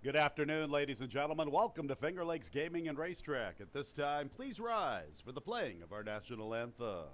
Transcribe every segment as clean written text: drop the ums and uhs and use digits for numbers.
Good afternoon, ladies and gentlemen. Welcome to Finger Lakes Gaming and Racetrack. At this time, please rise for the playing of our national anthem.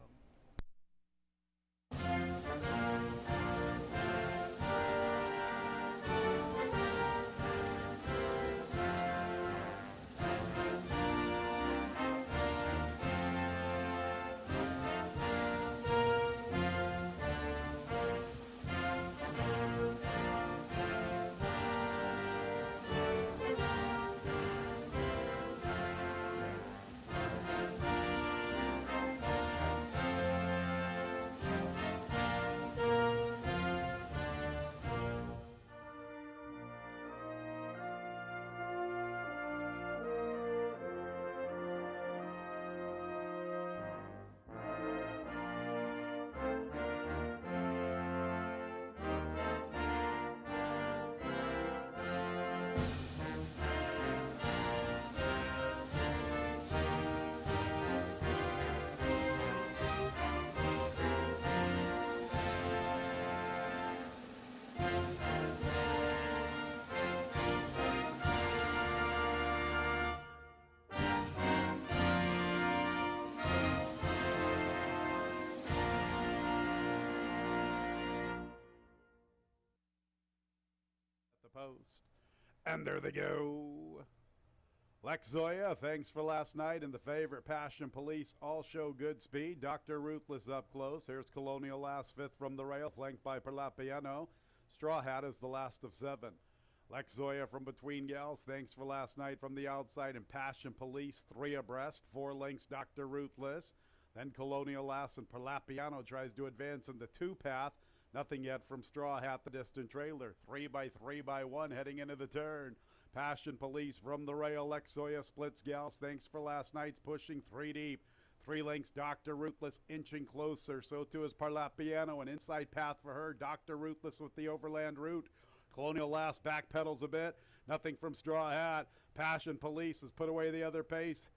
Post. And there they go. Lex Zoya, thanks for last night. And the favorite Passion Police all show good speed. Dr. Ruthless up close. Here's Colonial Last fifth from the rail, flanked by Perlapiano. Straw Hat is the last of seven. Lex Zoya from between gals, thanks for last night from the outside. And Passion Police, three abreast, 4 lengths, Dr. Ruthless. Then Colonial Last and Perlapiano tries to advance in the two path. Nothing yet from Straw Hat, the distant trailer. 3 by 3 by 1 heading into the turn. Passion Police from the rail. Lex Zoya splits gals. Thanks for last night's pushing 3 deep. 3 lengths, Dr. Ruthless inching closer. So too is Parlapiano. An inside path for her. Dr. Ruthless with the overland route. Colonial Last backpedals a bit. Nothing from Straw Hat. Passion Police has put away the other pace.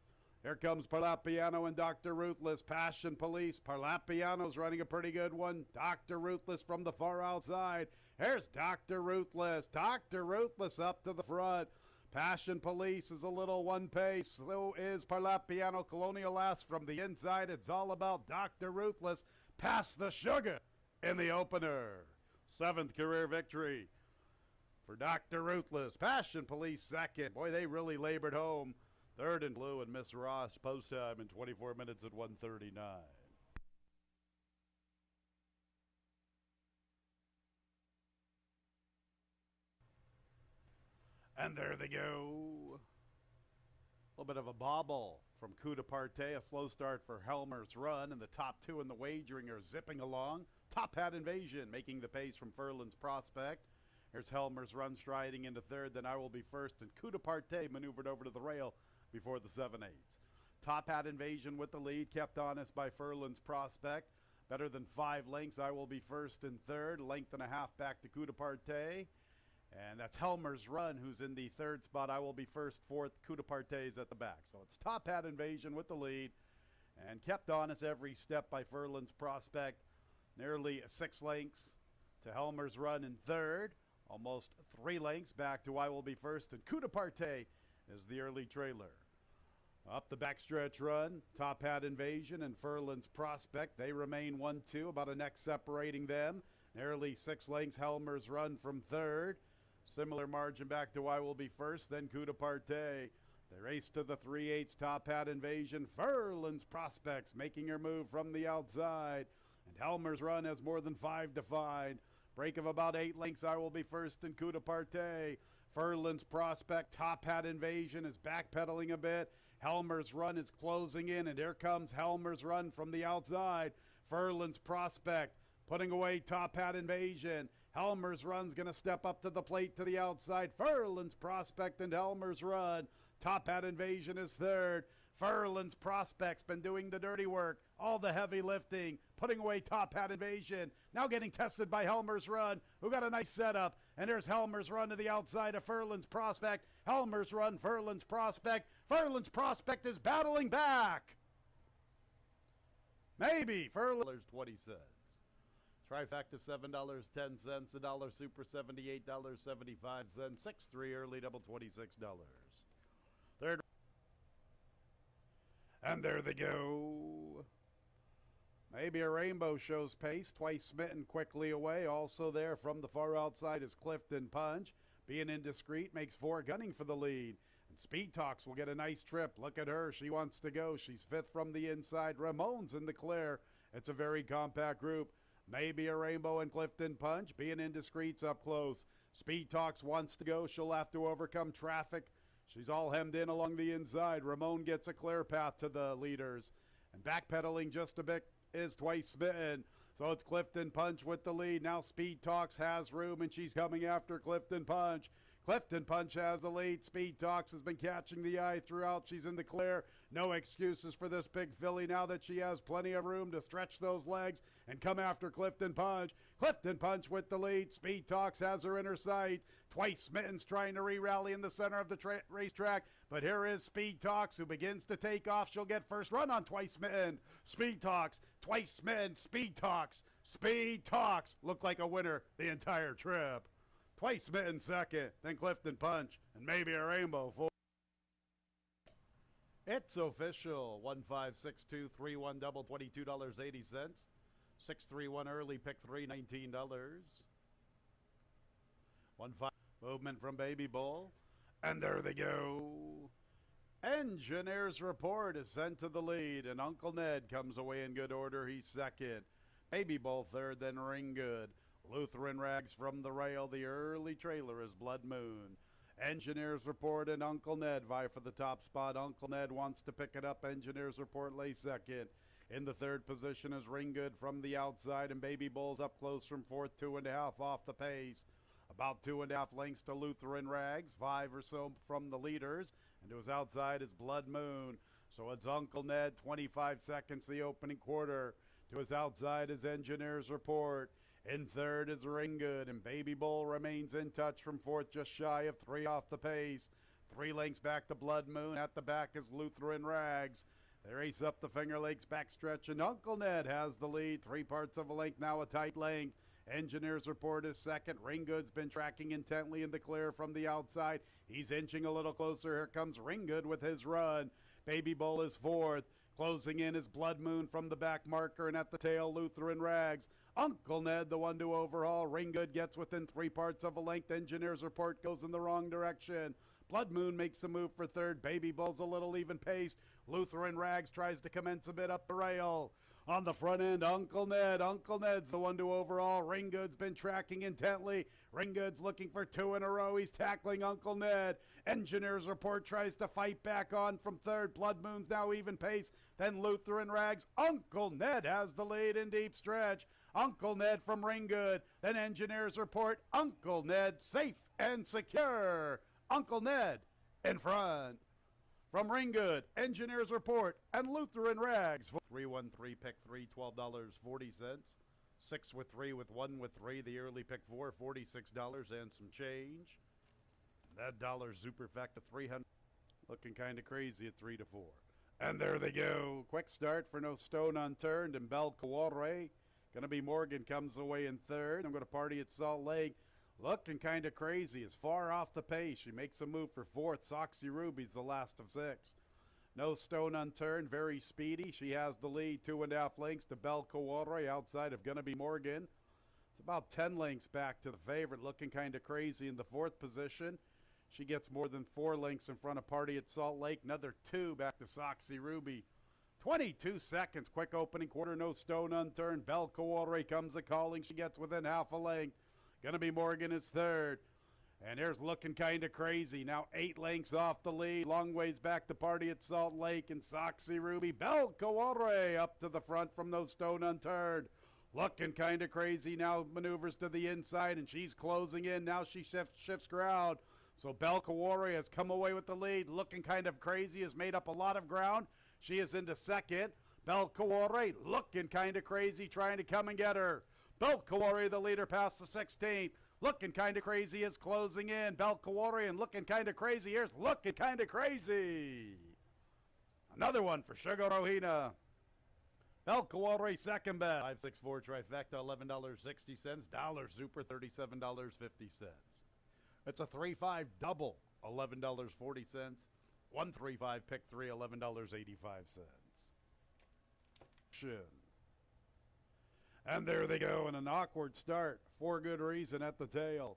Here comes Parlapiano and Dr. Ruthless. Passion Police. Parlapiano's running a pretty good one. Dr. Ruthless from the far outside. Here's Dr. Ruthless. Dr. Ruthless up to the front. Passion Police is a little one pace. So is Parlapiano. Colonial Last from the inside. It's all about Dr. Ruthless. Pass the sugar in the opener. 7th career victory for Dr. Ruthless. Passion Police second. Boy, they really labored home. Third in blue and Miss Ross post time in 24 minutes at 1:39. And there they go. A little bit of a bobble from Coup de Parte. A slow start for Helmer's Run. And the top 2 in the wagering are zipping along. Top Hat Invasion making the pace from Furlan's Prospect. Here's Helmer's Run striding into third. Then I Will Be First. And Coup de Parte maneuvered over to the rail before the 7/8. Top Hat Invasion with the lead, kept honest by Furlan's Prospect. Better than 5 lengths. I Will Be First and third. Length and a half back to Coup de Parte. And that's Helmer's Run, who's in the third spot. I Will Be First, fourth. Coup de Parte's at the back. So it's Top Hat Invasion with the lead. And kept honest every step by Furlan's Prospect. Nearly 6 lengths to Helmer's Run in third. Almost 3 lengths back to I Will Be First. And Coup de Parte is the early trailer. Up the backstretch run, Top Hat Invasion and Furlan's Prospect. They remain 1-2, about a neck separating them. Nearly 6 lengths, Helmer's Run from third. Similar margin back to I Will Be First, then Coup de Parte. They race to the 3/8, Top Hat Invasion. Furlan's Prospects making her move from the outside. And Helmer's Run has more than 5 to find. Break of about 8 lengths, I Will Be First and Coup de Parte. Furlan's Prospect, Top Hat Invasion is backpedaling a bit. Helmer's Run is closing in, and here comes Helmer's Run from the outside. Furlan's Prospect putting away Top Hat Invasion. Helmer's Run's going to step up to the plate to the outside. Furlan's Prospect and Helmer's Run. Top Hat Invasion is third. Furlan's Prospect's been doing the dirty work, all the heavy lifting, putting away Top Hat Invasion. Now getting tested by Helmer's Run, who got a nice setup. And there's Helmer's Run to the outside of Furlan's Prospect. Helmer's Run, Furlan's Prospect. Furlan's Prospect is battling back. Maybe Furlan's what he says. Trifecta $7.10, a dollar super $78.75, 6-3 early double $26. Third. And there they go. Maybe a Rainbow shows pace. Twice Smitten quickly away. Also there from the far outside is Clifton Punch. Being indiscreet makes 4 gunning for the lead. And Speed Talks will get a nice trip. Look at her. She wants to go. She's 5th from the inside. Ramon's in the clear. It's a very compact group. Maybe a Rainbow and Clifton Punch. Being indiscreet's up close. Speed Talks wants to go. She'll have to overcome traffic. She's all hemmed in along the inside. Ramon gets a clear path to the leaders. And backpedaling just a bit is Twice Smitten. So it's Clifton Punch with the lead. Now Speed Talks has room, and she's coming after Clifton Punch. Clifton Punch has the lead. Speed Talks has been catching the eye throughout. She's in the clear. No excuses for this big filly now that she has plenty of room to stretch those legs and come after Clifton Punch. Clifton Punch with the lead. Speed Talks has her in her sight. Twice Smitten's trying to re-rally in the center of the racetrack, but here is Speed Talks, who begins to take off. She'll get first run on Twice Smitten. Speed Talks, Twice Smitten, Speed Talks. Speed Talks look like a winner the entire trip. Twice Smitten second, then Clifton Punch, and maybe a Rainbow fourth. It's official. 156231 double $22.80. 631 early pick 3 $19. 15 movement from Baby Bull, and there they go. Engineer's Report is sent to the lead, and Uncle Ned comes away in good order. He's second. Baby Bull third, then Ring Good. Lutheran Rags from the rail. The early trailer is Blood Moon. Engineer's Report and Uncle Ned vie for the top spot. Uncle Ned wants to pick it up. Engineer's Report lays second. In the third position is Ring Good from the outside, and Baby Bull's up close from fourth, 2.5 off the pace. About 2.5 lengths to Lutheran Rags, 5 or so from the leaders, and to his outside is Blood Moon. So it's Uncle Ned, 25 seconds the opening quarter. To his outside is Engineer's Report. In third is Ring Good, and Baby Bull remains in touch from fourth, just shy of 3 off the pace. 3 lengths back to Blood Moon. At the back is Lutheran Rags. They race up the Finger Lakes backstretch, and Uncle Ned has the lead. 3 parts of a length, now a tight length. Engineer's Report is second. Ring Good's been tracking intently in the clear from the outside. He's inching a little closer. Here comes Ring Good with his run. Baby Bull is fourth. Closing in is Blood Moon from the back marker, and at the tail, Lutheran Rags. Uncle Ned, the one to overhaul. Ring Good gets within 3 parts of a length. Engineer's Report goes in the wrong direction. Blood Moon makes a move for third. Baby Bull's a little even paced. Lutheran Rags tries to commence a bit up the rail. On the front end, Uncle Ned. Uncle Ned's the one to overhaul. Ring Good's been tracking intently. Ring Good's looking for 2 in a row. He's tackling Uncle Ned. Engineer's Report tries to fight back on from third. Blood Moon's now even pace. Then Lutheran Rags. Uncle Ned has the lead in deep stretch. Uncle Ned from Ring Good. Then Engineer's Report. Uncle Ned safe and secure. Uncle Ned in front. From Ring Good, Engineer's Report, and Lutheran Rags. 313 pick 3, $12.40. 6 with 3 with 1 with 3. The early pick 4, $46 and some change. That dollar superfecta 300. Looking kind of crazy at 3 to 4. And there they go. Quick start for No Stone Unturned and Bel Cuore. Gonna be Morgan comes away in third. I'm gonna party at Salt Lake. Looking kind of crazy. Is far off the pace. She makes a move for fourth. Soxy Ruby's the last of 6. No Stone Unturned. Very speedy. She has the lead. 2.5 lengths to Bel Cuore outside of Gonna Be Morgan. It's about 10 lengths back to the favorite. Looking kind of crazy in the fourth position. She gets more than 4 lengths in front of Party at Salt Lake. Another 2 back to Soxy Ruby. 22 seconds. Quick opening quarter. No Stone Unturned. Bel Cuore comes a calling. She gets within half a length. Gonna Be Morgan is third. And here's Looking Kinda Crazy. Now 8 lengths off the lead. Long ways back to Party at Salt Lake and Soxy Ruby. Bel Cuore up to the front from No Stone Unturned. Looking Kinda Crazy now maneuvers to the inside, and she's closing in. Now she shifts ground. So Bel Cuore has come away with the lead. Looking Kind of Crazy has made up a lot of ground. She is into second. Bel Cuore Looking Kinda Crazy trying to come and get her. Bel Cuore, the leader, past the 16th. Looking Kinda Crazy is closing in. Bel Cuore and Looking Kinda Crazy. Here's Looking Kinda Crazy. Another one for Sugar Rohina. Belcoore second bet. 564 trifecta, $11.60. Dollar Super, $37.50. It's a 3-5 double, $11.40. 135 pick 3, $11.85. And there they go in an awkward start. For good reason at the tail.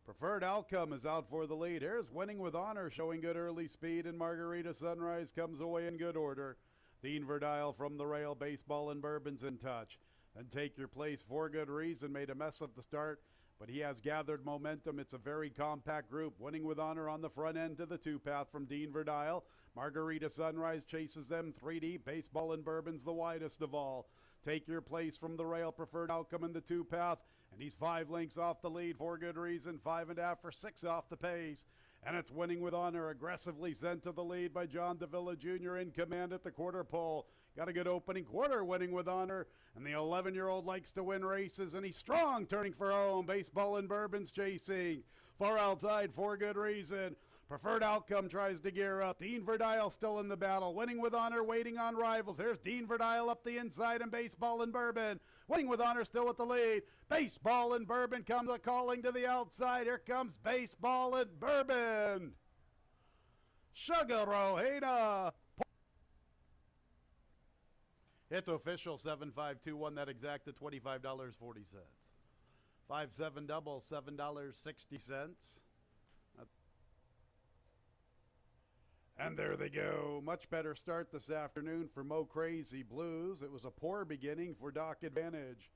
Preferred Outcome is out for the lead. Here's Winning with Honor showing good early speed, and Margarita Sunrise comes away in good order. Dean Verdile from the rail, Baseball and Bourbon's in touch. Then Take Your Place, For Good Reason, made a mess at the start, but he has gathered momentum. It's a very compact group. Winning with Honor on the front end to the 2-path from Dean Verdile. Margarita Sunrise chases them 3 deep. Baseball and Bourbon's the widest of all. Take Your Place from the rail, Preferred Outcome in the 2-path, and he's 5 lengths off the lead. For Good Reason, 5.5 for 6 off the pace. And it's Winning with Honor, aggressively sent to the lead by John Davila Jr. in command at the quarter pole. Got a good opening quarter, Winning with Honor. And the 11-year-old likes to win races, and he's strong, turning for home. Baseball and Bourbon's chasing. Far outside, For Good Reason. Preferred Outcome tries to gear up. Dean Verdile still in the battle. Winning with Honor waiting on rivals. There's Dean Verdile up the inside, and Baseball and Bourbon. Winning with Honor still with the lead. Baseball and Bourbon comes a calling to the outside. Here comes Baseball and Bourbon. Sugar Rojena. It's official, 7-5-2-1, that exact at $25.40. 5-7 double, $7.60. And there they go. Much better start this afternoon for Mo Crazy Blues. It was a poor beginning for Doc Advantage.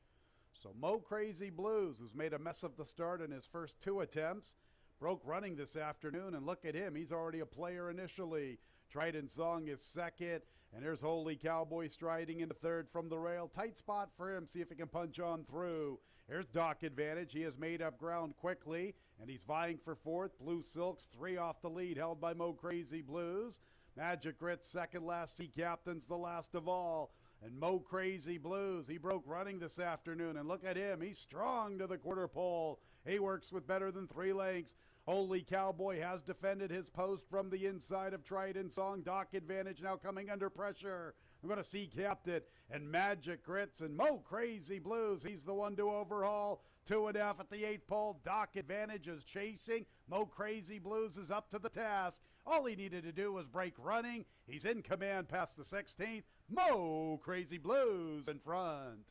So Mo Crazy Blues, who's made a mess of the start in his first 2 attempts, broke running this afternoon, and look at him. He's already a player initially. Trident Song is second, and there's Holy Cowboy striding into third from the rail. Tight spot for him. See if he can punch on through. Here's Doc Advantage. He has made up ground quickly, and he's vying for fourth. Blue Silks, 3 off the lead, held by Mo Crazy Blues. Magic Grit, second last. Sea Captain's the last of all. And Mo Crazy Blues, he broke running this afternoon, and look at him. He's strong to the quarter pole. He works with better than 3 lengths. Holy Cowboy has defended his post from the inside of Trident Song. Doc Advantage now coming under pressure. I'm going to see Captain and Magic Grits and Mo Crazy Blues. He's the one to overhaul. 2.5 at the 8th pole. Doc Advantage is chasing. Mo Crazy Blues is up to the task. All he needed to do was break running. He's in command past the 16th. Mo Crazy Blues in front.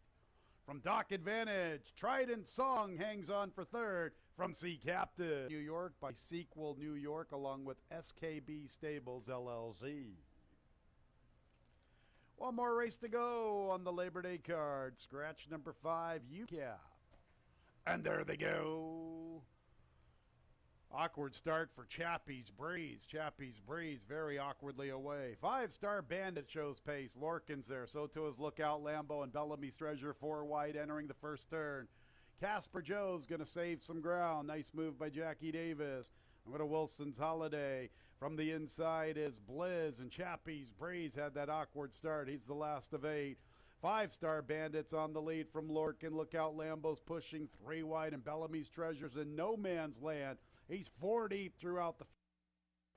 From Doc Advantage, Trident Song hangs on for third. From Sea Captain, New York by Sequel New York, along with SKB Stables LLC. One more race to go on the Labor Day card. Scratch number 5, UCAP. And there they go. Awkward start for Chappie's Breeze. Chappie's Breeze very awkwardly away. 5-star Bandit shows pace. Lorcan's there. So too is Lookout Lambo and Bellamy's Treasure 4 wide entering the first turn. Casper Joe's going to save some ground. Nice move by Jackie Davis. I'm going to Wilson's Holiday. From the inside is Blizz, and Chappie's Breeze had that awkward start. He's the last of 8. 5-star Bandits on the lead from Lorcan. Lookout Lambo's pushing 3 wide, and Bellamy's Treasure's in no man's land. He's 4 deep throughout the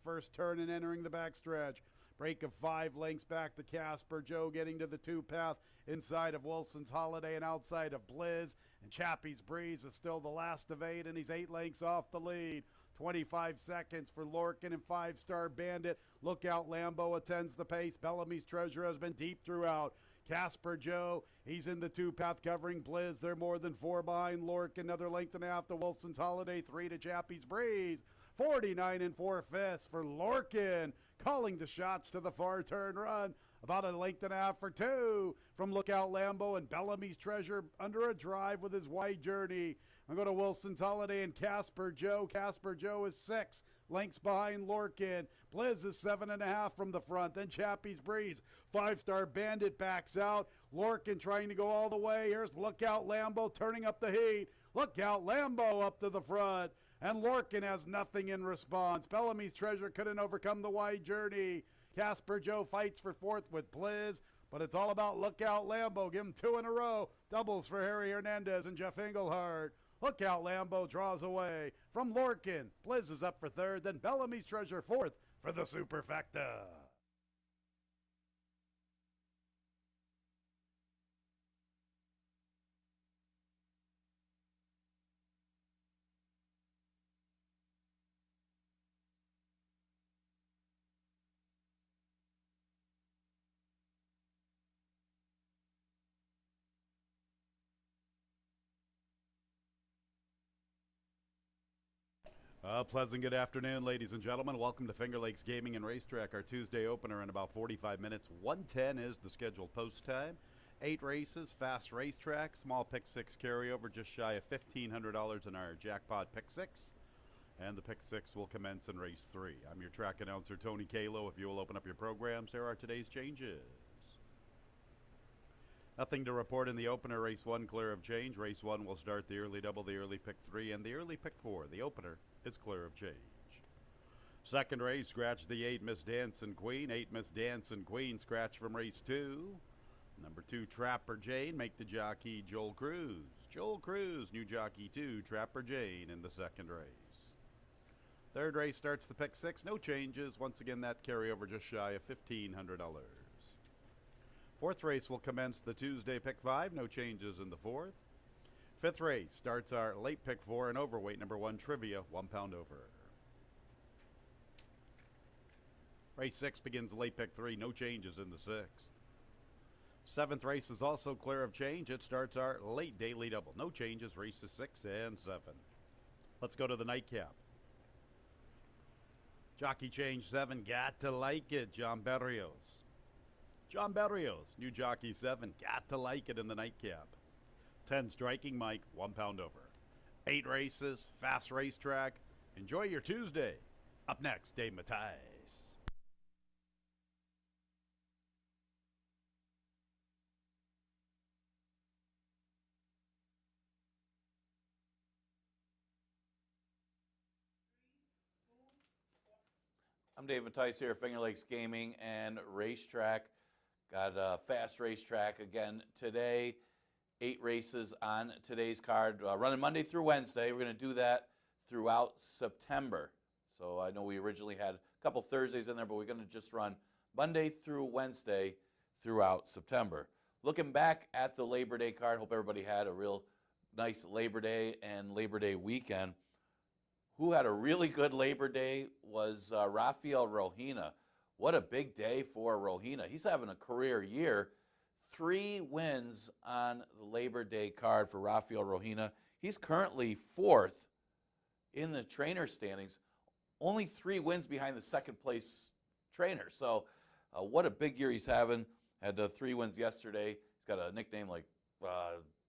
first turn and entering the backstretch. Break of 5 lengths back to Casper Joe, getting to the 2-path inside of Wilson's Holiday and outside of Blizz. And Chappie's Breeze is still the last of 8, and he's 8 lengths off the lead. 25 seconds for Lorcan and 5-star Bandit. Lookout Lambo attends the pace. Bellamy's Treasure has been deep throughout. Casper Joe, he's in the 2-path covering Blizz. They're more than 4 behind Lorcan. Another length and a half to Wilson's Holiday. 3 to Chappie's Breeze. 49 4/5 for Lorcan. Calling the shots to the far turn run. About a length and a half for 2 from Lookout Lambo, and Bellamy's Treasure under a drive with his wide journey. I'm going to Wilson's Holiday and Casper Joe. Casper Joe is 6 lengths behind Lorcan. Blizz is 7.5 from the front. Then Chappie's Breeze. 5-star Bandit backs out. Lorcan trying to go all the way. Here's Lookout Lambo turning up the heat. Lookout Lambo up to the front. And Lorcan has nothing in response. Bellamy's Treasure couldn't overcome the wide journey. Casper Joe fights for 4th with Blizz, but it's all about Lookout Lambo. Give him 2 in a row. Doubles for Harry Hernandez and Jeff Englehart. Lookout Lambo draws away from Lorcan. Blizz is up for 3rd, then Bellamy's Treasure 4th for the Superfecta. Pleasant good afternoon, ladies and gentlemen. Welcome to Finger Lakes Gaming and Racetrack, our Tuesday opener in about 45 minutes. 1:10 is the scheduled post time. 8 races, fast racetrack, small pick 6 carryover, just shy of $1,500 in our jackpot pick 6. And the pick 6 will commence in race 3. I'm your track announcer, Tony Kalo. If you will open up your programs, here are today's changes. Nothing to report in the opener. Race 1 clear of change. Race 1 will start the early double, the early pick 3, and the early pick 4. The opener is clear of change. Second race, scratch the 8, Miss Dancin' Queen. 8, Miss Dancin' Queen, scratch from race 2. Number 2, Trapper Jane, make the jockey Joel Cruz. Joel Cruz, new jockey 2, Trapper Jane in the second race. Third race starts the pick 6, no changes. Once again, that carryover just shy of $1,500. Fourth race will commence the Tuesday pick 5, no changes in the fourth. Fifth race starts our late pick 4 and overweight number 1 Trivia, 1 pound over. Race 6 begins late pick 3, no changes in the sixth. Seventh race is also clear of change. It starts our late daily double, no changes, races 6 and 7. Let's go to the nightcap. Jockey change 7, got to like it, John Berrios. John Berrios, new jockey 7, got to like it in the nightcap. 10, Striking Mike, 1 pound over. 8 races, fast racetrack. Enjoy your Tuesday. Up next, Dave Matthijs. I'm Dave Matthijs here at Finger Lakes Gaming and Racetrack. Got a fast racetrack again today. 8 races on today's card, running Monday through Wednesday. We're going to do that throughout September. So I know we originally had a couple Thursdays in there, but we're going to just run Monday through Wednesday throughout September. Looking back at the Labor Day card, hope everybody had a real nice Labor Day and Labor Day weekend. Who had a really good Labor Day was Rafael Rohina. What a big day for Rohina. He's having a career year. 3 wins on the Labor Day card for Rafael Rohina. He's currently 4th in the trainer standings. Only 3 wins behind the second place trainer. So what a big year he's having. Had 3 wins yesterday. He's got a nickname like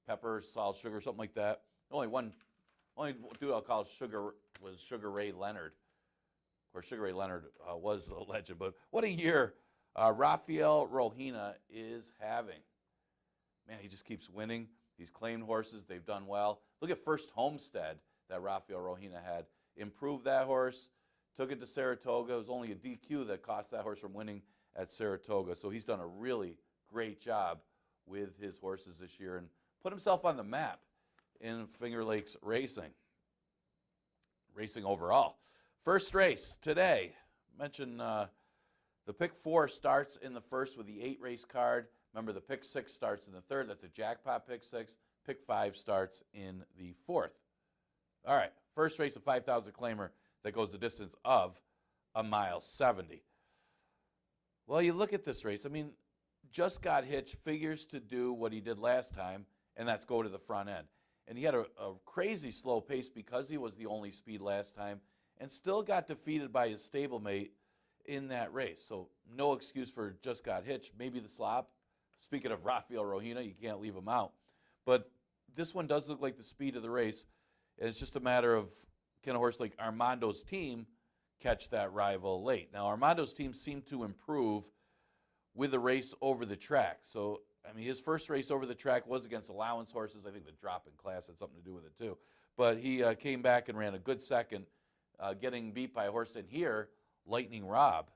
Pepper, Salt, Sugar, something like that. Only dude I'll call Sugar was Sugar Ray Leonard. Of course, Sugar Ray Leonard was a legend, but what a year Rafael Rohina is having. Man, he just keeps winning. He's claimed horses. They've done well. Look at First Homestead that Rafael Rohina had. Improved that horse, took it to Saratoga. It was only a DQ that cost that horse from winning at Saratoga. So he's done a really great job with his horses this year and put himself on the map in Finger Lakes racing overall. First race today, mentioned the pick 4 starts in the first with the 8 race card. Remember, the pick 6 starts in the third. That's a jackpot pick 6. Pick 5 starts in the fourth. All right, first race, a 5,000 claimer that goes the distance of 1.70 miles. Well, you look at this race. I mean, Just Got Hitched figures to do what he did last time, and that's go to the front end. And he had a crazy slow pace because he was the only speed last time and still got defeated by his stablemate in that race. So no excuse for Just Got Hitched. Maybe the slop. Speaking of Rafael Rohina, you can't leave him out. But this one does look like the speed of the race. It's just a matter of, can a horse like Armando's Team catch that rival late? Now, Armando's Team seemed to improve with the race over the track. So, I mean, his first race over the track was against allowance horses. I think the drop in class had something to do with it, too. But he came back and ran a good second, getting beat by a horse in here, Lightning Rob.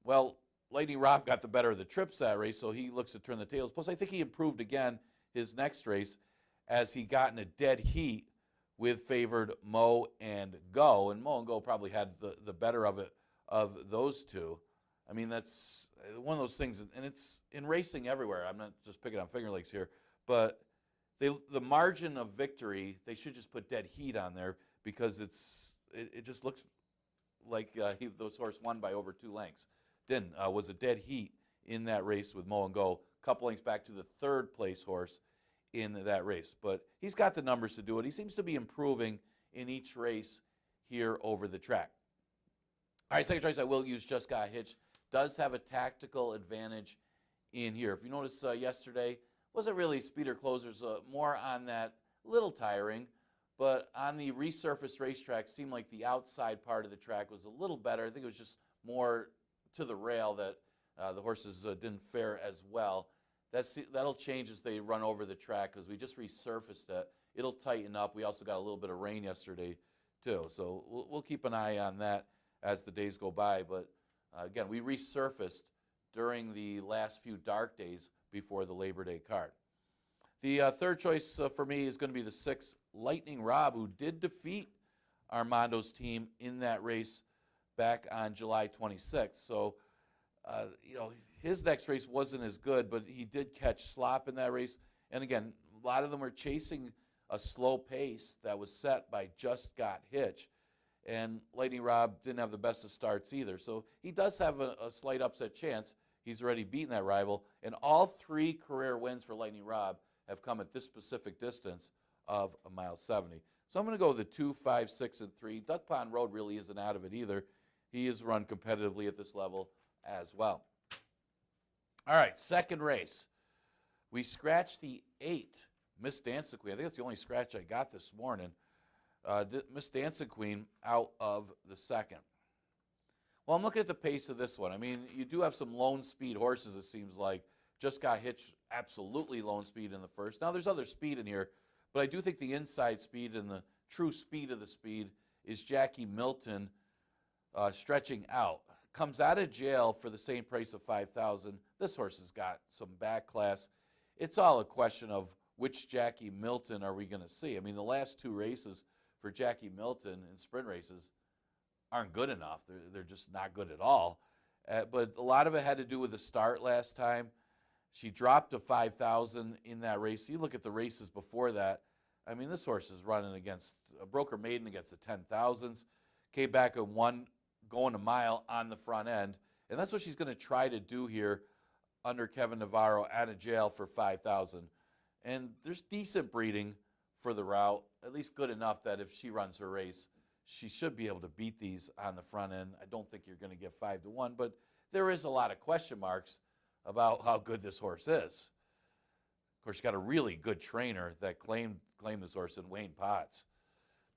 Well, Lightning Rob got the better of the trips that race, so he looks to turn the tails. Plus, I think he improved again his next race as he got in a dead heat with favored Mo and Go. And Mo and Go probably had the better of it, of those two. I mean, that's one of those things, and it's in racing everywhere. I'm not just picking on Finger Lakes here, but the margin of victory, they should just put dead heat on there because it just looks like those horse won by over 2 lengths. Didn't. Was a dead heat in that race with Mo and Go, a couple lengths back to the third place horse in that race. But he's got the numbers to do it. He seems to be improving in each race here over the track. All right, second choice, I will use Just Got Hitched. Does have a tactical advantage in here. If you notice yesterday, wasn't really speeder closers, more on that, little tiring, but on the resurfaced racetrack, seemed like the outside part of the track was a little better. I think it was just more to the rail that the horses didn't fare as well. That'll change as they run over the track because we just resurfaced it. It'll tighten up. We also got a little bit of rain yesterday too, so we'll keep an eye on that as the days go by. But again, we resurfaced during the last few dark days before the Labor Day card. The third choice for me is going to be the 6, Lightning Rob, who did defeat Armando's team in that race back on July 26th. So, his next race wasn't as good, but he did catch slop in that race. And again, a lot of them were chasing a slow pace that was set by Just Got Hitched. And Lightning Rob didn't have the best of starts either. So he does have a slight upset chance. He's already beaten that rival. And all 3 career wins for Lightning Rob have come at this specific distance of a mile 70. So I'm going to go with the 2, 5, 6, and 3. Duck Pond Road really isn't out of it either. He is run competitively at this level as well. All right, second race. We scratched the 8, Miss Dancing Queen. I think that's the only scratch I got this morning. Miss Dancing Queen out of the second. Well, I'm looking at the pace of this one. I mean, you do have some lone speed horses, it seems like. Just Got Hitched, absolutely lone speed in the first. Now, there's other speed in here, but I do think the inside speed and the true speed of the speed is Jackie Milton stretching out. Comes out of jail for the same price of $5,000. This horse has got some back class. It's all a question of which Jackie Milton are we going to see. I mean, the last 2 races for Jackie Milton in sprint races aren't good enough. They're just not good at all. But a lot of it had to do with the start last time. She dropped to 5,000 in that race. You look at the races before that. I mean, this horse is running against a Broker Maiden against the 10,000s. Came back and won going a mile on the front end. And that's what she's going to try to do here under Kevin Navarro out of jail for 5,000. And there's decent breeding for the route, at least good enough that if she runs her race, she should be able to beat these on the front end. I don't think you're going to get 5-1, but there is a lot of question marks about how good this horse is. Of course, you got a really good trainer that claimed this horse in Wayne Potts.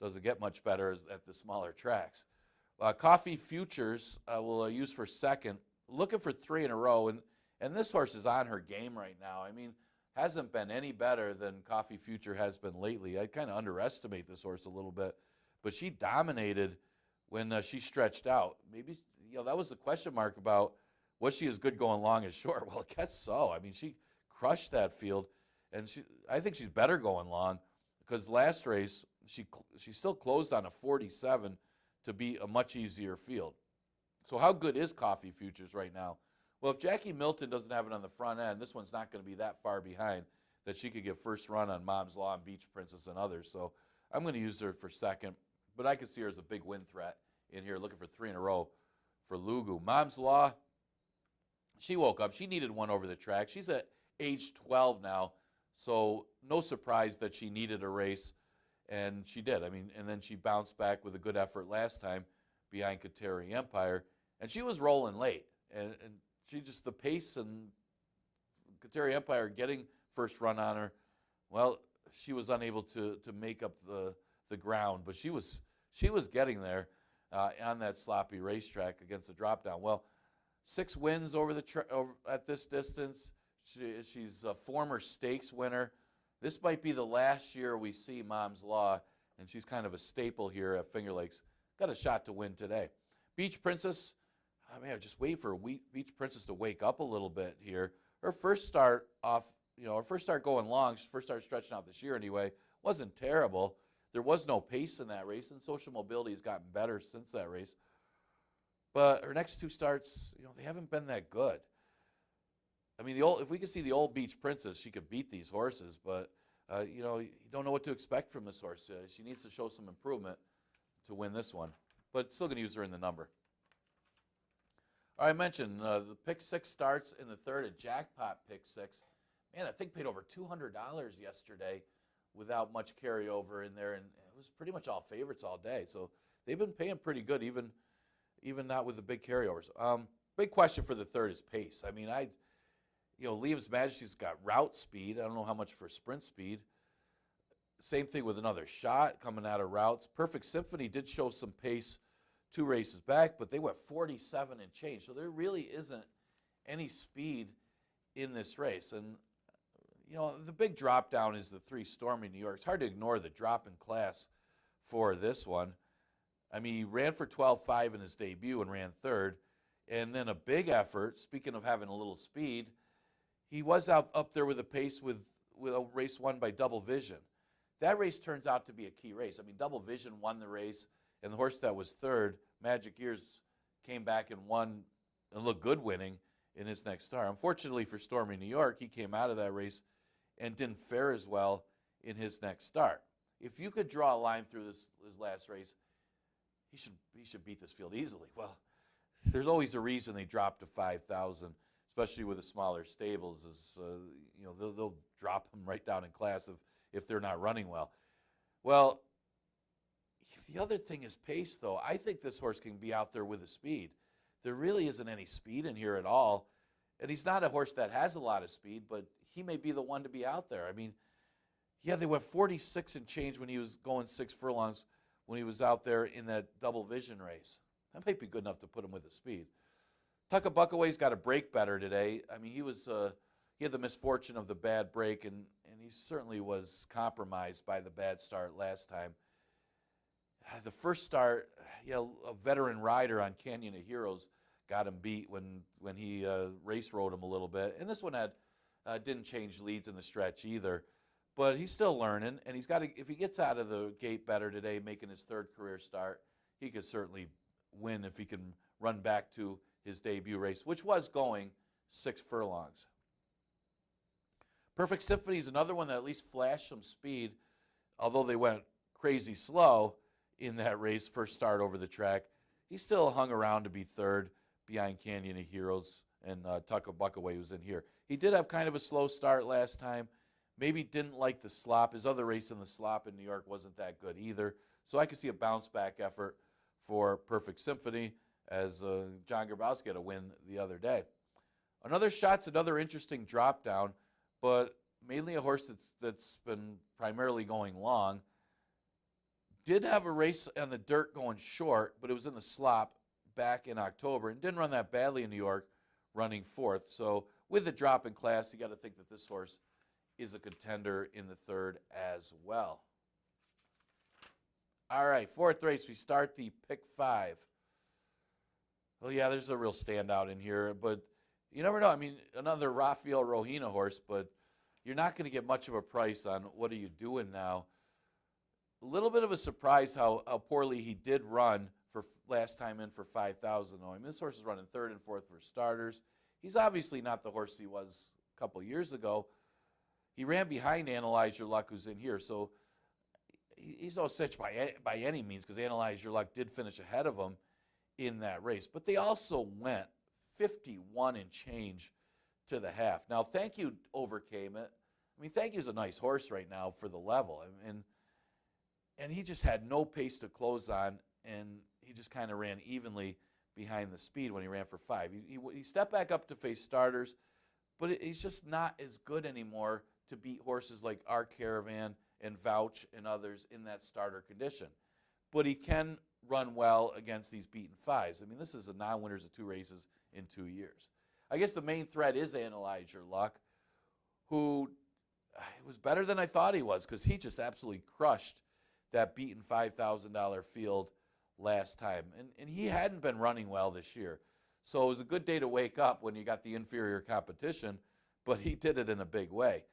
Doesn't get much better at the smaller tracks. Coffee Futures will use for second. Looking for 3 in a row, and this horse is on her game right now. I mean, hasn't been any better than Coffee Future has been lately. I kind of underestimate this horse a little bit, but she dominated when she stretched out. Maybe that was the question mark about was she as good going long as short? Well, I guess so. I mean, she crushed that field, and I think she's better going long because last race she still closed on a 47 to be a much easier field. So how good is Coffee Futures right now? Well, if Jackie Milton doesn't have it on the front end, this one's not going to be that far behind that she could get first run on Mom's Law and Beach Princess and others. So I'm going to use her for second, but I could see her as a big win threat in here, looking for 3 in a row for Lugu. Mom's Law, she woke up. She needed one over the track. She's at age 12 now, so no surprise that she needed a race, and she did. I mean, and then she bounced back with a good effort last time behind Kateri Empire, and she was rolling late, and she just, the pace and Kateri Empire getting first run on her, well, she was unable to make up the ground, but she was getting there on that sloppy racetrack against the drop down. Well, 6 wins over at this distance. She's a former stakes winner. This might be the last year we see Mom's Law, and she's kind of a staple here at Finger Lakes. Got a shot to win today. Beach Princess, I mean, I just wait for Beach Princess to wake up a little bit here. Her first start off, her first start going long, first start stretching out this year anyway, wasn't terrible. There was no pace in that race, and social mobility has gotten better since that race. But her next 2 starts, they haven't been that good. I mean, if we could see the old Beach Princess, she could beat these horses, but you don't know what to expect from this horse. She needs to show some improvement to win this one, but still going to use her in the number. I mentioned the pick 6 starts in the third, a jackpot pick 6. Man, I think paid over $200 yesterday without much carryover in there, and it was pretty much all favorites all day. So they've been paying pretty good, even not with the big carryovers. Big question for the third is pace. I mean, Liam's Majesty's got route speed. I don't know how much for sprint speed. Same thing with Another Shot coming out of routes. Perfect Symphony did show some pace 2 races back, but they went 47 and change. So there really isn't any speed in this race. And, the big drop down is the 3 Stormy New York. It's hard to ignore the drop in class for this one. I mean, he ran for 12.5 in his debut and ran third. And then a big effort, speaking of having a little speed, he was up there with a pace with a race won by Double Vision. That race turns out to be a key race. I mean, Double Vision won the race, and the horse that was third, Magic Years, came back and won and looked good winning in his next start. Unfortunately for Stormy New York, he came out of that race and didn't fare as well in his next start. If you could draw a line through this last race, he should beat this field easily. Well, there's always a reason they dropped to 5,000, especially with the smaller stables. They'll drop him right down in class if they're not running well. Well, the other thing is pace, though. I think this horse can be out there with the speed. There really isn't any speed in here at all. And he's not a horse that has a lot of speed, but he may be the one to be out there. I mean, they went 46 and change when he was going 6 furlongs when he was out there in that Double Vision race. That might be good enough to put him with the speed. Tucka Buckaway's got a break better today. I mean, he had the misfortune of the bad break, and he certainly was compromised by the bad start last time. The first start, a veteran rider on Canyon of Heroes got him beat when he race rode him a little bit. And this one didn't change leads in the stretch either. But he's still learning, and if he gets out of the gate better today, making his 3rd career start, he could certainly win if he can run back to his debut race, which was going 6 furlongs. Perfect Symphony is another one that at least flashed some speed, although they went crazy slow in that race, first start over the track. He still hung around to be 3rd behind Canyon of Heroes and Tucka Buckaway, who's in here. He did have kind of a slow start last time. Maybe didn't like the slop. His other race in the slop in New York wasn't that good either. So I could see a bounce-back effort for Perfect Symphony as John Grabowski had a win the other day. Another Shot's another interesting drop-down, but mainly a horse that's been primarily going long. Did have a race on the dirt going short, but it was in the slop back in October and didn't run that badly in New York, running 4th. So with the drop in class, you got to think that this horse is a contender in the 3rd as well. All right, 4th race, we start the pick 5. Well, yeah, there's a real standout in here, but you never know. I mean, another Rafael Rohina horse, but you're not going to get much of a price on what are you doing now. A little bit of a surprise how poorly he did run for last time in for 5,000. I mean, this horse is running 3rd and 4th for starters. He's obviously not the horse he was a couple years ago. He ran behind Analyze Your Luck, who's in here, so he's no cinch by any means because Analyze Your Luck did finish ahead of him in that race. But they also went 51 and change to the half. Now, Thank You overcame it. I mean, Thank You's a nice horse right now for the level. And he just had no pace to close on, and he just kind of ran evenly behind the speed when he ran for 5. He stepped back up to face starters, but he's just not as good anymore to beat horses like Our Caravan and Vouch and others in that starter condition. But he can run well against these beaten 5s. I mean, this is a non-winners of 2 races in 2 years. I guess the main threat is Analyze Your Luck, who was better than I thought he was because he just absolutely crushed that beaten $5,000 field last time. And he hadn't been running well this year. So it was a good day to wake up when you got the inferior competition, but he did it in a big way.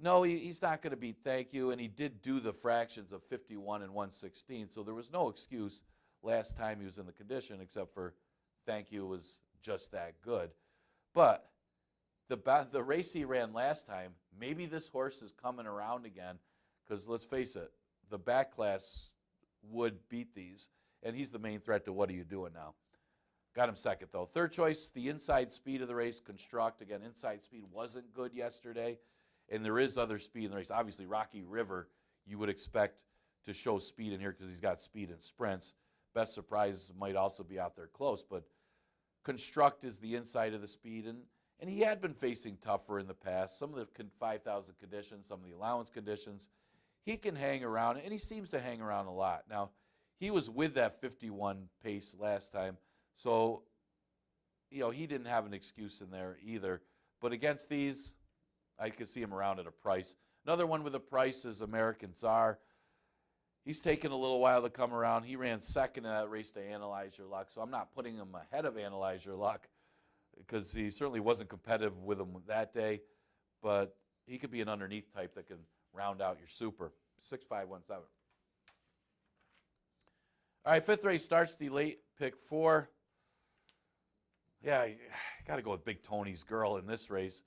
No, he's not going to beat Thank You, and he did do the fractions of 51 and 1/16, so there was no excuse last time he was in the condition except for Thank You was just that good. But the race he ran last time, maybe this horse is coming around again because let's face it, the back class would beat these, and he's the main threat to what are you doing now. Got him 2nd, though. 3rd choice, the inside speed of the race, Construct. Again, inside speed wasn't good yesterday, and there is other speed in the race. Obviously, Rocky River, you would expect to show speed in here because he's got speed in sprints. Best Surprise might also be out there close, but Construct is the inside of the speed, and he had been facing tougher in the past. Some of the 5,000 conditions, some of the allowance conditions. He can hang around, and he seems to hang around a lot. Now, he was with that 51 pace last time, so he didn't have an excuse in there either. But against these, I could see him around at a price. Another one with a price is American Czar. He's taken a little while to come around. He ran second in that race to Analyze Your Luck, so I'm not putting him ahead of Analyze Your Luck because he certainly wasn't competitive with him that day, but he could be an underneath type that can round out your super. 6517. All right, fifth race starts the late pick 4. Yeah, I got to go with Big Tony's Girl in this race.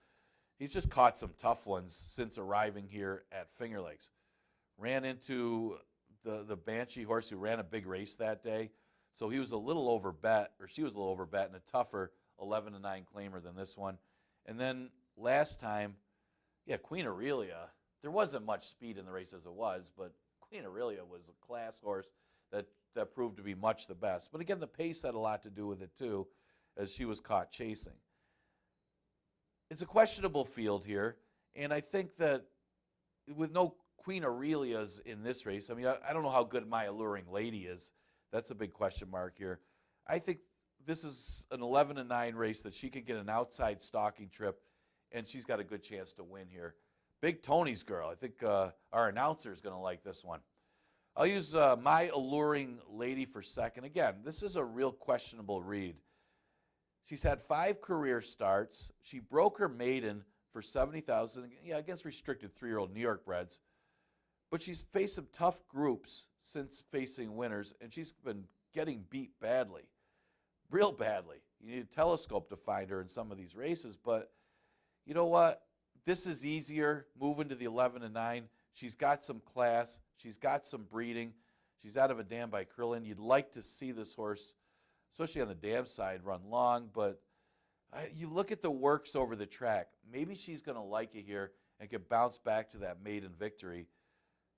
He's just caught some tough ones since arriving here at Finger Lakes. Ran into the Banshee horse who ran a big race that day. So he was a little over bet, or she was a little over bet, and a tougher 11-9 claimer than this one. And then last time, Queen Aurelia, there wasn't much speed in the race as it was, but Queen Aurelia was a class horse that proved to be much the best. But again, the pace had a lot to do with it too, as she was caught chasing. It's a questionable field here, and I think that with no Queen Aurelias in this race, I mean, I don't know how good My Alluring Lady is. That's a big question mark here. I think this is an 11-9 race that she could get an outside stalking trip, and she's got a good chance to win here. Big Tony's Girl. I think our announcer is going to like this one. I'll use My Alluring Lady for second. Again, this is a real questionable read. She's had 5 career starts. She broke her maiden for $70,000, against restricted 3-year-old New York breds. But she's faced some tough groups since facing winners, and she's been getting beat badly, real badly. You need a telescope to find her in some of these races, but you know what? This is easier, moving to the 11-9. She's got some class. She's got some breeding. She's out of a dam by Krillin. You'd like to see this horse, especially on the dam side, run long, but you look at the works over the track. Maybe she's going to like it here and can bounce back to that maiden victory.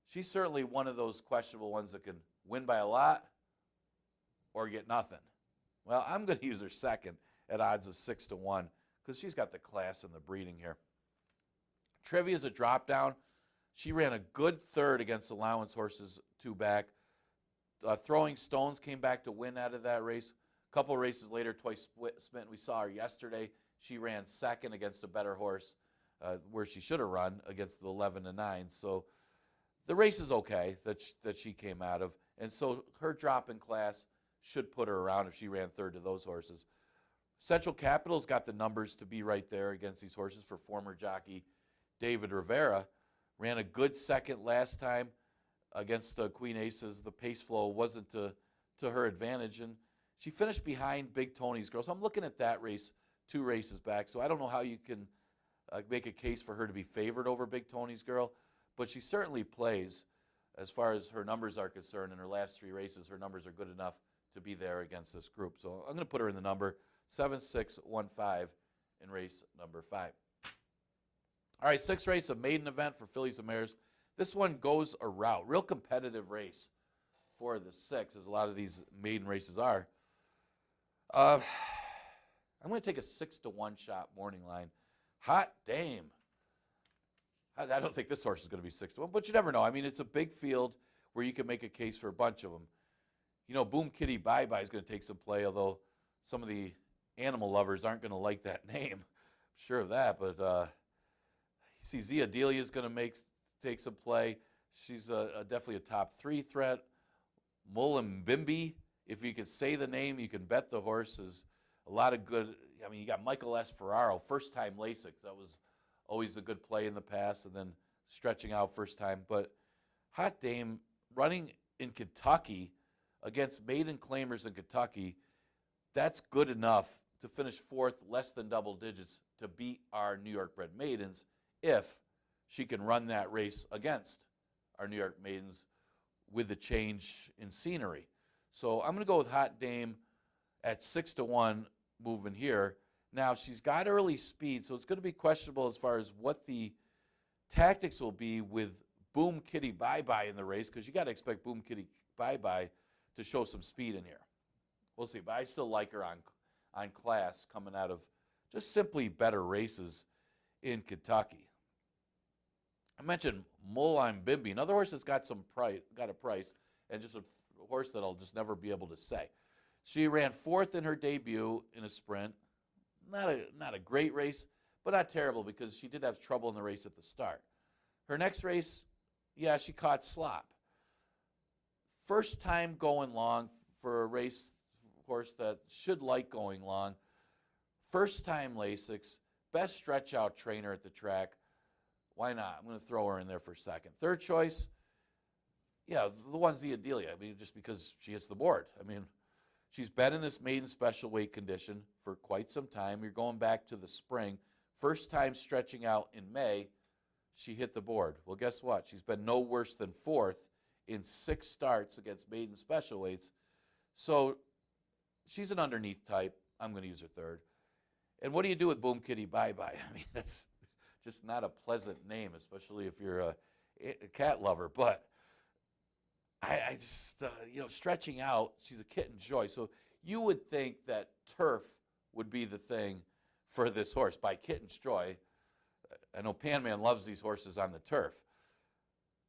She's certainly one of those questionable ones that can win by a lot or get nothing. Well, I'm going to use her second at odds of 6-1 because she's got the class and the breeding here. Trivia's a drop down. She ran a good third against allowance horses 2 back. Throwing Stones came back to win out of that race. A couple races later, Twice Smitten, we saw her yesterday. She ran second against a better horse where she should have run against the 11-9. So the race is okay that she came out of. And so her drop in class should put her around if she ran third to those horses. Central Capital's got the numbers to be right there against these horses for former jockey David Rivera. Ran a good second last time against Queen Aces. The pace flow wasn't to her advantage, and she finished behind Big Tony's Girl. So I'm looking at that race 2 races back, so I don't know how you can make a case for her to be favored over Big Tony's Girl, but she certainly plays as far as her numbers are concerned. In her last 3 races, her numbers are good enough to be there against this group. So I'm going to put her in the number 7615 in race number 5. All right, 6th race, a maiden event for fillies and mares. This one goes a route. Real competitive race for the 6, as a lot of these maiden races are. I'm going to take a 6-1 shot morning line. Hot Dame. I don't think this horse is going to be 6-1, but you never know. I mean, it's a big field where you can make a case for a bunch of them. You know, Boom Kitty Bye Bye is going to take some play, although some of the animal lovers aren't going to like that name. I'm sure of that, but you see Zia Delia is going to take some play. She's definitely a top 3 threat. Mullumbimby, if you can say the name, you can bet the horse is a lot of good. I mean, you got Michael S. Ferraro, first-time LASIK. That was always a good play in the past, and then stretching out first time. But Hot Dame running in Kentucky against maiden claimers in Kentucky, that's good enough to finish 4th, less than double digits, to beat our New York bred maidens if she can run that race against our New York maidens with the change in scenery. So I'm going to go with Hot Dame at 6-1 moving here. Now, she's got early speed, so it's going to be questionable as far as what the tactics will be with Boom Kitty Bye Bye in the race, because you got to expect Boom Kitty Bye Bye to show some speed in here. We'll see, but I still like her on class coming out of just simply better races in Kentucky. I mentioned Moline Bimby, another horse that's got a price, and just a horse that I'll just never be able to say. She ran 4th in her debut in a sprint. Not a great race, but not terrible because she did have trouble in the race at the start. Her next race, yeah, she caught slop. First time going long for a race horse that should like going long. First time Lasix, best stretch out trainer at the track. Why not? I'm going to throw her in there for second. Third choice, yeah, the one's the Adelia. I mean, just because she hits the board. I mean, she's been in this maiden special weight condition for quite some time. You're going back to the spring. First time stretching out in May, she hit the board. Well, guess what? She's been no worse than 4th in 6 starts against maiden special weights. So she's an underneath type. I'm going to use her third. And what do you do with Boom Kitty Bye Bye? I mean, that's just not a pleasant name, especially if you're a cat lover. But I just, stretching out, she's a kitten joy. So you would think that turf would be the thing for this horse. By kitten's joy, I know Panman loves these horses on the turf.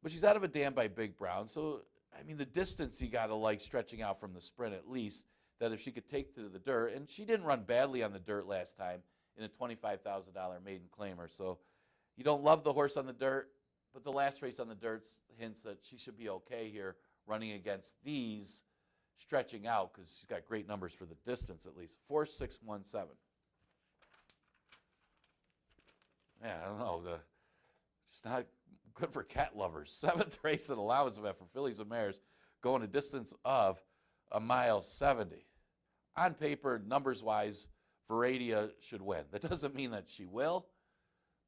But she's out of a dam by Big Brown. So, I mean, the distance you got to like stretching out from the sprint at least, that if she could take to the dirt. And she didn't run badly on the dirt last time in a $25,000 maiden claimer. So you don't love the horse on the dirt, but the last race on the dirt hints that she should be okay here running against these stretching out because she's got great numbers for the distance at least. 4-6-1-7. Yeah, I don't know. It's not good for cat lovers. 7th race in allowance event for fillies and mares going a distance of 1.70 miles. On paper, numbers-wise, Veradia should win. That doesn't mean that she will,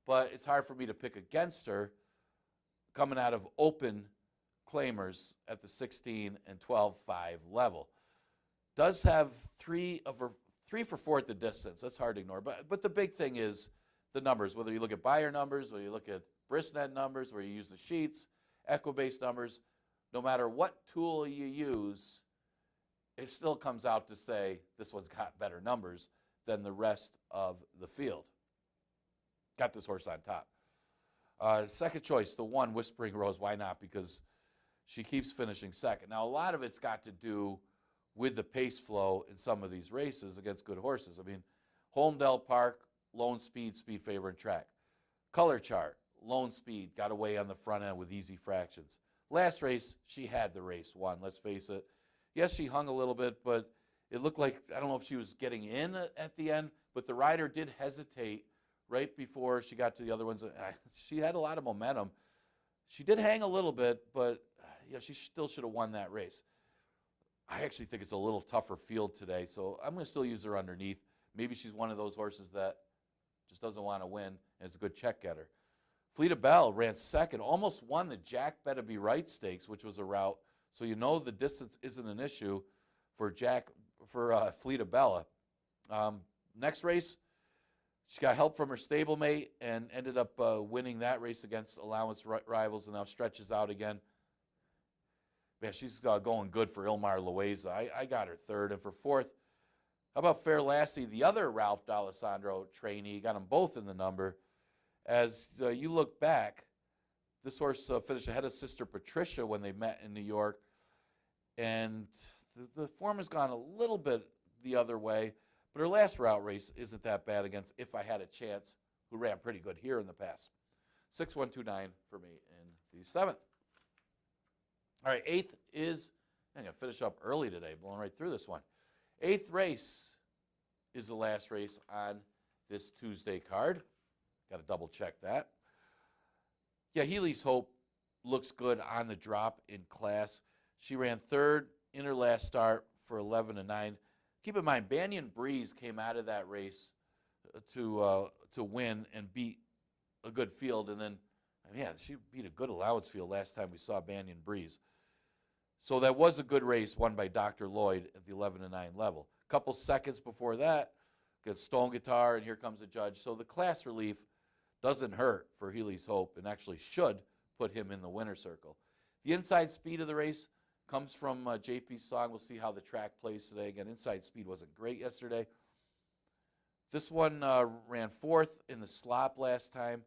but it's hard for me to pick against her coming out of open claimers at the 16 and 12-5 level. Does have 3 for 4 at the distance. That's hard to ignore. But the big thing is the numbers. Whether you look at Bayer numbers, whether you look at Bristnet numbers, where you use the sheets, Equibase numbers, no matter what tool you use, it still comes out to say this one's got better numbers than the rest of the field. Got this horse on top. Second choice, the 1, Whispering Rose. Why not? Because she keeps finishing second. Now, a lot of it's got to do with the pace flow in some of these races against good horses. I mean, Holmdel Park, lone speed favor in track. Color chart, lone speed, got away on the front end with easy fractions. Last race, she had the race won, let's face it. Yes, she hung a little bit, but it looked like, I don't know if she was getting in at the end, but the rider did hesitate right before she got to the other ones. She had a lot of momentum. She did hang a little bit, but she still should have won that race. I actually think it's a little tougher field today, so I'm going to still use her underneath. Maybe she's one of those horses that just doesn't want to win, and it's a good check getter. Fleeta Bell ran second, almost won the Jack Better Be Right Stakes, which was a route. So you know the distance isn't an issue for Fleeta Bella. Next race, she got help from her stablemate and ended up winning that race against allowance rivals, and now stretches out again. Man, she's going good for Ilmar Loaiza. I got her third. And for fourth, how about Fair Lassie, the other Ralph D'Alessandro trainee? Got them both in the number. As you look back, this horse finished ahead of Sister Patricia when they met in New York. And the form has gone a little bit the other way. But her last route race isn't that bad against If I Had a Chance, who ran pretty good here in the past. 6-1-2-9 for me in the 7th. All right, 8th is, I'm going to finish up early today, blowing right through this one. 8th race is the last race on this Tuesday card. Got to double check that. Yeah, Healy's Hope looks good on the drop in class. She ran third in her last start for 11-9. Keep in mind, Banyan Breeze came out of that race to win and beat a good field. And then, yeah, she beat a good allowance field last time we saw Banyan Breeze. So that was a good race won by Dr. Lloyd at the 11-9 level. A couple seconds before that, got Stone Guitar, and here comes the judge. So the class relief doesn't hurt for Healy's Hope and actually should put him in the winner's circle. The inside speed of the race Comes from JP Song. We'll see how the track plays today. Again, inside speed wasn't great yesterday. This one ran fourth in the slop last time.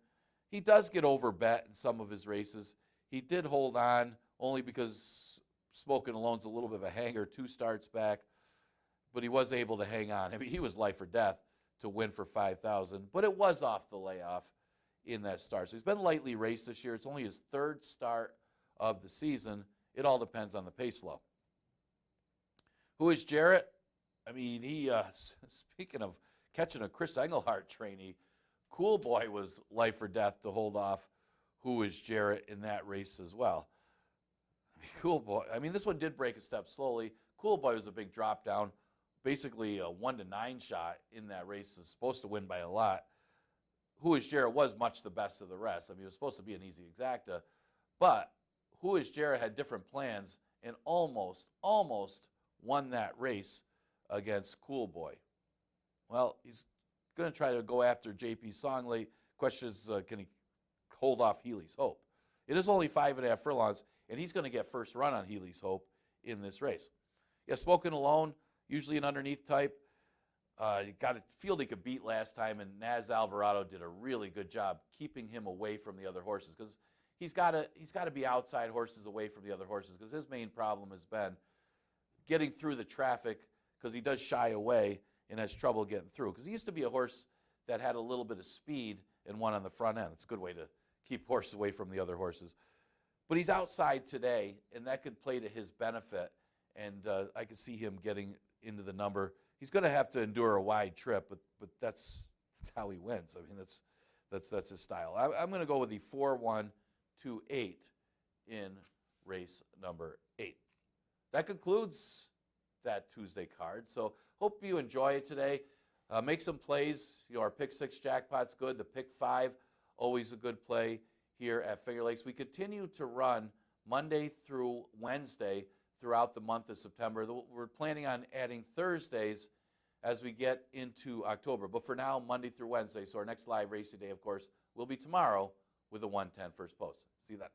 He does get overbet in some of his races. He did hold on only because Smokin' Alone's a little bit of a hanger, 2 starts back, but he was able to hang on. I mean, he was life or death to win for 5,000, but it was off the layoff in that start. So he's been lightly raced this year. It's only his 3rd start of the season. It all depends on the pace flow. Who is Jarrett? I mean, he, speaking of catching a Chris Engelhardt trainee, Cool Boy was life or death to hold off Who is Jarrett in that race as well. Cool Boy, I mean, this one did break a step slowly. Cool Boy was a big drop down, basically a 1-9 shot in that race. Is supposed to win by a lot. Who is Jarrett was much the best of the rest. I mean, it was supposed to be an easy exacta, but Who is Jarrett had different plans and almost won that race against Cool Boy. Well, he's going to try to go after JP Song late. Question is, can he hold off Healy's Hope? It is only 5.5 furlongs, and he's going to get first run on Healy's Hope in this race. Yeah, Smokin' Alone, usually an underneath type. You got a field he could beat last time, and Naz Alvarado did a really good job keeping him away from the other horses, because he's got to be outside horses away from the other horses, because his main problem has been getting through the traffic, because he does shy away and has trouble getting through. Because he used to be a horse that had a little bit of speed and won on the front end. It's a good way to keep horses away from the other horses. But he's outside today, and that could play to his benefit, and I could see him getting into the number. He's going to have to endure a wide trip, but that's how he wins. I mean, that's his style. I'm going to go with the 4-1-2-8 in race number 8. That concludes that Tuesday card. So hope you enjoy it today. Make some plays. You know, our pick 6 jackpot's good. The pick 5, always a good play here at Finger Lakes. We continue to run Monday through Wednesday throughout the month of September. We're planning on adding Thursdays as we get into October. But for now, Monday through Wednesday. So our next live racing day, of course, will be tomorrow with the 110 first post. See you then.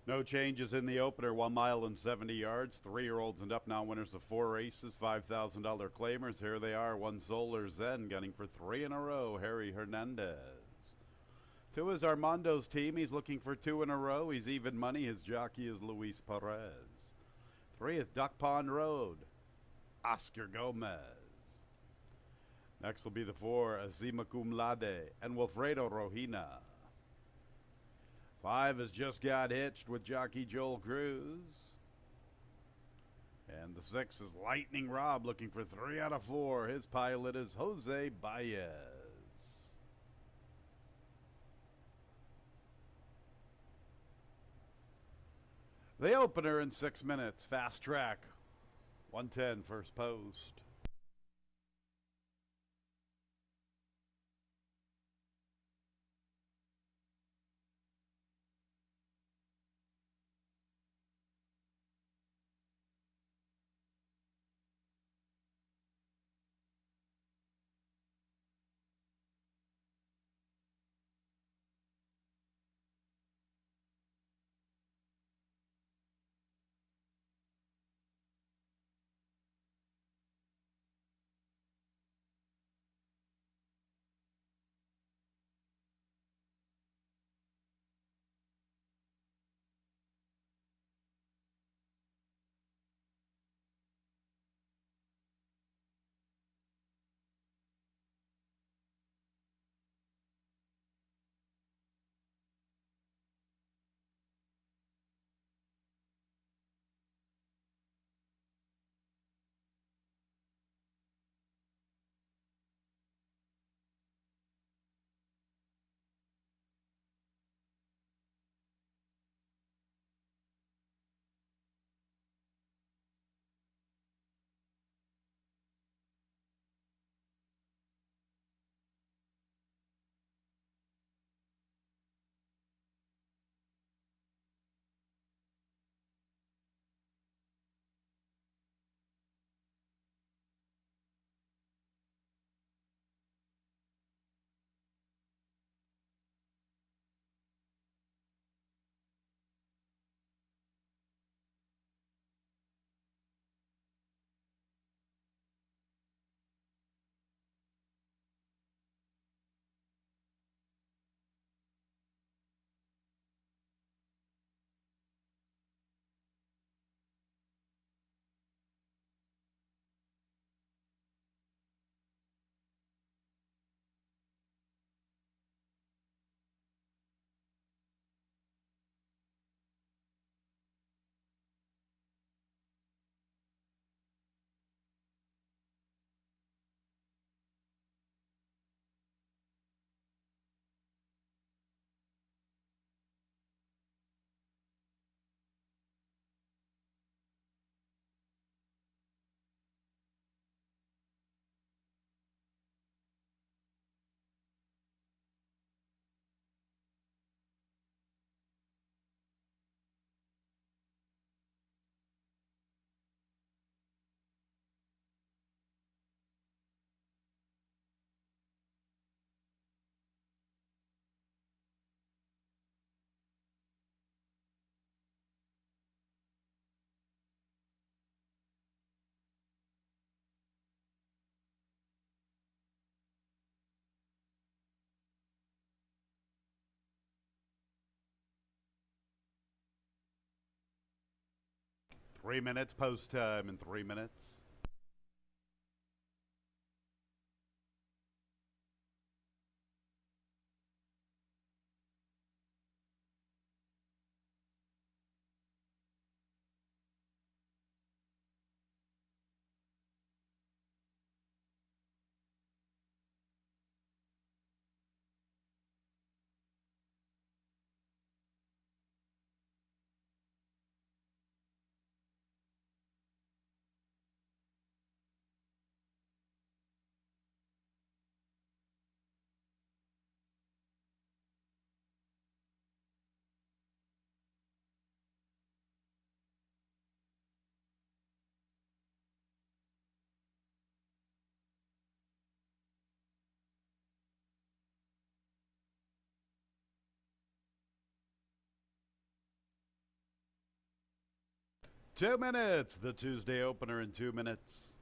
No changes in the opener. 1 mile and 70 yards. 3-year-olds and up now winners of 4 races. $5,000 claimers. Here they are. One Solar Zen gunning for 3 in a row. Harry Hernandez. 2 is Armando's team. He's looking for 2 in a row. He's even money. His jockey is Luis Perez. 3 is Duck Pond Road. Oscar Gomez. Next will be the 4, Azima Cum Laude and Wilfredo Rohina. 5 has Just Got Hitched with jockey Joel Cruz. And the 6 is Lightning Rob looking for 3 out of 4. His pilot is Jose Baez. The opener in 6 minutes. Fast track. 110 first post. Three minutes post time in 3 minutes. 2 minutes. The Tuesday opener in 2 minutes.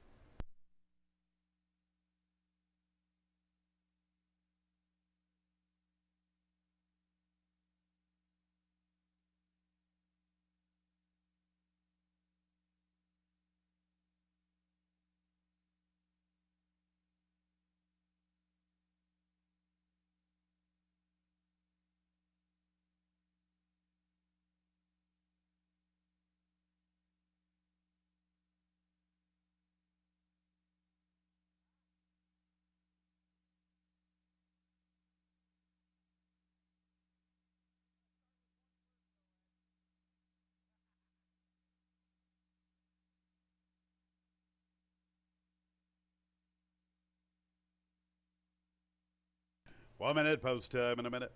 One minute, post time in a minute.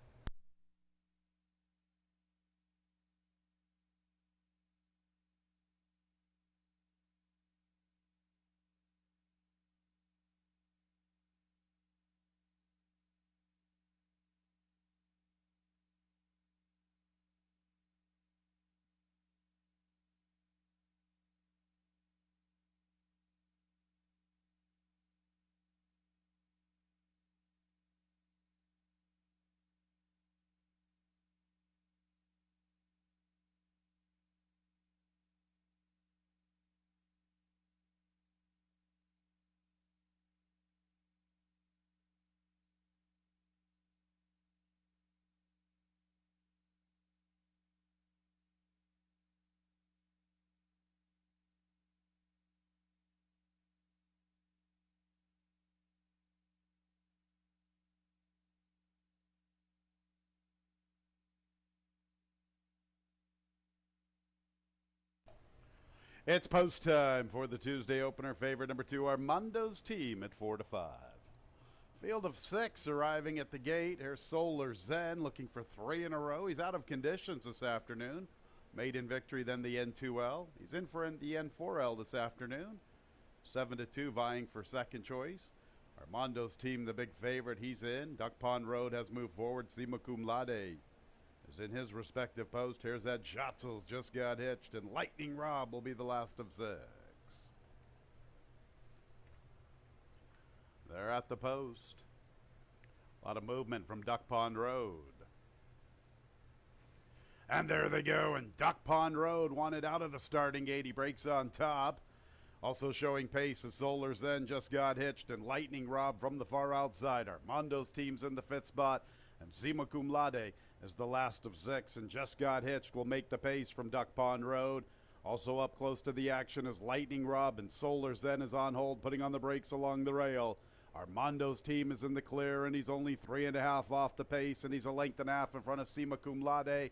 It's post time for the Tuesday opener. Favorite number 2, Armando's team at 4-5. Field of 6 arriving at the gate. Here's Solar Zen looking for 3 in a row. He's out of conditions this afternoon. Maiden victory, then the N2L. He's in for the N4L this afternoon. 7-2 vying for second choice. Armando's team, the big favorite, he's in. Duck Pond Road has moved forward. Sima Cum Laude is in his respective post. Here's Ed Schatzels, just got hitched, and Lightning Rob will be the last of 6. They're at the post. A lot of movement from Duck Pond Road. And there they go, and Duck Pond Road wanted out of the starting gate. He breaks on top. Also showing pace as Solar Zen just got hitched, and Lightning Rob from the far outside. Armando's team's in the 5th spot, and Sima Cum Laude is the last of 6, and just got hitched will make the pace from Duck Pond Road. Also up close to the action is Lightning Rob, and Solar Zen is on hold, putting on the brakes along the rail. Armando's team is in the clear, and he's only 3.5 off the pace, and he's a length and a half in front of Sima Cum Laude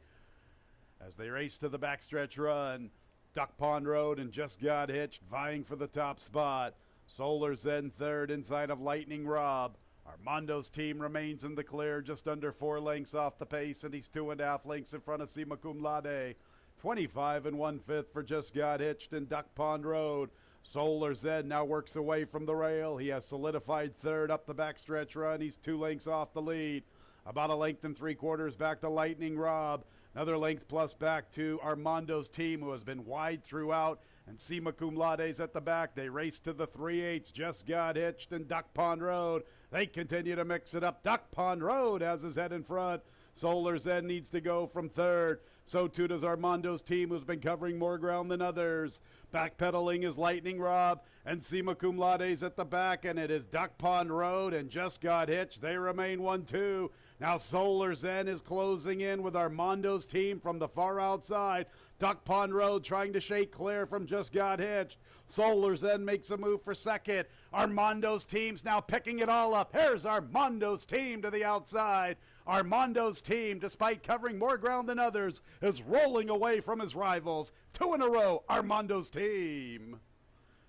as they race to the backstretch run. Duck Pond Road and just got hitched, vying for the top spot. Solar Zen 3rd inside of Lightning Rob. Armando's team remains in the clear, just under 4 lengths off the pace, and he's 2.5 lengths in front of Sima Cum Laude. 25 1/5 for just got hitched in Duck Pond Road. Solar Zen now works away from the rail. He has solidified 3rd up the backstretch run. He's 2 lengths off the lead. About a length and 3/4 back to Lightning Rob. Another length plus back to Armando's team, who has been wide throughout, and Sima Cum Laude's at the back. They race to the 3/8. Just got hitched in Duck Pond Road. They continue to mix it up. Duck Pond Road has his head in front. Solar Zen needs to go from 3rd. So too does Armando's team, who's been covering more ground than others. Backpedaling is Lightning Rob, and Sima Cum Laude's at the back, and it is Duck Pond Road and just got hitched. They remain 1-2. Now Solar Zen is closing in with Armando's team from the far outside. Duck Pond Road trying to shake clear from just got hitched. Solar Zen makes a move for 2nd. Armando's team's now picking it all up. Here's Armando's team to the outside. Armando's team, despite covering more ground than others, is rolling away from his rivals. 2 in a row, Armando's team.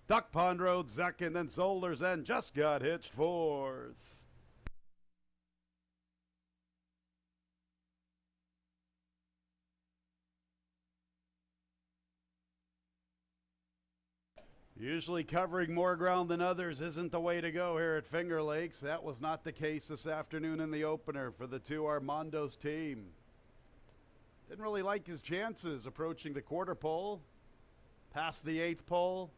Duck Pond Road 2nd, then Solar Zen just got hitched 4th. Usually covering more ground than others isn't the way to go here at Finger Lakes. That was not the case this afternoon in the opener for the 2 Armando's team. Didn't really like his chances approaching the quarter pole. Past the 8th pole,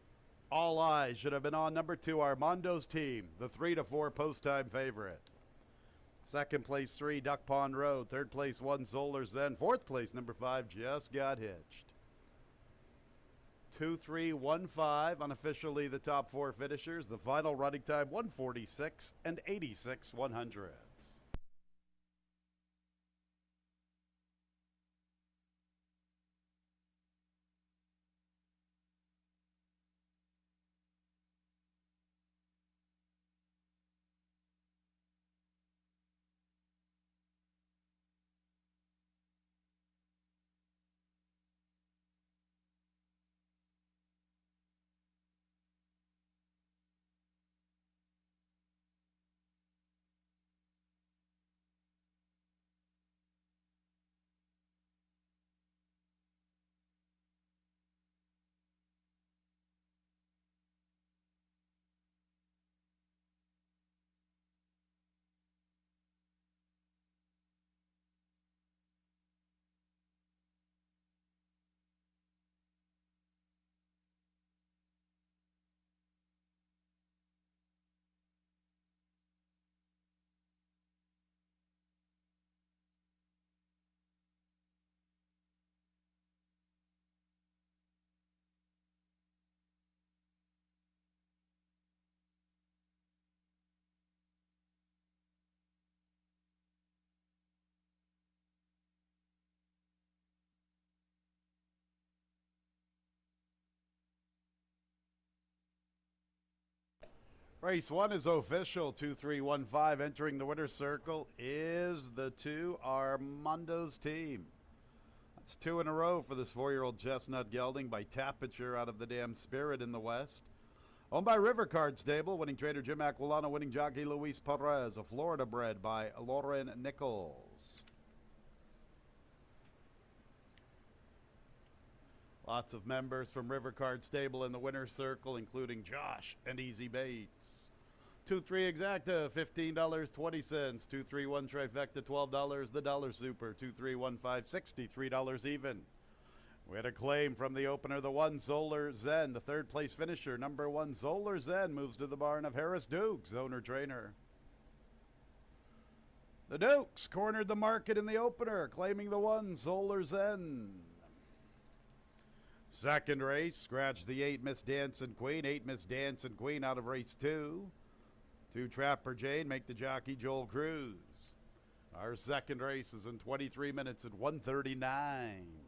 all eyes should have been on number 2, Armando's Team, the 3-4 post-time favorite. Second place 3, Duck Pond Road. Third place 1, Zoller Zen. Fourth place number 5, Just Got Hitched. 2, 3, 1, 5, unofficially the top 4 finishers. The final running time 1:46 and 86/100. Race 1 is official. 2, 3, 1, 5. Entering the winner's circle is the 2, Armando's Team. That's 2 in a row for this 4-year-old chestnut gelding by Tapiture out of the Damn Spirit in the West. Owned by River Card Stable, winning trader Jim Aquilano, winning jockey Luis Perez, a Florida bred by Lauren Nichols. Lots of members from River Card Stable in the winner's circle, including Josh and Easy Bates. 2-3 exacta, $15.20. 2-3-1 trifecta, $12. The Dollar Super, 2-3-1-5, $63 even. We had a claim from the opener, the 1, Zoller Zen. The third place finisher, number 1, Zoller Zen, moves to the barn of Harris Dukes, owner-trainer. The Dukes cornered the market in the opener, claiming the 1, Zoller Zen. Second race, scratch the 8, Miss Dancin' Queen. 8, Miss Dancin' Queen out of race 2. 2, Trapper Jane, make the jockey Joel Cruz. Our second race is in 23 minutes at 1:39.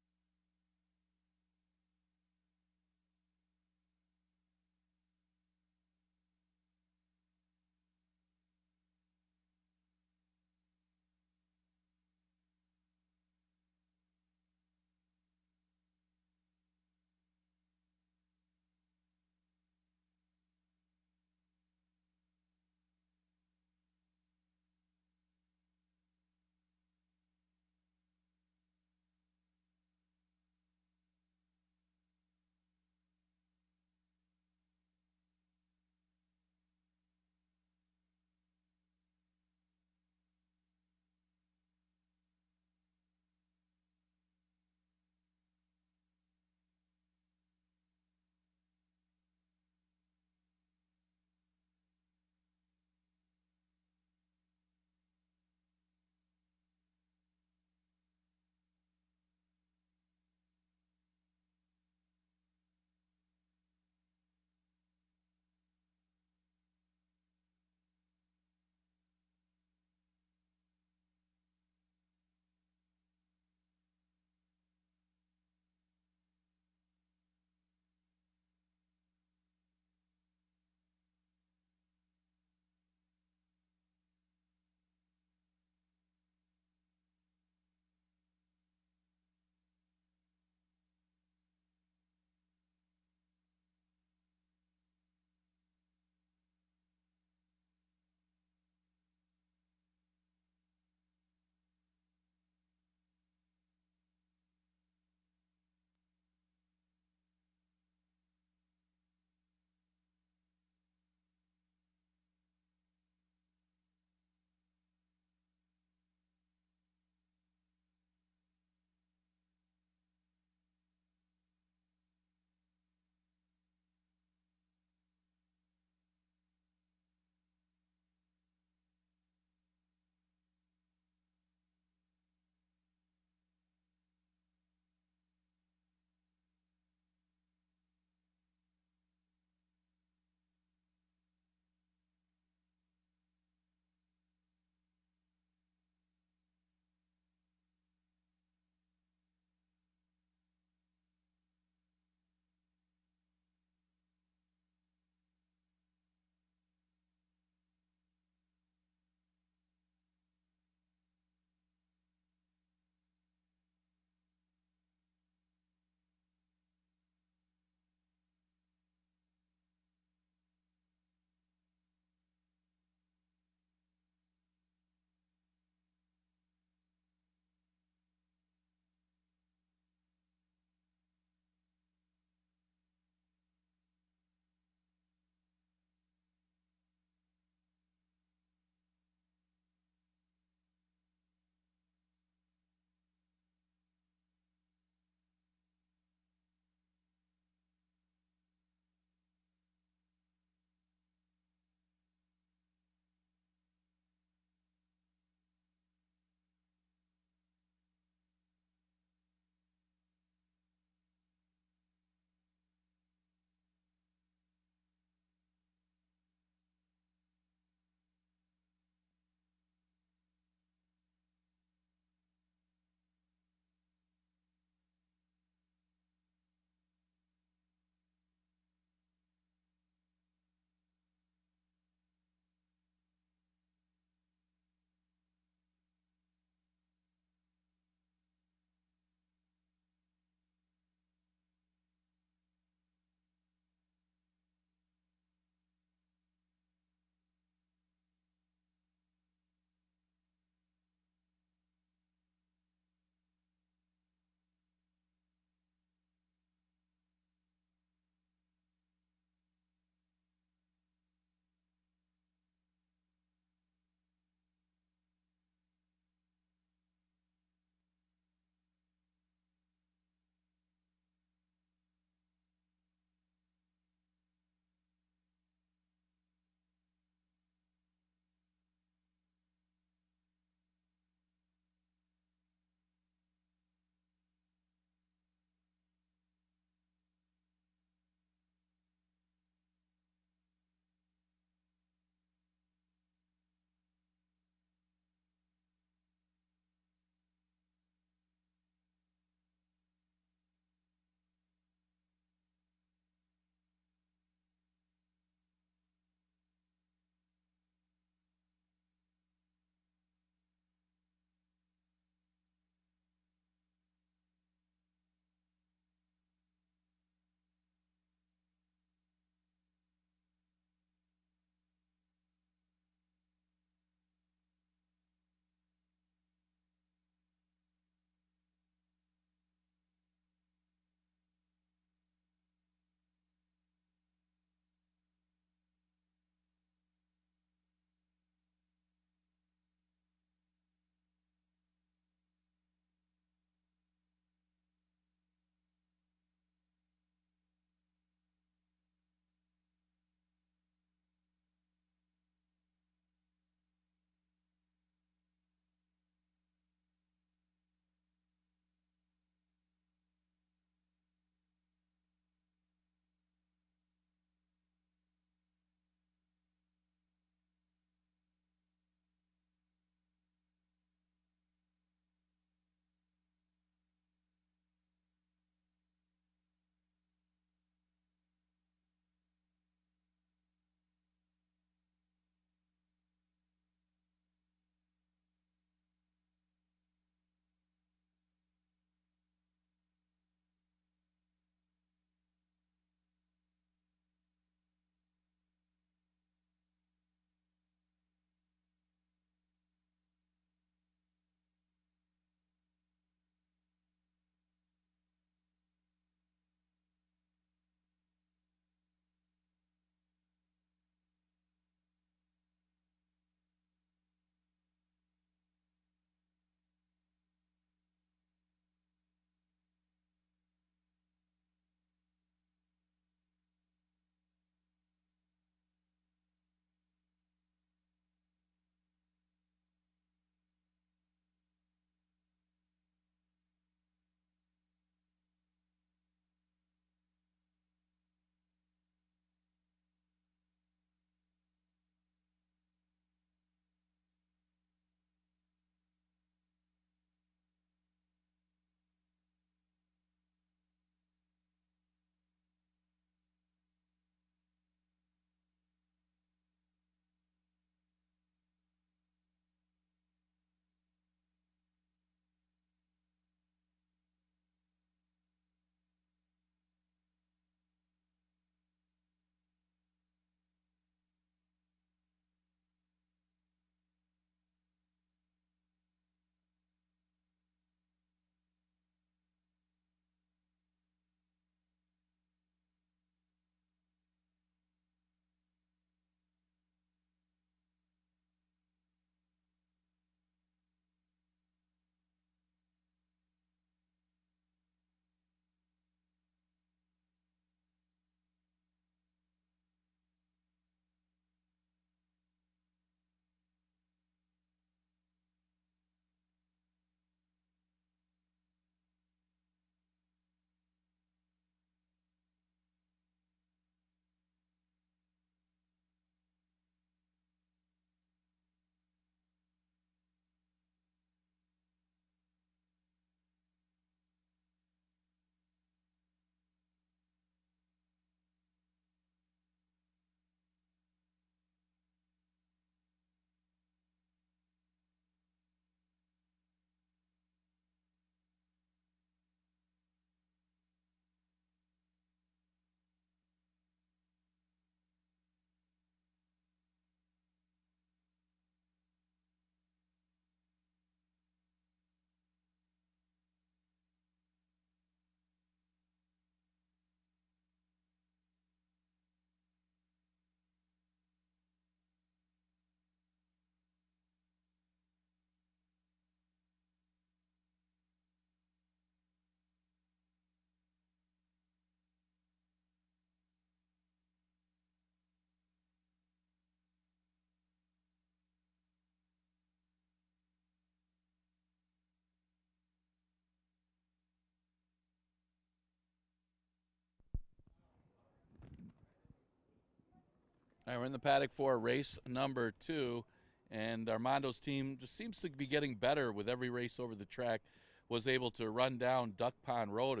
All right, we're in the paddock for race number 2, and Armando's team just seems to be getting better with every race over the track. Was able to run down Duck Pond Road.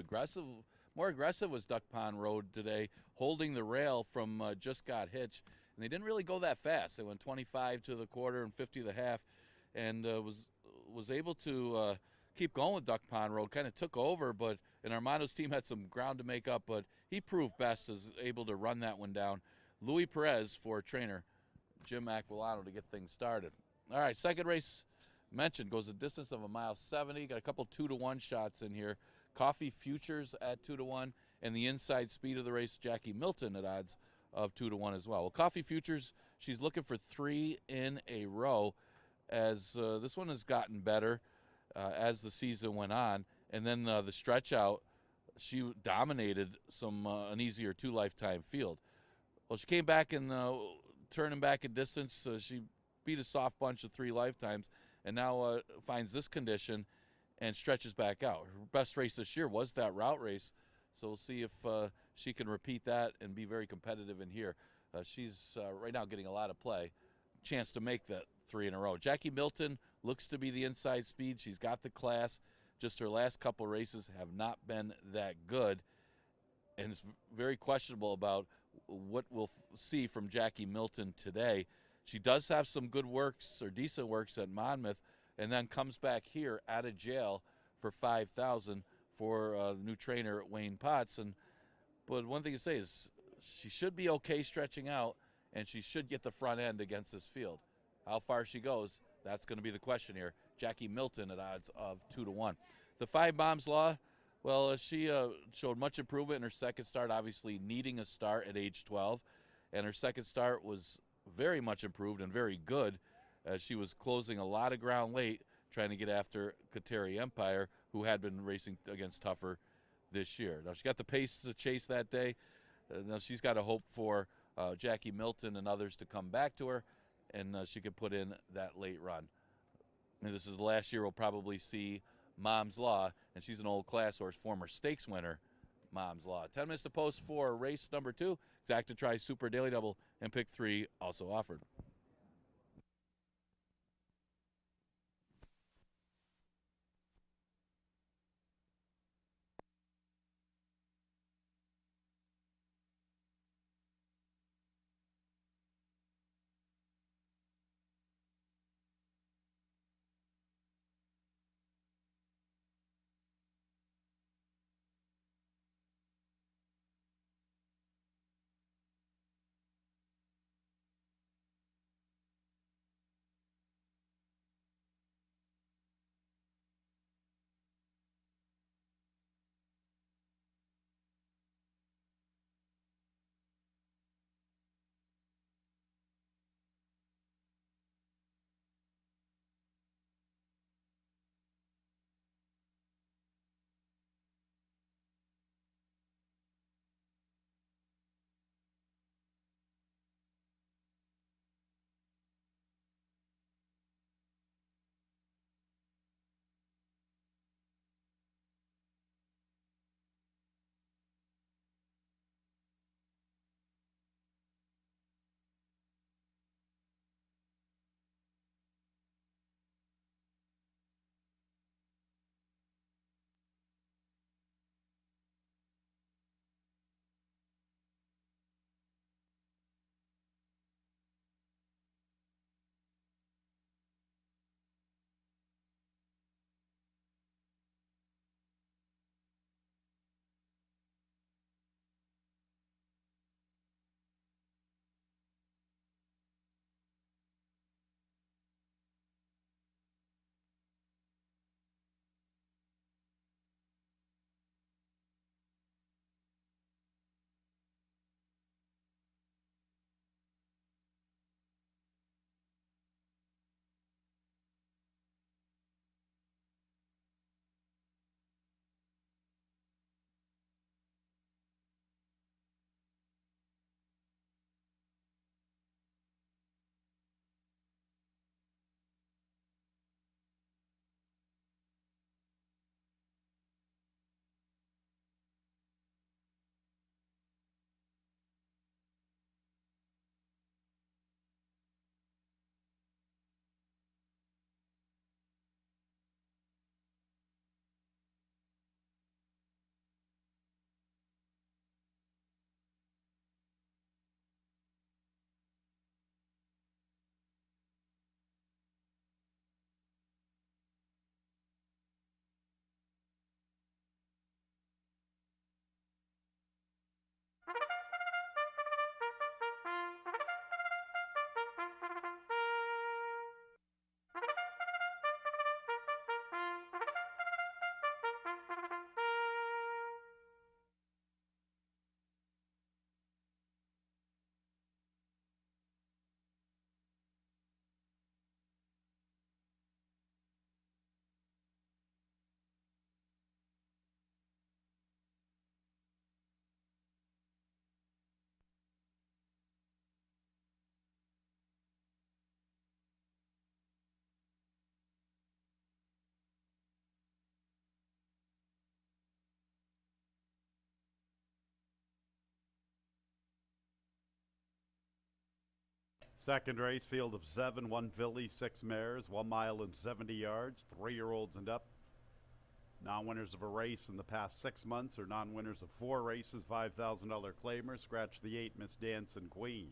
More aggressive was Duck Pond Road today, holding the rail from Just Got Hitched. And they didn't really go that fast. They went 25 to the quarter and 50 to the half, and was able to keep going with Duck Pond Road. Kind of took over, and Armando's team had some ground to make up, but he proved best as able to run that one down. Louis Perez for trainer Jim Aquilano to get things started. All right, second race mentioned goes a distance of 1.70 miles. Got a couple 2-to-1 shots in here. Coffee Futures at 2-to-1, and the inside speed of the race, Jackie Milton at odds of 2-to-1 as well. Well, Coffee Futures, she's looking for 3 in a row, as this one has gotten better as the season went on, and then the stretch out, she dominated an easier 2 lifetime field. Well, she came back and turning back in distance. She beat a soft bunch of 3 lifetimes, and now finds this condition and stretches back out. Her best race this year was that route race, so we'll see if she can repeat that and be very competitive in here. She's right now getting a lot of play, chance to make that 3 in a row. Jackie Milton looks to be the inside speed. She's got the class. Just her last couple races have not been that good, and it's very questionable about what we'll see from Jackie Milton today. She does have some good works or decent works at Monmouth, and then comes back here out of jail for $5,000 for the new trainer Wayne Potts. But one thing to say is she should be okay stretching out, and she should get the front end against this field. How far she goes, that's going to be the question here. Jackie Milton at odds of 2-to-1. The 5 Bombs Law, well, she showed much improvement in her second start, obviously needing a start at age 12. And her second start was very much improved and very good, as she was closing a lot of ground late, trying to get after Kateri Empire, who had been racing against tougher this year. Now, she got the pace to chase that day. Now she's got to hope for Jackie Milton and others to come back to her, and she could put in that late run. And this is the last year we'll probably see Mom's Law, and she's an old class horse, former stakes winner, Mom's Law. 10 minutes to post for race number 2. Exacta Tri Super Daily Double and Pick 3 also offered. Second race, field of 7, 1 filly, 6 mares, 1 mile and 70 yards, 3-year-olds and up. Non-winners of a race in the past 6 months or non-winners of 4 races, $5,000 claimers. Scratch the 8, Miss Dancing Queen.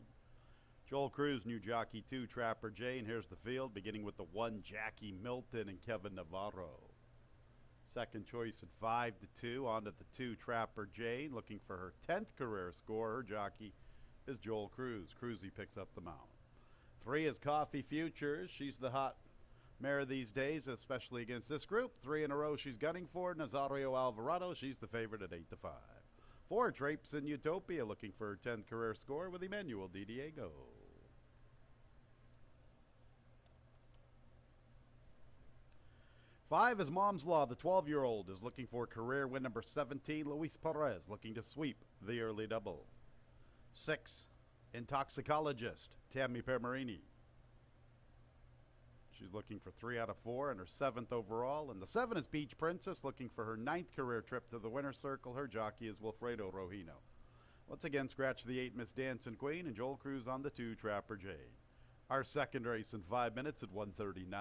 Joel Cruz, new jockey 2, Trapper Jane. Here's the field, beginning with the 1, Jackie Milton and Kevin Navarro. Second choice at 5-2, on to the 2, Trapper Jane, looking for her 10th career score. Her jockey is Joel Cruz. Cruzy picks up the mount. 3 is Coffee Futures. She's the hot mare these days, especially against this group. 3 in a row she's gunning for. Nazario Alvarado, she's the favorite at 8-5. 4, Drapes in Utopia, looking for her 10th career score with Emmanuel Di Diego. 5 is Mom's Law. The 12-year-old is looking for career win number 17. Luis Perez looking to sweep the early double. 6, Intoxicologist, Tammy Permarini. She's looking for 3 out of 4 and her 7th overall. And the 7 is Beach Princess, looking for her 9th career trip to the winner's circle. Her jockey is Wilfredo Rojino. Once again, scratch the 8, Miss Dancing Queen, and Joel Cruz on the 2, Trapper Jane. Our second race in 5 minutes at 1:39.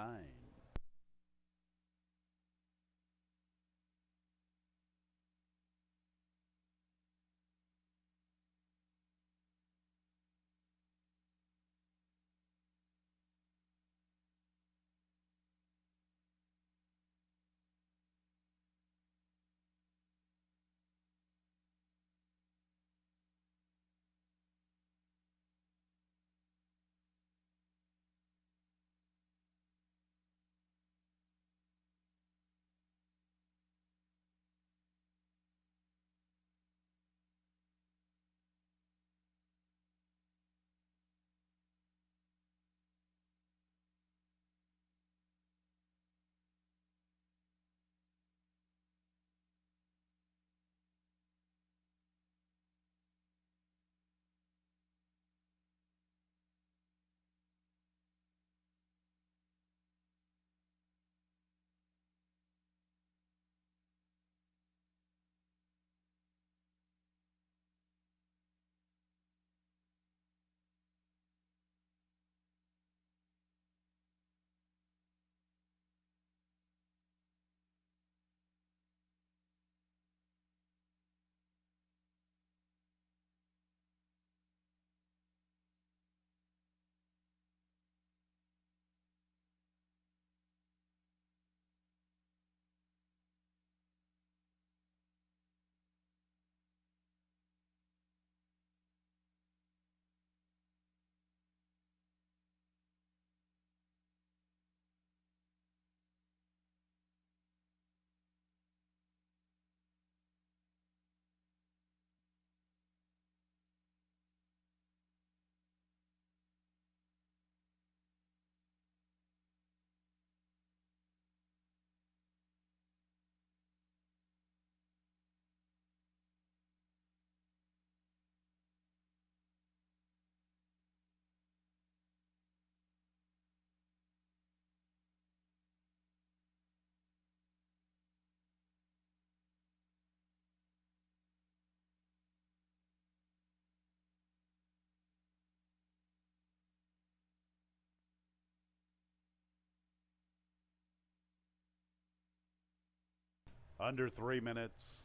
Under 3 minutes.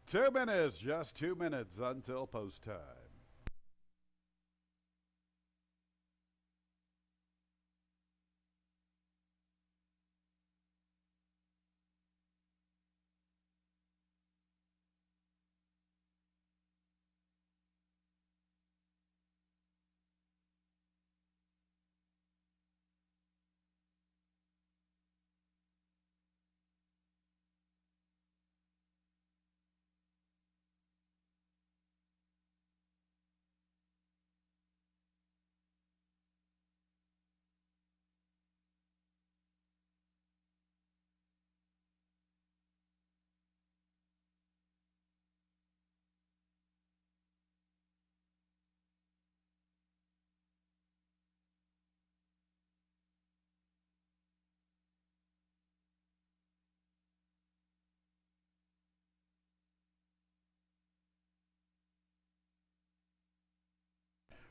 Two minutes, just 2 minutes until post time.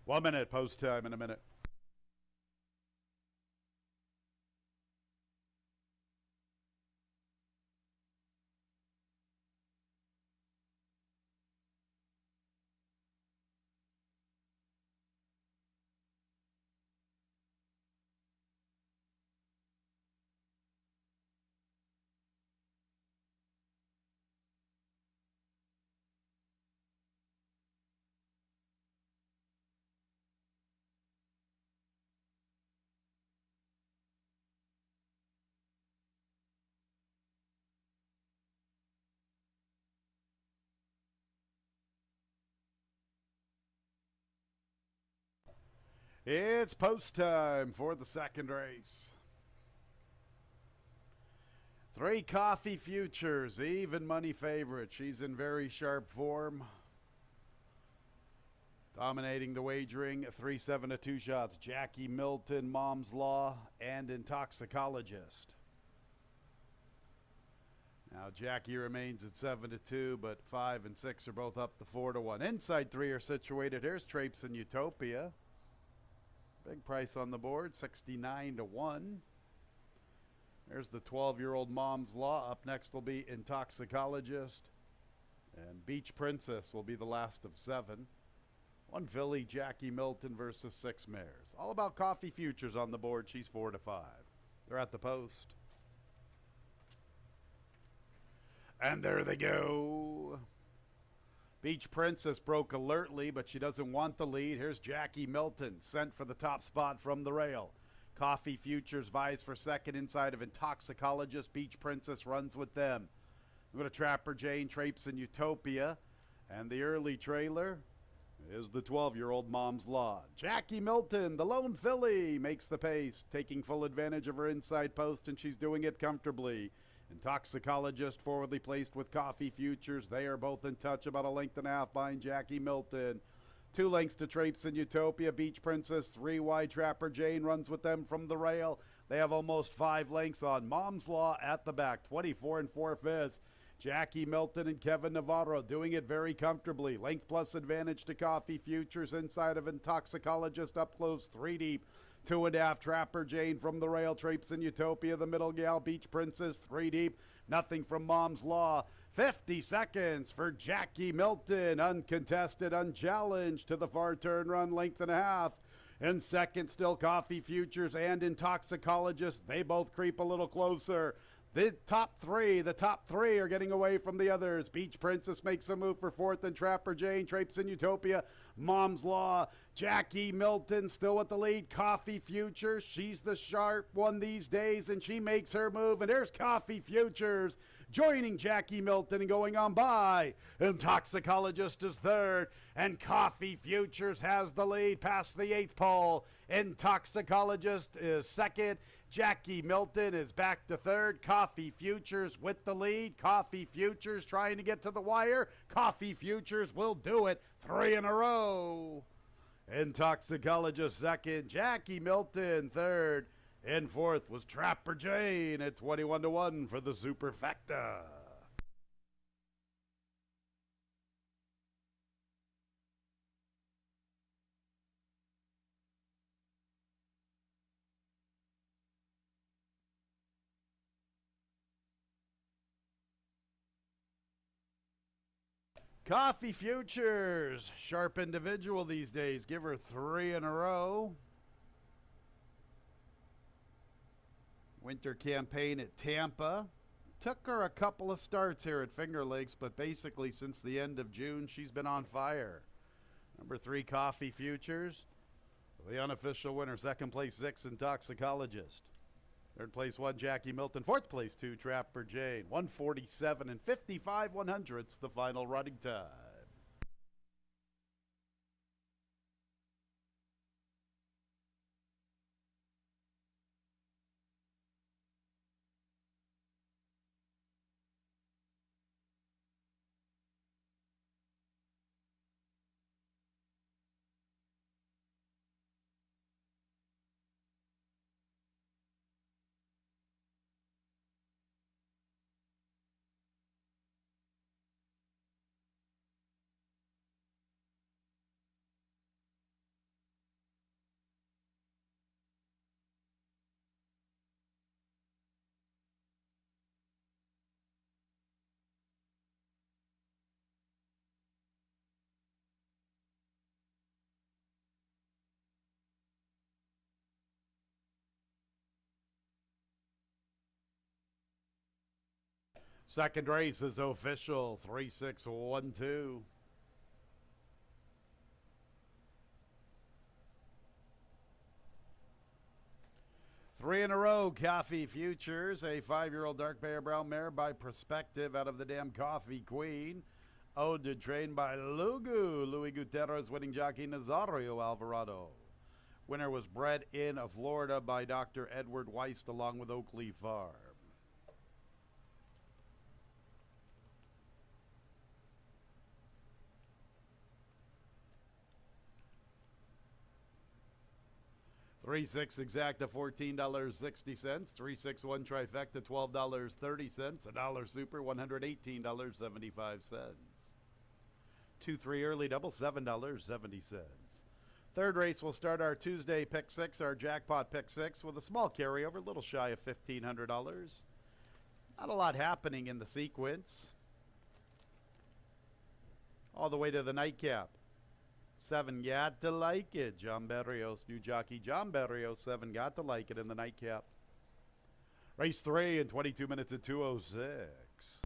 1 minute, post time in a minute. It's post time for the second race. 3 Coffee Futures, even money favorite. She's in very sharp form. Dominating the wagering, 3-7 to 2 shots. Jackie Milton, Mom's Law, and Intoxicologist. Now Jackie remains at 7-2, but 5 and 6 are both up to 4-1. Inside 3 are situated. Here's Traipse and Utopia. Big price on the board, 69-1. There's the 12-year-old Mom's Law. Up next will be Intoxicologist. And Beach Princess will be the last of 7. 1 filly, Jackie Milton versus 6 mares. All about Coffee Futures on the board. She's 4-5. They're at the post. And there they go. Beach Princess broke alertly, but she doesn't want the lead. Here's Jackie Milton, sent for the top spot from the rail. Coffee Futures vies for second inside of Intoxicologist. Beach Princess runs with them. I'm going to Trapper Jane, Traipse, and Utopia. And the early trailer is the 12-year-old Mom's Law. Jackie Milton, the lone filly, makes the pace, taking full advantage of her inside post, and she's doing it comfortably. Intoxicologist forwardly placed with Coffee Futures. They are both in touch, about a length and a half behind Jackie Milton. 2 lengths to Traipse and Utopia. Beach Princess, 3 wide. Trapper Jane runs with them from the rail. They have almost 5 lengths on. Mom's Law at the back, 24 and 4/5. Jackie Milton and Kevin Navarro doing it very comfortably. Length plus advantage to Coffee Futures inside of Intoxicologist, up close, 3 deep. 2.5 Trapper Jane from the rail. Traipse and Utopia, the middle gal. Beach Princess, 3 deep. Nothing from Mom's Law. 50 seconds for Jackie Milton. Uncontested, unchallenged to the far turn run, length and a half. In second, still Coffee Futures and Intoxicologist. They both creep a little closer. The top three are getting away from the others. Beach Princess makes a move for fourth, and Trapper Jane, Traipse and Utopia, Mom's Law, Jackie Milton still with the lead. Coffee Futures, she's the sharp one these days, and she makes her move. And there's Coffee Futures joining Jackie Milton and going on by. Intoxicologist is third, and Coffee Futures has the lead past the 8th pole. Intoxicologist is second. Jackie Milton is back to third. Coffee Futures with the lead. Coffee Futures trying to get to the wire. Coffee Futures will do it 3 in a row. Intoxicologist second. Jackie Milton third. In fourth was Trapper Jane at 21-1 for the Superfecta. Coffee Futures, sharp individual these days. Give her 3 in a row. Winter campaign at Tampa. Took her a couple of starts here at Finger Lakes, but basically since the end of June, she's been on fire. Number 3, Coffee Futures. The unofficial winner, second place, 6, Intoxicologist. Third place, 1, Jackie Milton. Fourth place, 2, Trapper Jane. 147 and 55/100ths, the final running time. Second race is official. 3-6-1-2. Three in a row, Coffee Futures, a 5-year-old dark Bear Brown mare by Perspective out of the Damn Coffee Queen. Ode to trained by Lugu, Louis Gutierrez, winning jockey Nazario Alvarado. Winner was bred in Florida by Dr. Edward Weist along with Oakley Farm. Three-six exacta, $14.60. 3-6-1 trifecta, $12.30. A dollar super, $118.75. 2-3 early double, $7.70. Third race will start our Tuesday pick six, our jackpot pick six, with a small carryover, a little shy of $1,500. Not a lot happening in the sequence. All the way to the nightcap. 7 got to like it. John Berrios, new jockey John Berrios, 7 got to like it in the nightcap. Race 3 in 22 minutes at 2:06.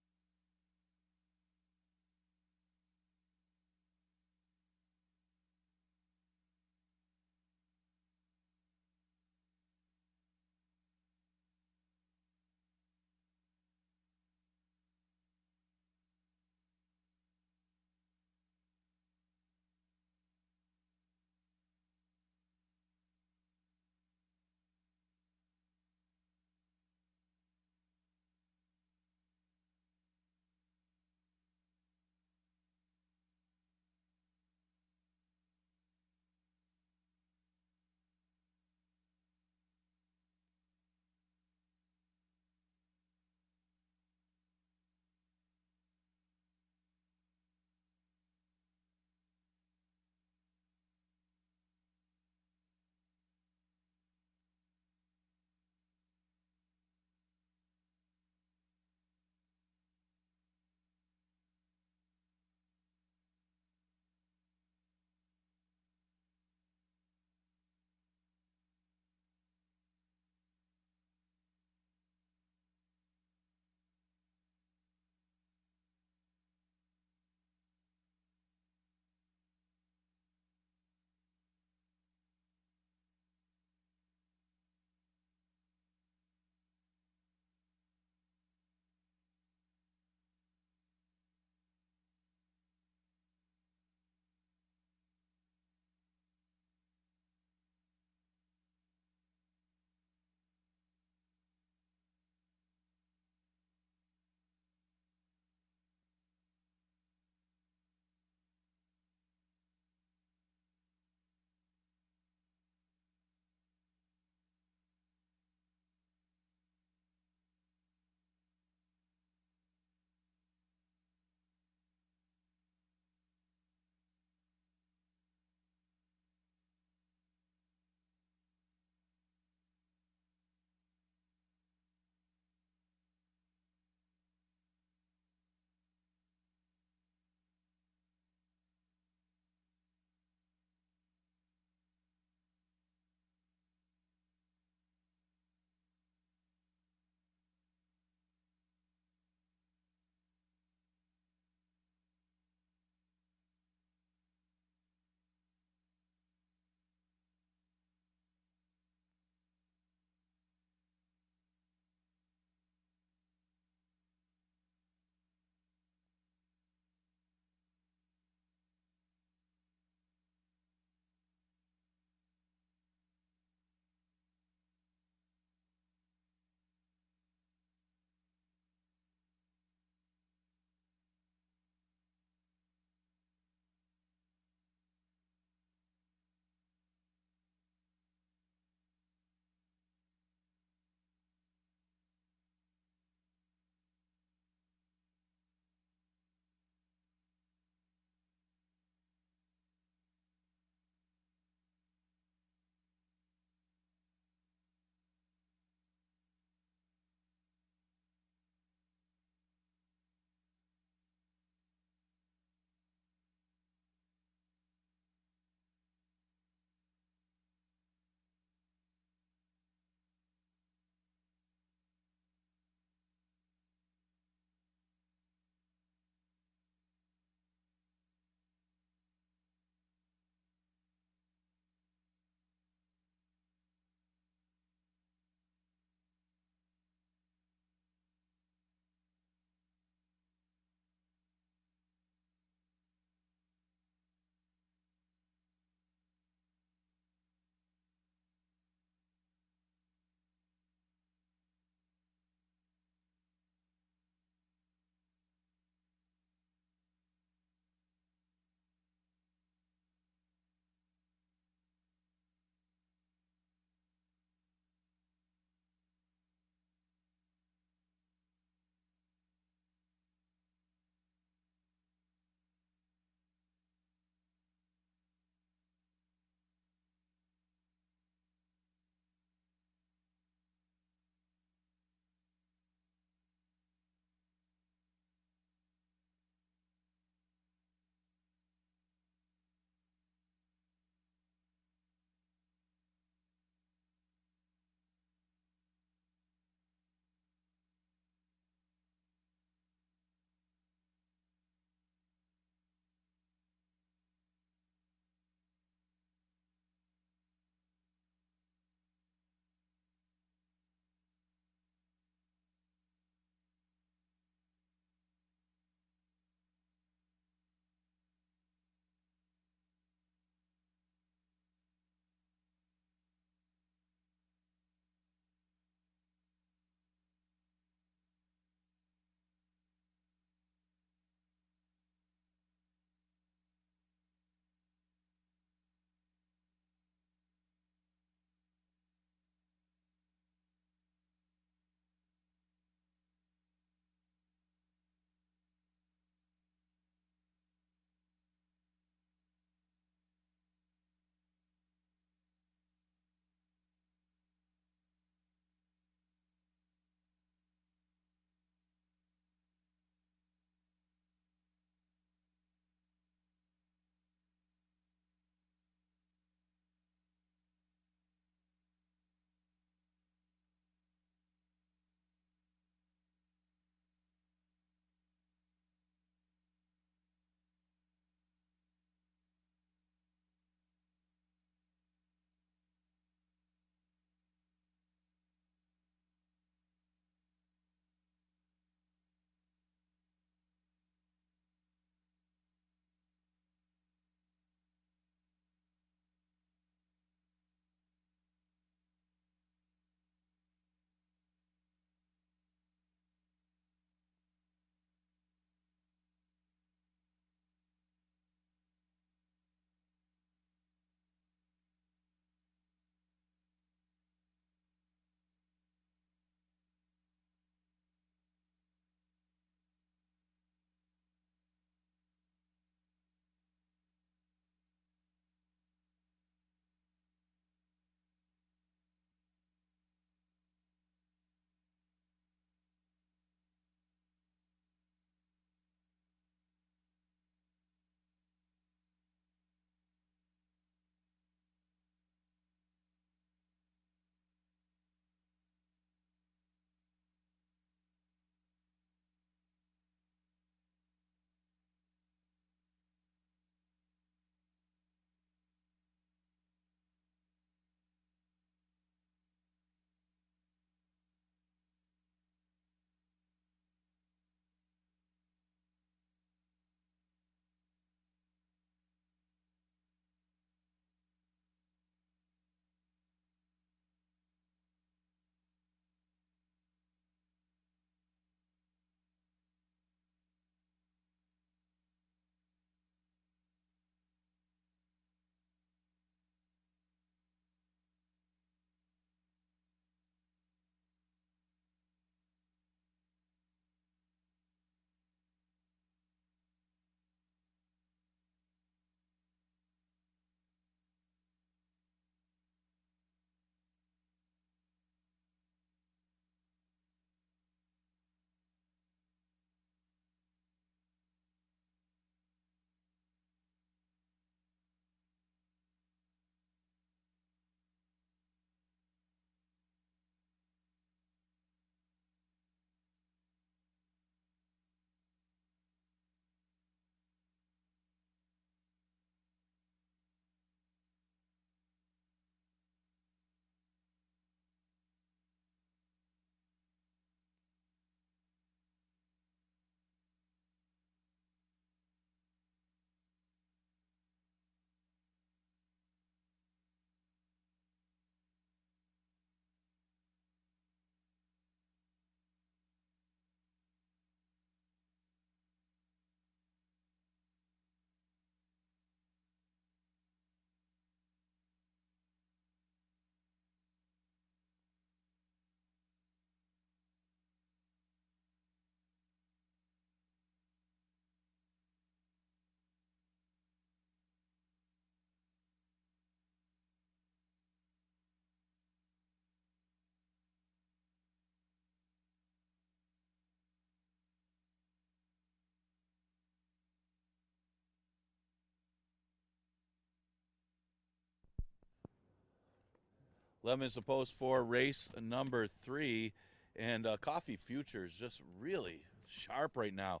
Lemons opposed for race number 3. And Coffee Futures just really sharp right now.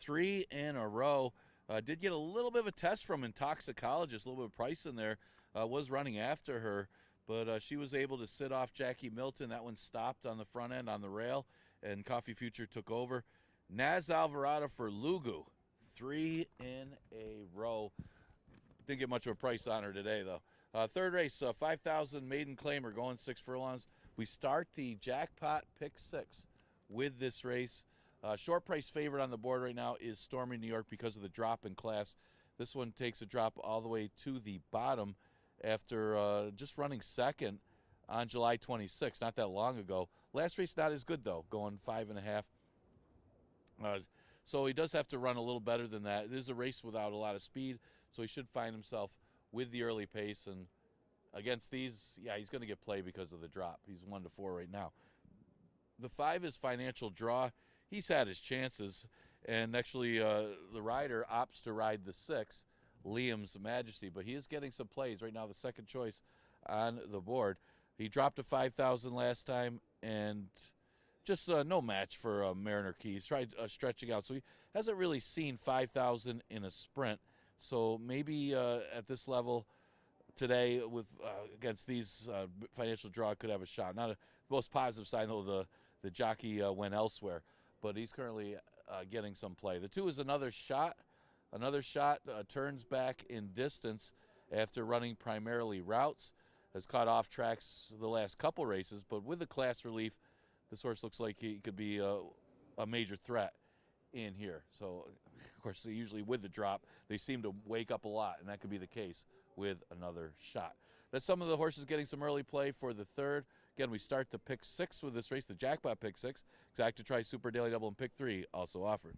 3 in a row. Did get a little bit of a test from Intoxicologist, a little bit of price in there. Was running after her, but she was able to sit off Jackie Milton. That one stopped on the front end on the rail, and Coffee Future took over. Naz Alvarado for Lugu. 3 in a row. Didn't get much of a price on her today, though. Third race, 5,000 maiden claimer going 6 furlongs. We start the jackpot pick 6 with this race. Short price favorite on the board right now is Stormy New York because of the drop in class. This one takes a drop all the way to the bottom after just running second on July 26th, not that long ago. Last race not as good, though, going 5.5. So he does have to run a little better than that. It is a race without a lot of speed, so he should find himself with the early pace. And against these, yeah, he's going to get play because of the drop. He's 1-4 right now. The 5 is Financial Draw. He's had his chances, and actually the rider opts to ride the 6, Liam's Majesty, but he is getting some plays right now, the second choice on the board. He dropped to 5,000 last time, and just no match for Mariner Keys. Tried stretching out, so he hasn't really seen 5,000 in a sprint. So maybe at this level today with against these Financial Draw could have a shot. Not a most positive sign, though, the jockey went elsewhere, but he's currently getting some play. The 2 is Another Shot. Another Shot turns back in distance after running primarily routes. Has caught off tracks the last couple races, but with the class relief, this horse looks like he could be a major threat in here. So, of course, usually with the drop, they seem to wake up a lot, and that could be the case with Another Shot. That's some of the horses getting some early play for the 3rd. Again, we start the pick 6 with this race, the jackpot pick 6. Exact to try Super Daily Double and pick 3 also offered.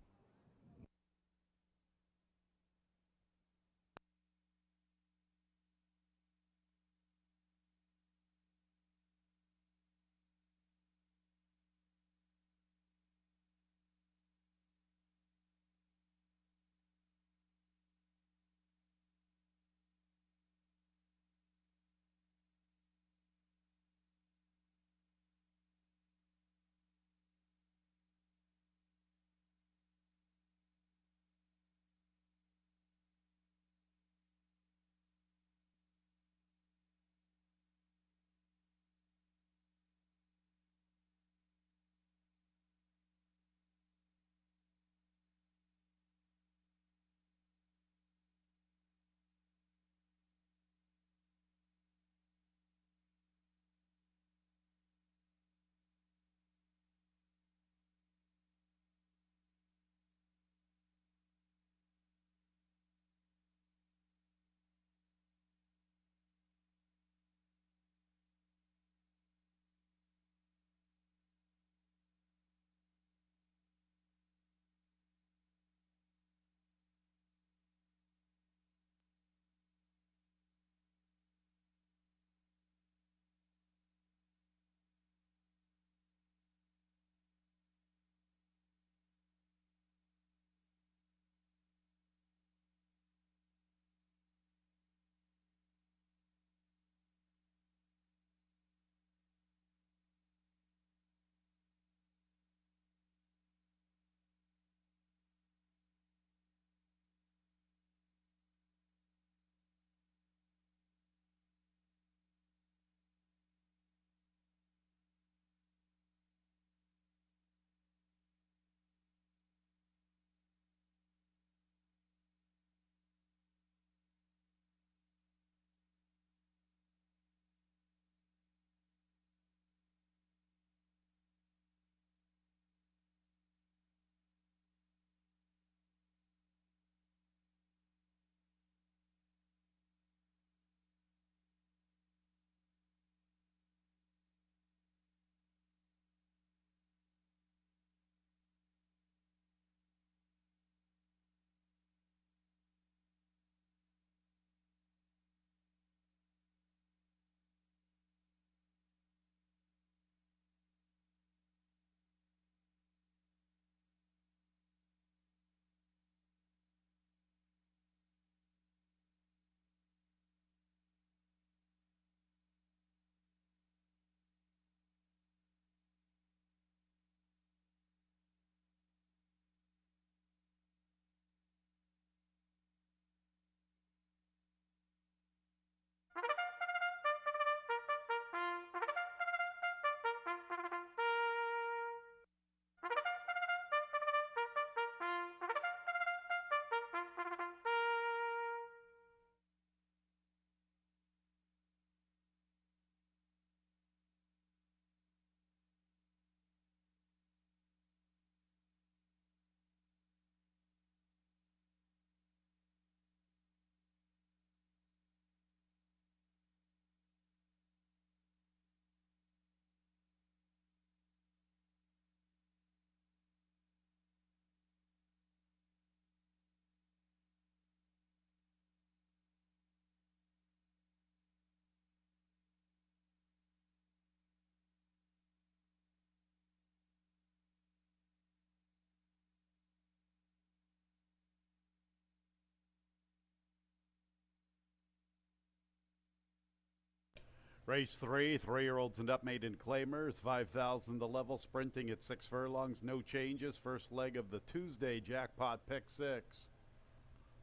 Race 3, 3-year-olds and up maiden claimers, 5,000 the level, sprinting at 6 furlongs, no changes. First leg of the Tuesday jackpot pick 6.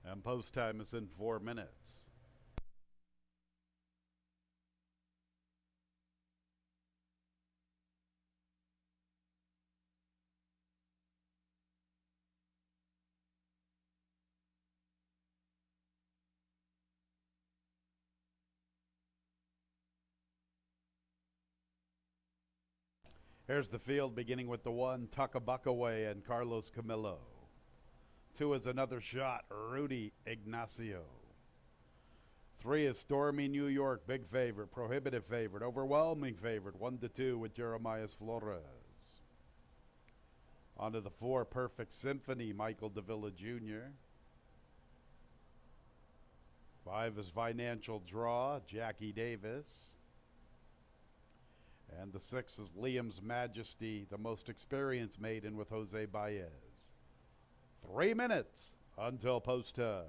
And post time is in 4 minutes. Here's the field, beginning with the 1, Tuckabuckaway and Carlos Camillo. 2 is Another Shot, Rudy Ignacio. 3 is Stormy New York, big favorite, prohibitive favorite, overwhelming favorite, 1-2 with Jeremias Flores. On to the 4, Perfect Symphony, Michael Davila Jr. 5 is Financial Draw, Jackie Davis. And the 6 is Liam's Majesty, the most experienced maiden with Jose Baez. 3 minutes until post time.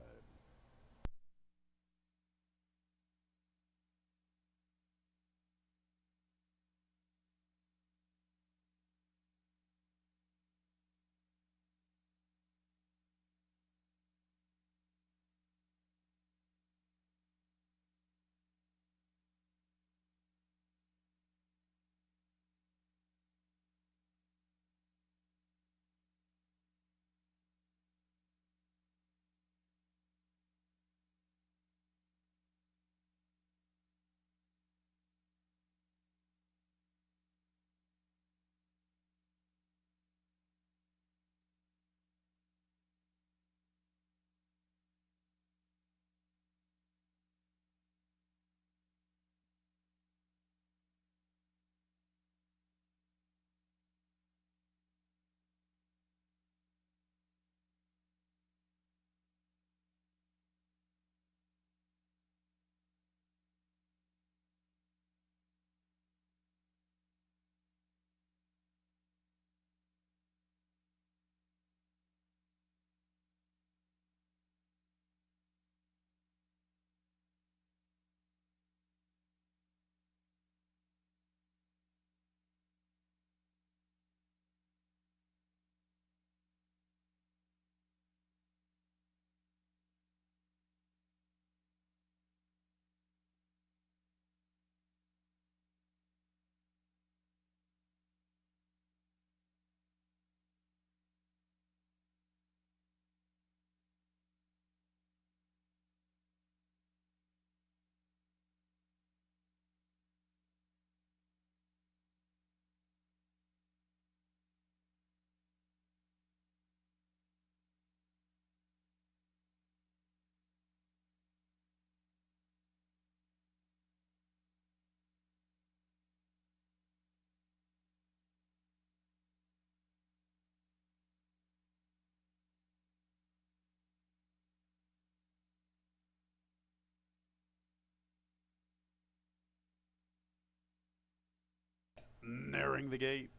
Nearing the gate.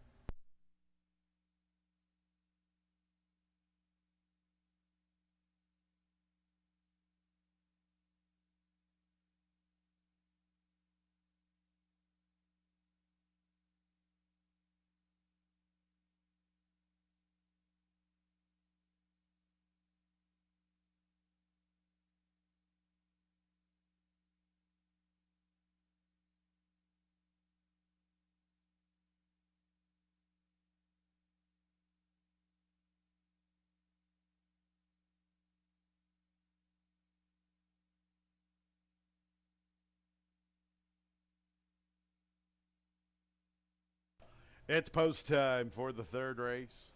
It's post time for the 3rd race.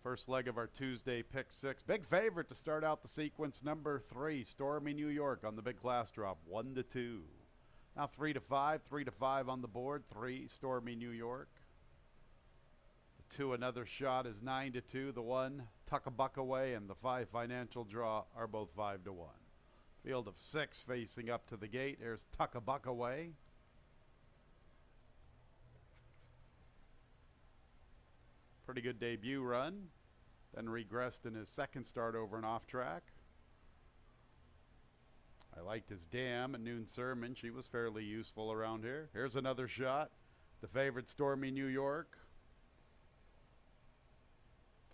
First leg of our Tuesday pick 6. Big favorite to start out the sequence, number 3, Stormy New York on the big class drop, 1-2. Now 3-5, 3-5 on the board. 3, Stormy New York. The 2, Another Shot, is 9-2. The 1, Tuckabuckaway, and the 5, Financial Draw are both 5-1. Field of 6 facing up to the gate. Here's Tuckabuckaway. Pretty good debut run. Then regressed in his second start over and off track. I liked his dam and noon sermon. She was fairly useful around here. Here's another shot. The favorite, Stormy New York.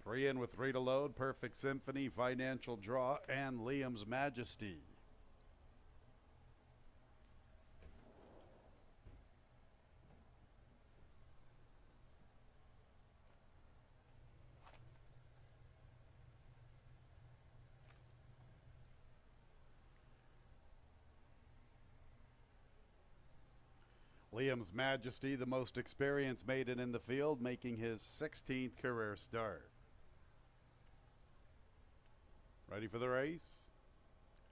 3 in with 3 to load. Perfect Symphony, Financial Draw, and Liam's Majesty. Liam's Majesty, the most experienced maiden in the field, making his 16th career start. Ready for the race?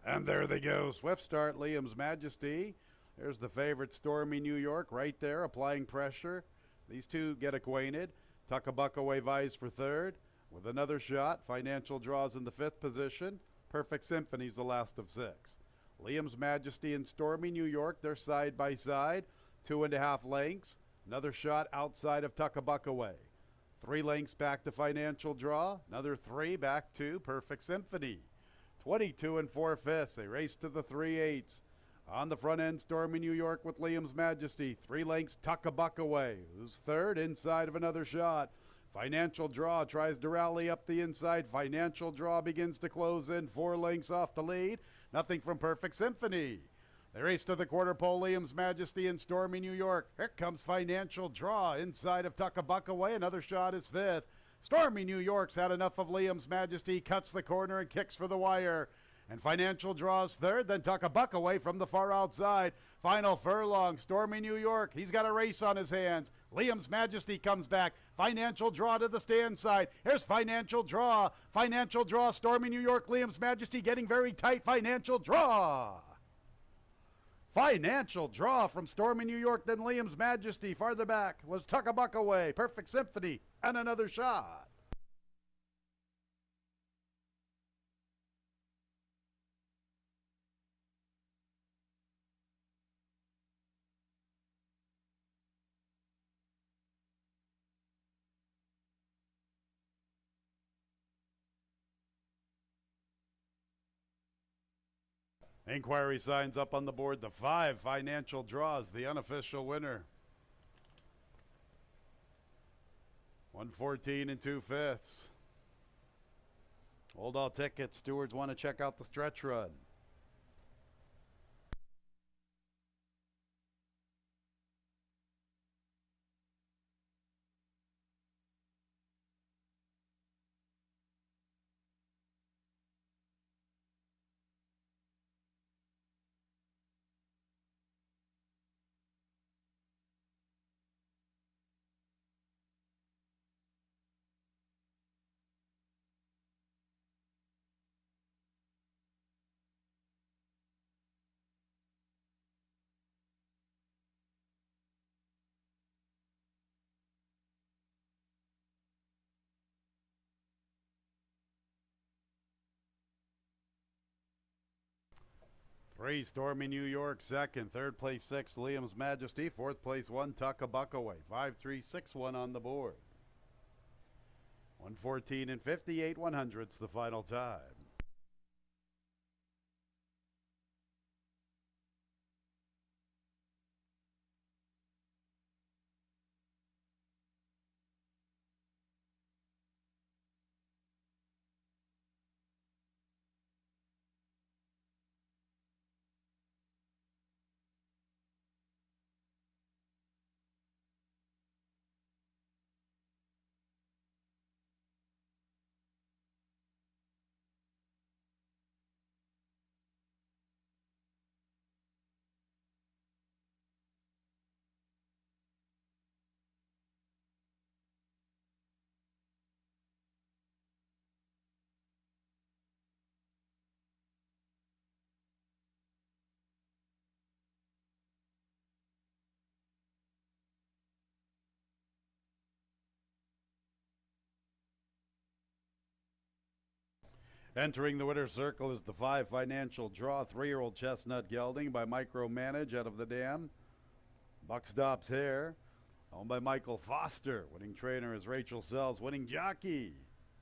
And there they go. Swift start, Liam's Majesty. There's the favorite, Stormy New York, right there, applying pressure. These two get acquainted. Tuckabuckaway vies for third. With another shot, Financial Draws in the 5th position. Perfect Symphony's the last of 6. Liam's Majesty and Stormy New York, they're side by side. 2.5 lengths. Another shot outside of Tuckabuckaway. 3 lengths back to Financial Draw. Another 3 back to Perfect Symphony. 22 4/5. They race to the 3/8. On the front end, Stormy New York with Liam's Majesty. 3 lengths Tuckabuckaway, who's third inside of another shot. Financial Draw tries to rally up the inside. Financial Draw begins to close in. 4 lengths off the lead. Nothing from Perfect Symphony. They race to the quarter pole, Liam's Majesty and Stormy New York. Here comes Financial Draw inside of Tuckabuckaway. Another shot is 5th. Stormy New York's had enough of Liam's Majesty, cuts the corner and kicks for the wire. And Financial Draw's third, then Tuckabuckaway from the far outside. Final furlong, Stormy New York. He's got a race on his hands. Liam's Majesty comes back. Financial Draw to the stand side. Here's Financial Draw. Financial Draw, Stormy New York, Liam's Majesty getting very tight. Financial Draw. Financial Draw from Stormy New York, then Liam's Majesty. Farther back was Tuckabuckaway, Perfect Symphony, and another shot. Inquiry signs up on the board. The 5, Financial Draws, the unofficial winner. 114 2/5. Hold all tickets. Stewards want to check out the stretch run. Three, Stormy New York, second. Third place, 6, Liam's Majesty. Fourth place, 1, Tuckabuckaway. 5, 3, 6, 1 on the board. 114 58 100's the final time. Entering the winner's circle is the 5, Financial Draw, 3-year-old Chestnut Gelding by Micromanage out of the dam. Buck Stops Hair, owned by Michael Foster. Winning trainer is Rachel Sells. Winning jockey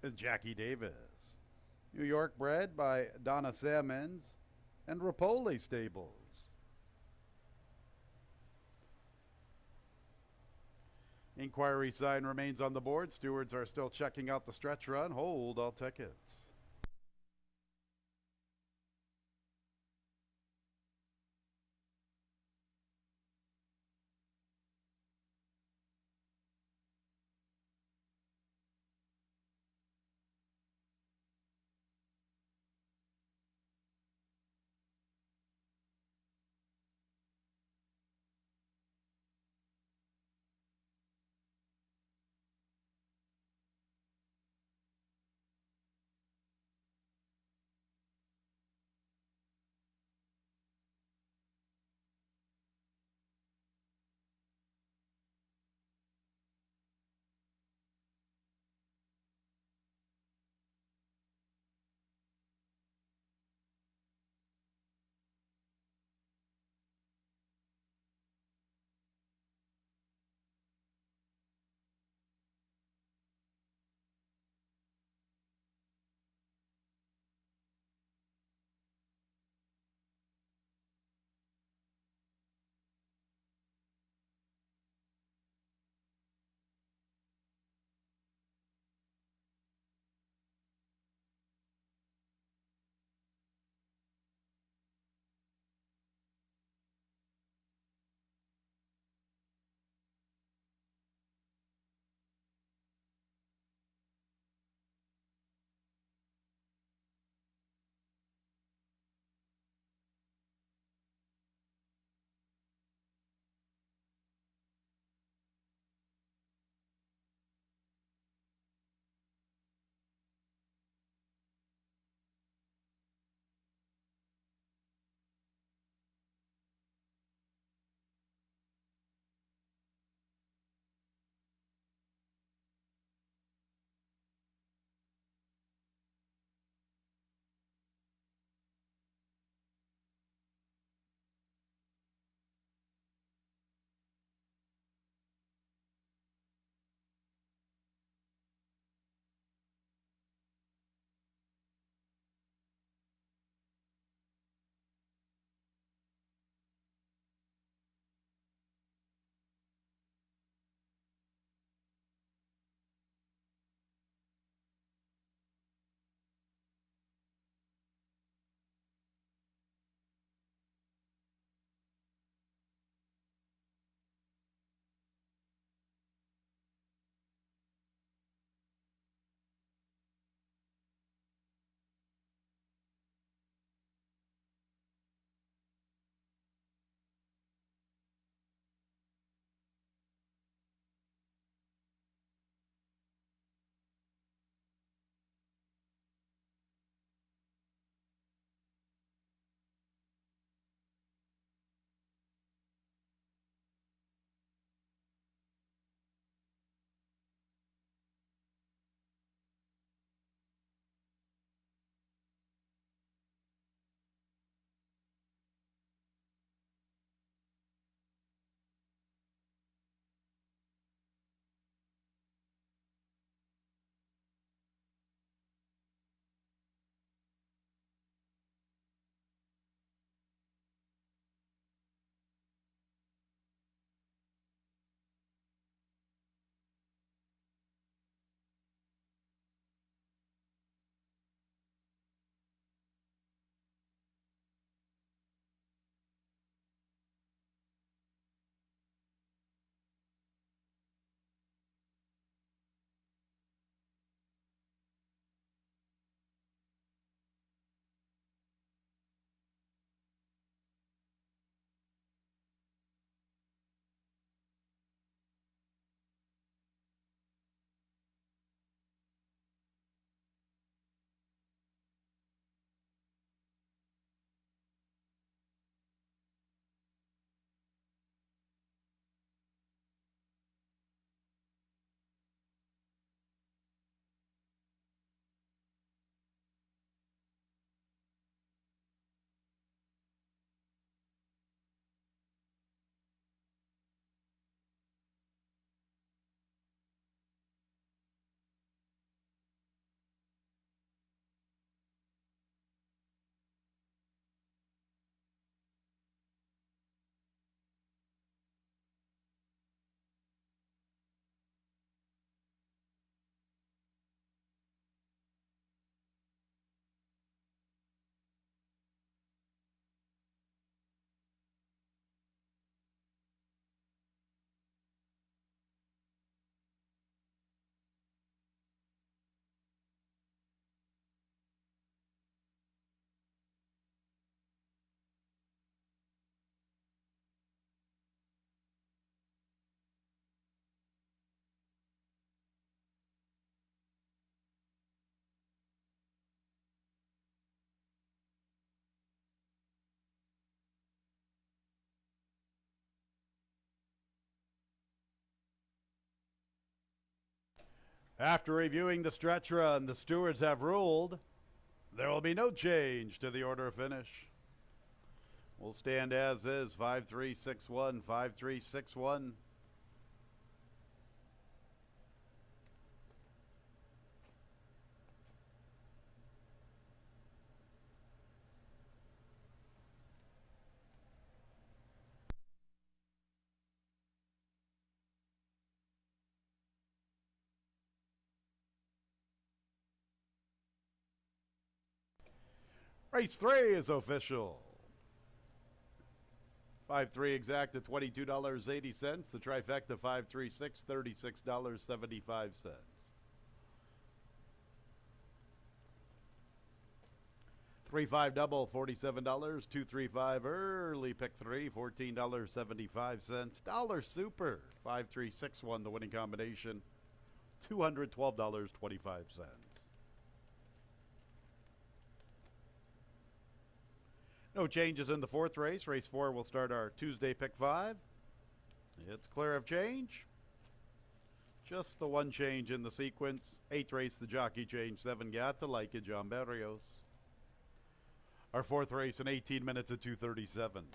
is Jackie Davis. New York bred by Donna Sammons. and Rapoli stables. Inquiry sign remains on the board. Stewards are still checking out the stretch run. Hold all tickets. After reviewing the stretch run, the stewards have ruled there will be no change to the order of finish. We'll stand as is, 5-3-6-1, 5-3-6-1. Race 3 is official. 5-3 exact at $22.80. The trifecta 5-3-6, $36.75. 3-5 double, $47. 2-3-5 early pick 3, $14.75. Dollar super, 5-3-6-1 the winning combination, $212.25. No changes in the fourth race. Race 4 will start our Tuesday pick 5. It's clear of change. Just the one change in the sequence. 8th race, the jockey change. 7 got to like it, John Berrios. Our fourth race in 18 minutes at 2:37.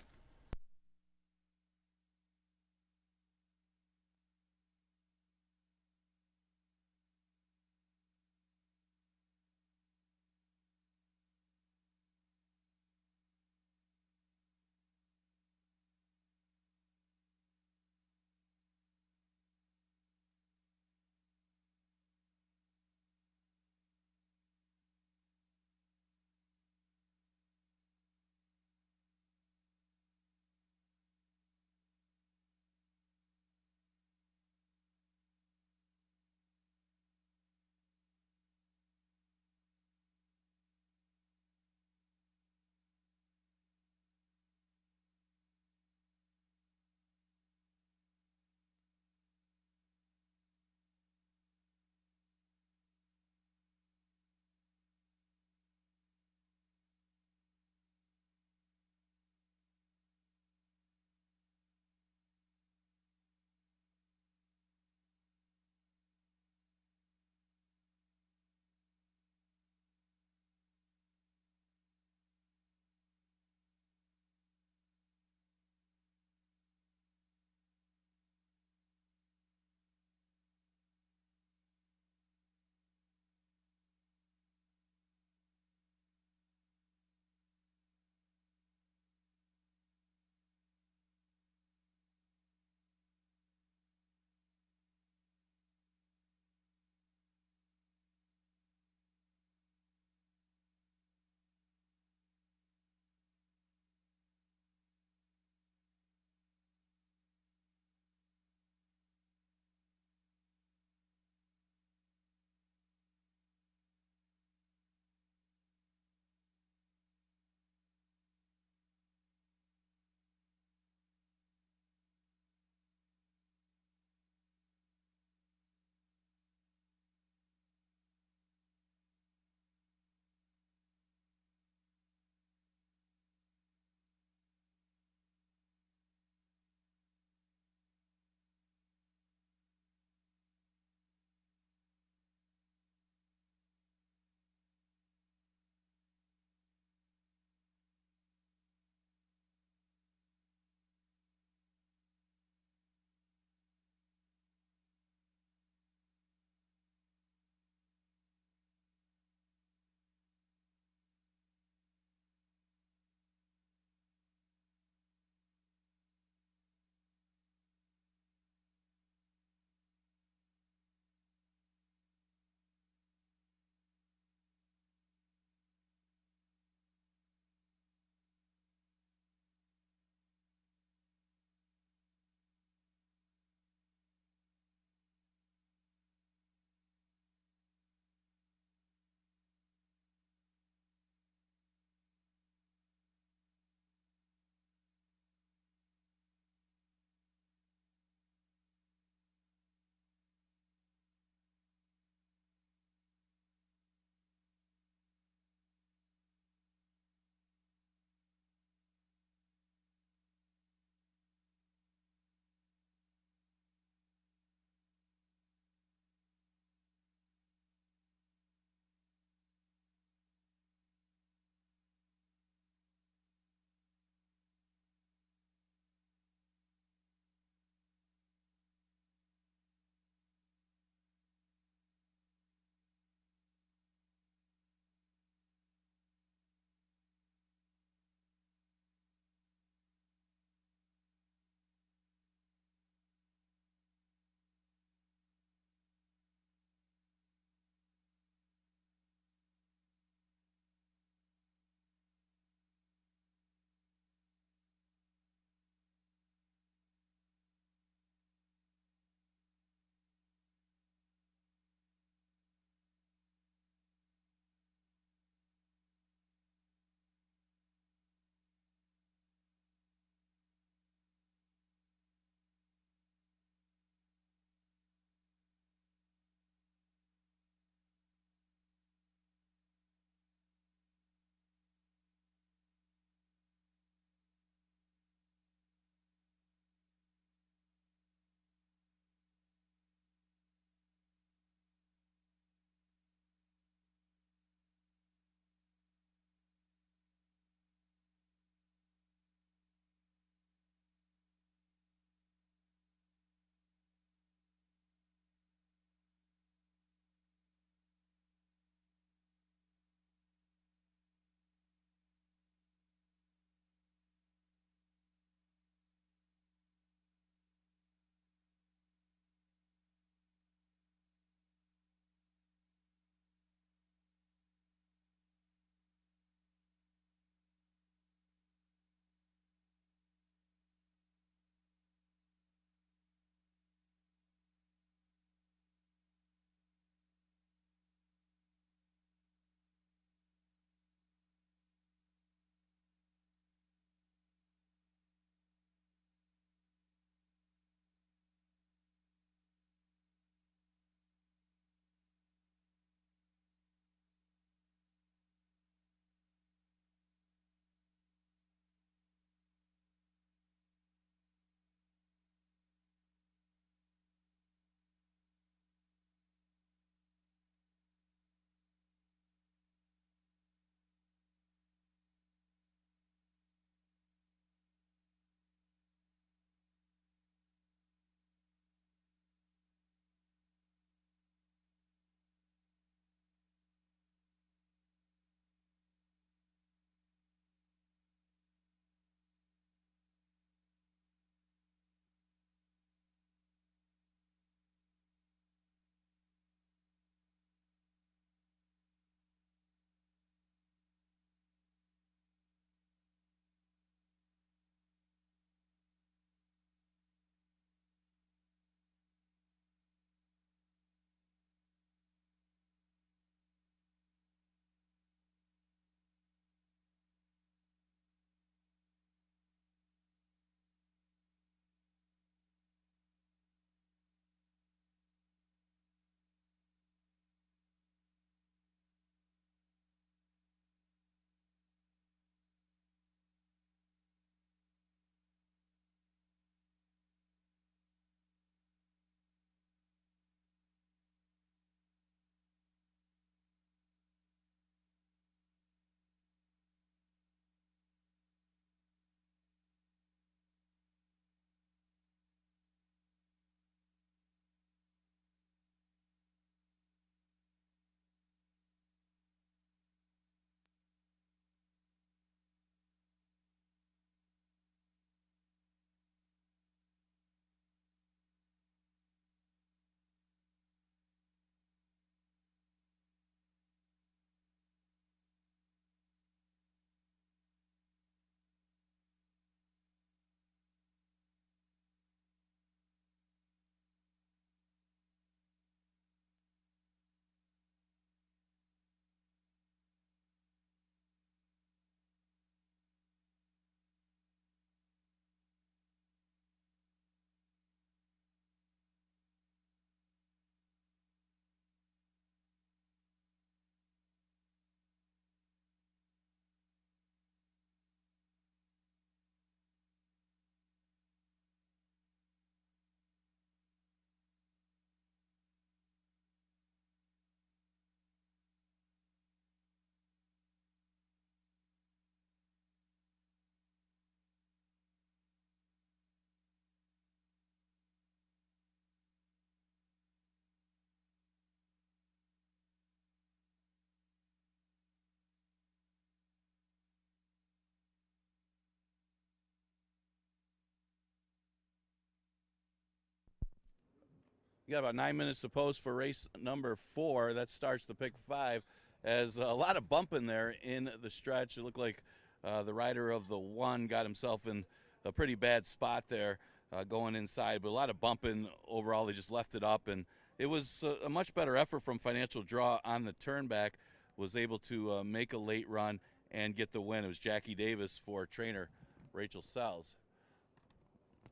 You got about 9 minutes to post for race number 4. That starts the pick 5. As a lot of bumping there in the stretch. It looked like the rider of the 1 got himself in a pretty bad spot there going inside, but a lot of bumping overall. They just left it up, and it was a much better effort from Financial Draw on the turn back. Was able to make a late run and get the win. It was Jackie Davis for trainer Rachel Sells.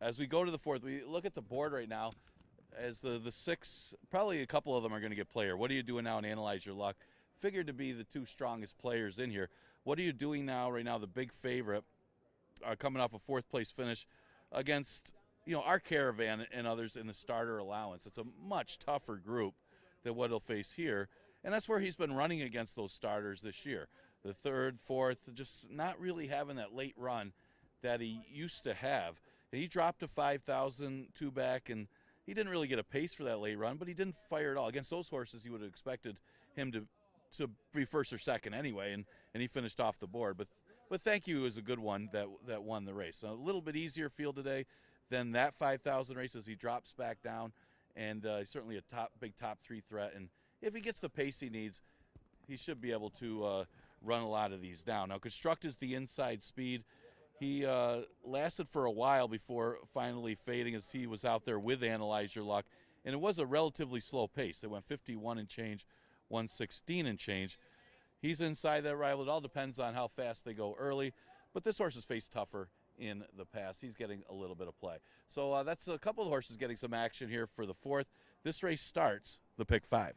As we go to the 4th, we look at the board right now. As the 6, probably a couple of them are going to get player. What are you doing now and analyze your luck? Figured to be the 2 strongest players in here. What are you doing now, right now, the big favorite, coming off a 4th place finish against, our Caravan and others in the starter allowance. It's a much tougher group than what he'll face here. And that's where he's been running against those starters this year. The 3rd, 4th, just not really having that late run that he used to have. He dropped to 5,000 2 back, and he didn't really get a pace for that late run, but he didn't fire at all. Against those horses, you would have expected him to be 1st or 2nd anyway, and he finished off the board. But Thank You is a good one that won the race. So a little bit easier field today than that 5,000 race as he drops back down, and certainly a big top 3 threat. And if he gets the pace he needs, he should be able to run a lot of these down. Now, Construct is the inside speed. He lasted for a while before finally fading as he was out there with Analyze Your Luck, and it was a relatively slow pace. It went 51 and change, 116 and change. He's inside that rival. It all depends on how fast they go early, but this horse has faced tougher in the past. He's getting a little bit of play. So that's a couple of horses getting some action here for the 4th. This race starts the pick 5.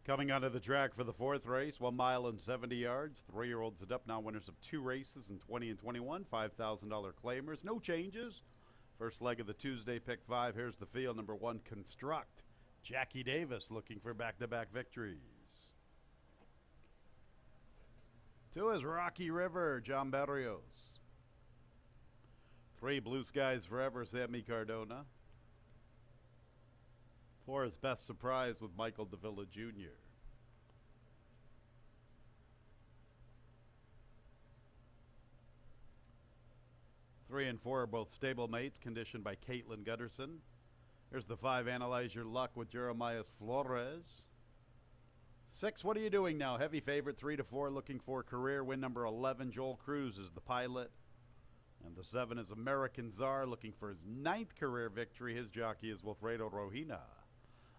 Coming onto the track for the 4th race, 1 mile and 70 yards. 3-year-olds and up, now winners of 2 races in 20 and 21. $5,000 claimers, no changes. First leg of the Tuesday pick 5. Here's the field. Number 1, Construct. Jackie Davis looking for back-to-back victories. 2 is Rocky River, John Berrios. 3, Blue Skies Forever, Sammy Cardona. 4 is Best Surprise with Michael Davila Jr. 3 and 4 are both stablemates, conditioned by Caitlin Gutterson. Here's the 5, Analyze Your Luck with Jeremias Flores. 6, What Are You Doing Now? Heavy favorite, 3 to 4, looking for career win. Number 11, Joel Cruz is the pilot. And the 7 is American Czar, looking for his 9th career victory. His jockey is Wilfredo Rohina.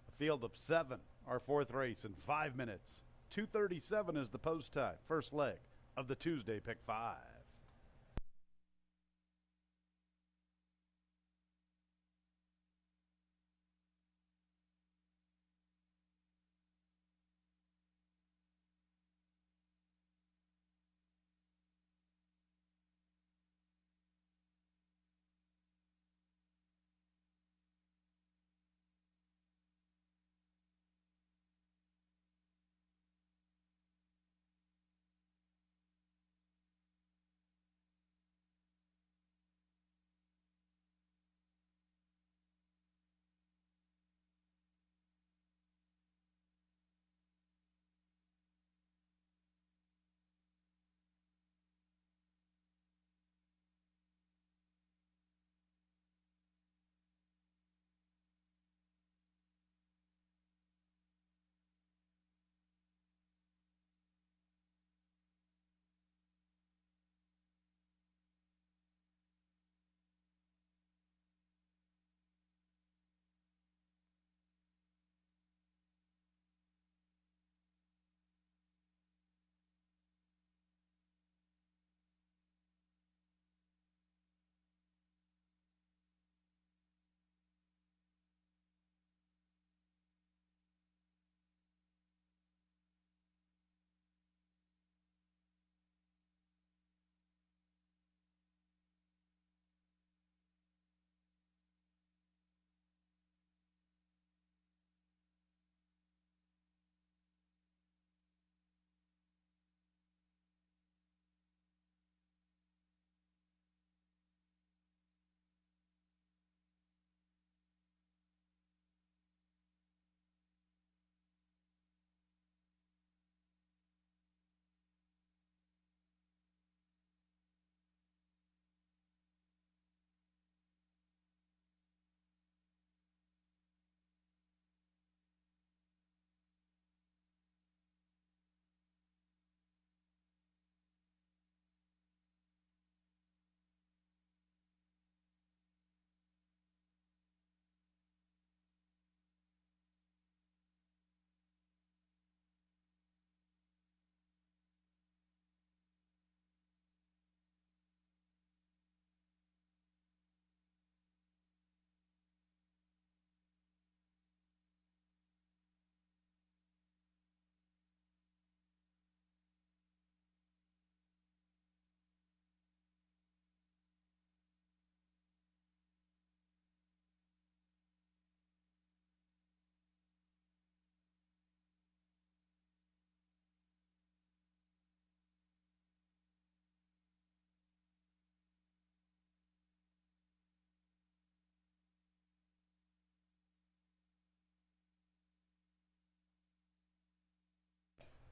A field of 7, our 4th race in 5 minutes. 2:37 is the post time. First leg of the Tuesday pick 5.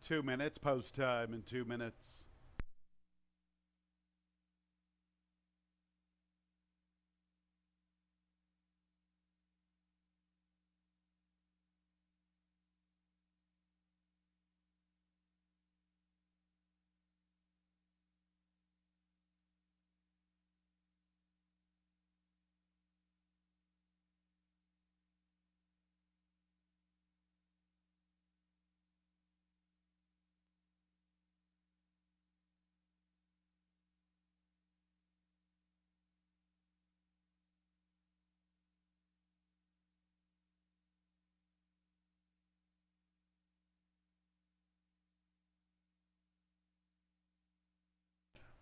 2 minutes, post time in 2 minutes.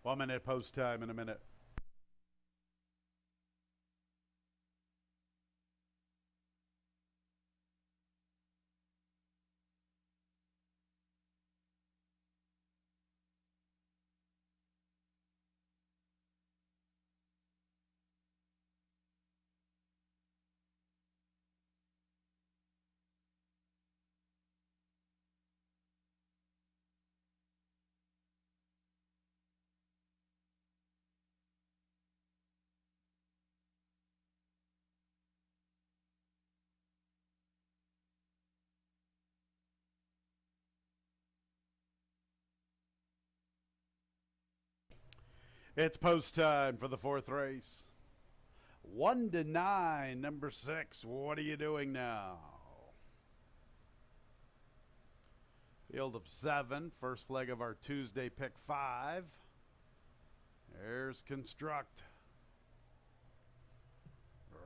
One minute post time in a minute. It's post time for the fourth race. 1-9, number 6. What are you doing now? Field of 7, first leg of our Tuesday pick 5. There's Construct.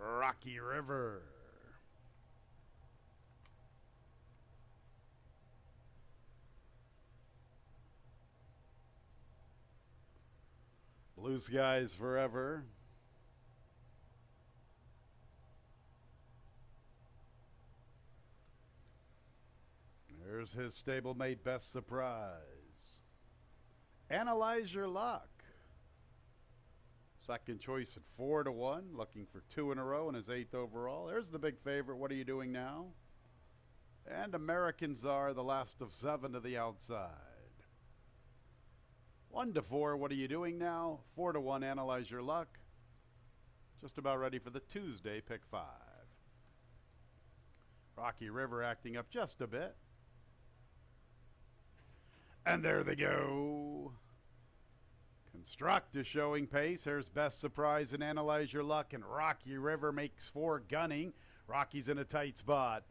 Rocky River. Blue Skies Forever. There's his stablemate Best Surprise. Analyze Your Luck. Second choice at 4-1, looking for 2 in a row in his 8th overall. There's the big favorite. What are you doing now? And American Czar, the last of 7 to the outside. 1-4, what are you doing now? 4-1, Analyze Your Luck. Just about ready for the Tuesday pick 5. Rocky River acting up just a bit. And there they go. Construct is showing pace. Here's Best Surprise and Analyze Your Luck. And Rocky River makes 4 gunning. Rocky's in a tight spot.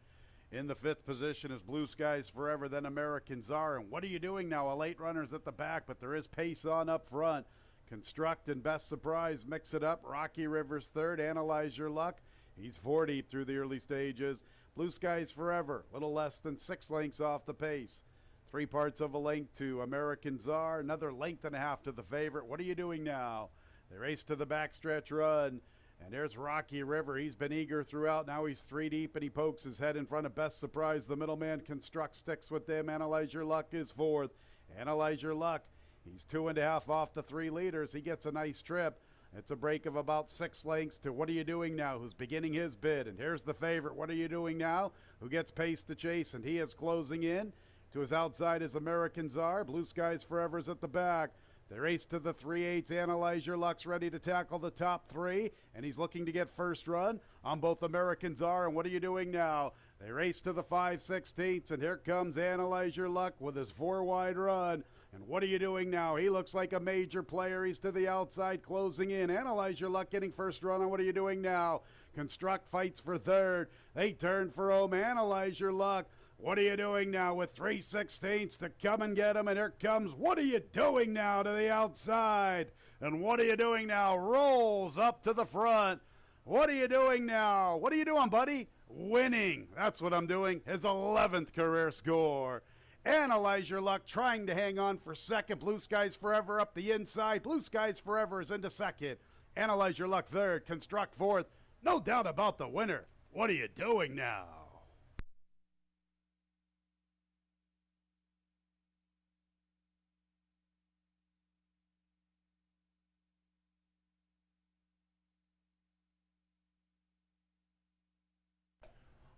In the 5th position is Blue Skies Forever, then American Czar. And what are you doing now? A late runner's at the back, but there is pace on up front. Construct and Best Surprise mix it up. Rocky River's 3rd. Analyze Your Luck. He's 4 deep through the early stages. Blue Skies Forever, little less than 6 lengths off the pace. 3 parts of a length to American Czar. Another length and a half to the favorite. What are you doing now? They race to the backstretch run. And there's Rocky River. He's been eager throughout. Now he's 3 deep, and he pokes his head in front of Best Surprise. The middleman Construct sticks with them. Analyze Your Luck is 4th. Analyze Your Luck. He's 2.5 off the 3 leaders. He gets a nice trip. It's a break of about 6 lengths to What Are You Doing Now, who's beginning his bid. And here's the favorite, What Are You Doing Now, who gets pace to chase, and he is closing in. To his outside is American Czar. Blue Skies Forever's at the back. They race to the 3/8. Analyze Your Luck's ready to tackle the top 3, and he's looking to get first run on both American Czar and What Are You Doing Now. They race to the 5/16, and here comes Analyze Your Luck with his 4-wide run. And What Are You Doing Now? He looks like a major player. He's to the outside, closing in. Analyze Your Luck getting first run on What Are You Doing Now? Construct fights for 3rd. They turn for home. Analyze Your Luck. What are you doing now with 3/16 to come and get him? And here comes What Are You Doing Now to the outside. And What Are You Doing Now rolls up to the front. What are you doing now? What are you doing, buddy? Winning. That's what I'm doing. His 11th career score. Analyze Your Luck trying to hang on for 2nd. Blue Skies Forever up the inside. Blue Skies Forever is into 2nd. Analyze Your Luck 3rd. Construct 4th. No doubt about the winner. What are you doing now?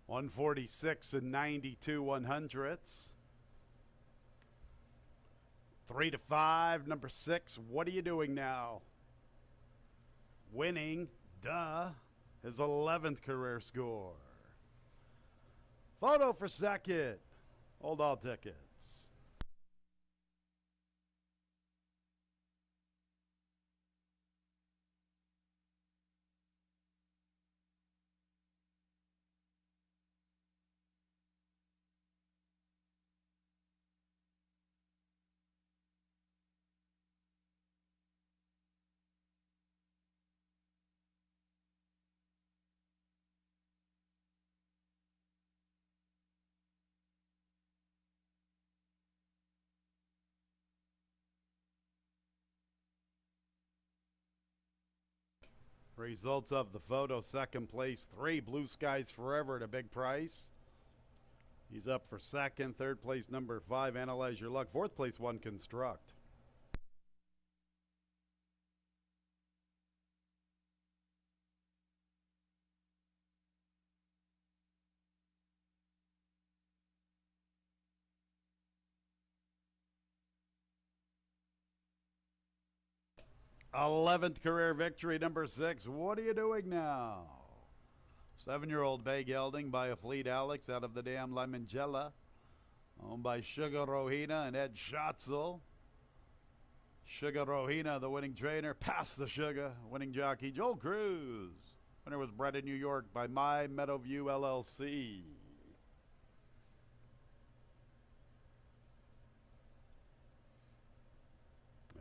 $146 and 92 100ths. 3-5, number 6. What are you doing now? Winning, duh, his 11th career score. Photo for second. Hold all tickets. Results of the photo: second place 3, Blue Skies Forever at a big price. He's up for second. Third place number 5, Analyze Your Luck. Fourth place 1, Construct. Eleventh career victory, number 6. What are you doing now? 7-year-old Bay Gelding by a Fleet Alex out of the dam Limangella, owned by Sugar Rohina and Ed Schatzel. Sugar Rohina, the winning trainer, past the Sugar, winning jockey Joel Cruz. Winner was bred in New York by My Meadowview LLC.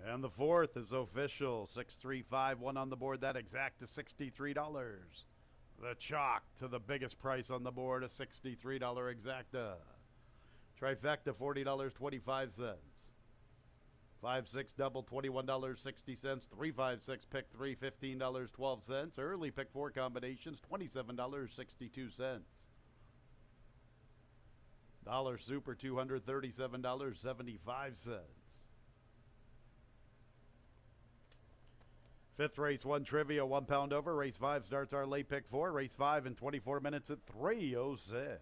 And the fourth is official. 6-3-5-1 on the board. That exact to $63. The chalk to the biggest price on the board, a $63 exacta. Trifecta, $40.25. 5-6 double, $21.60. 3-5-6 pick 3, $15.12. Early pick 4 combinations, $27.62. Dollar Super, $237.75. Fifth race 1 trivia, 1 pound over. Race 5 starts our late pick 4. Race 5 in 24 minutes at 3:06.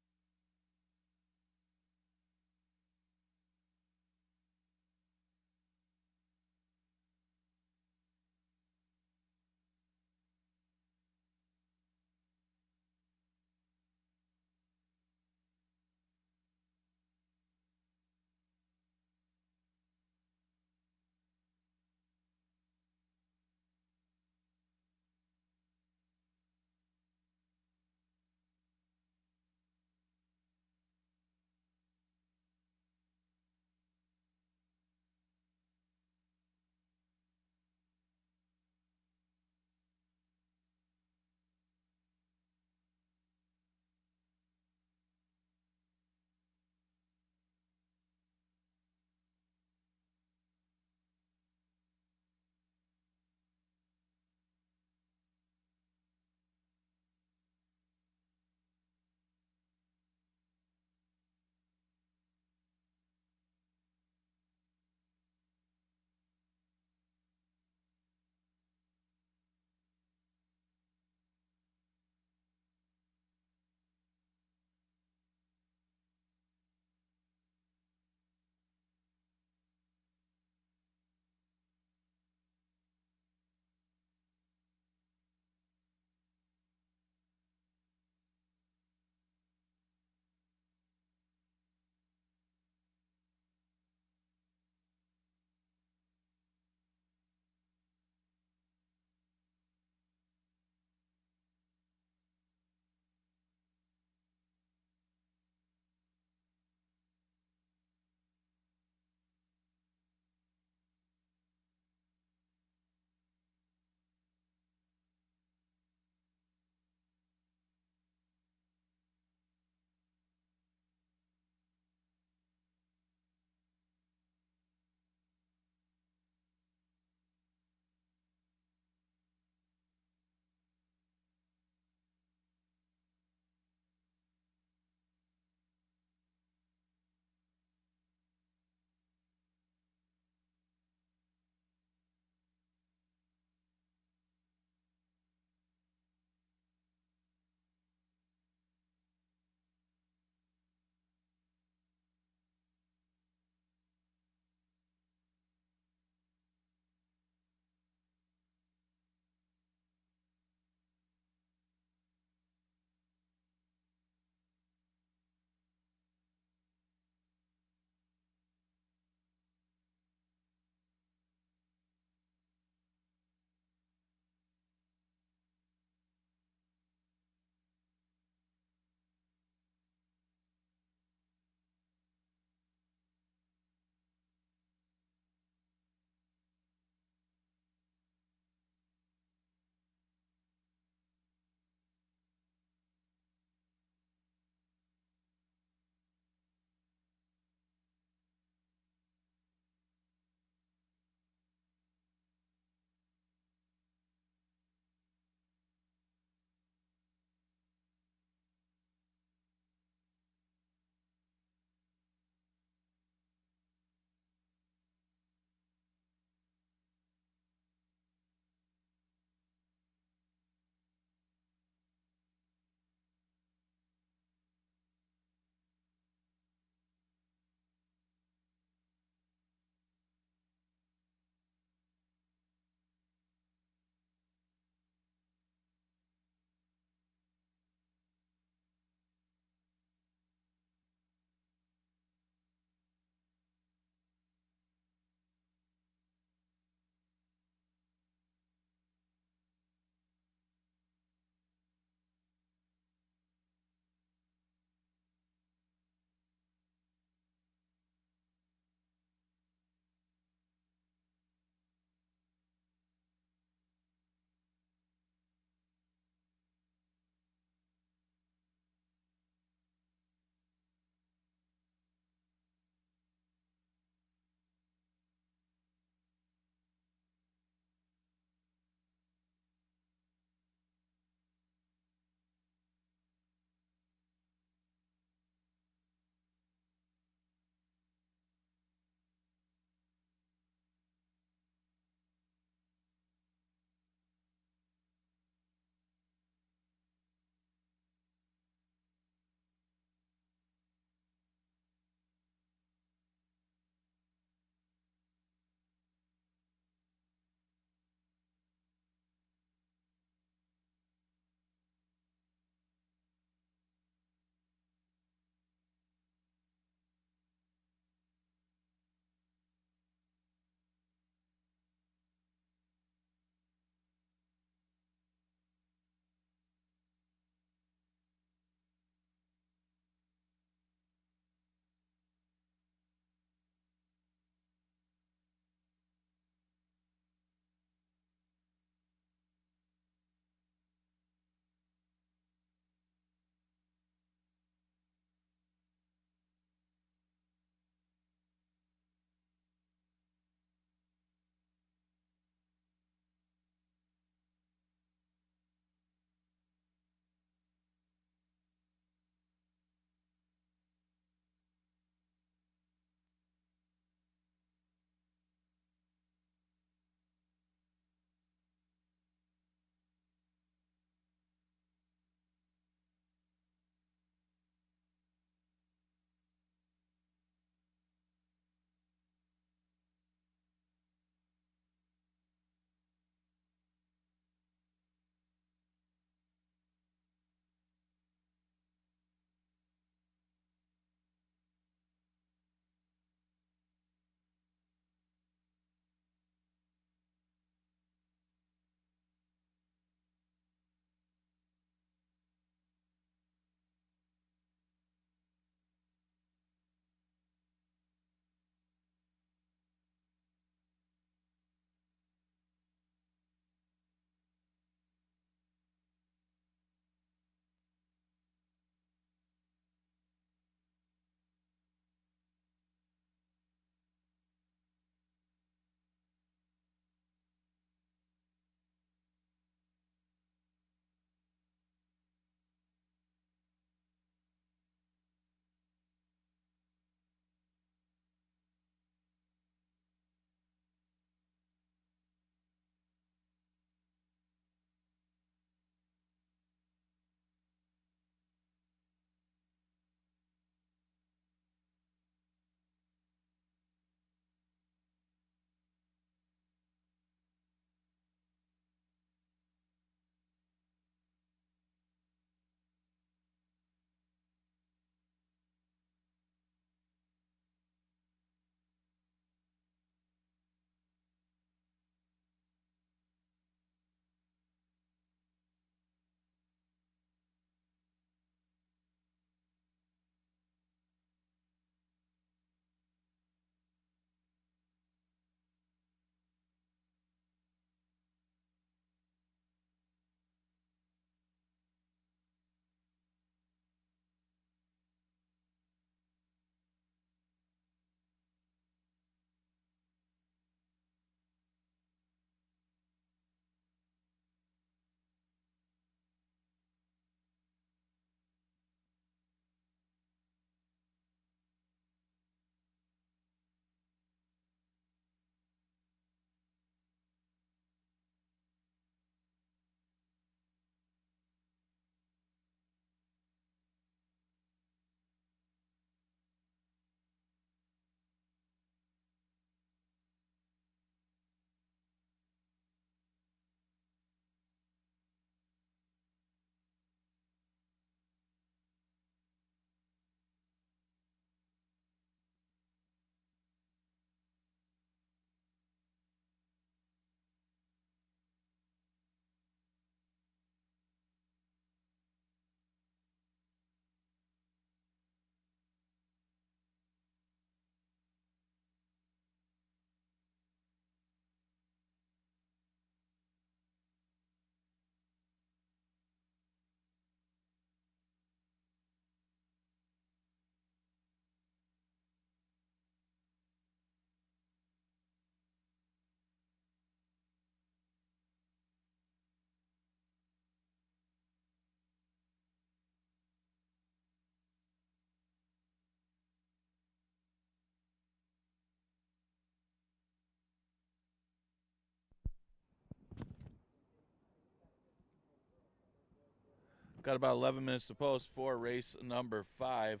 Got about 11 minutes to post for race number 5.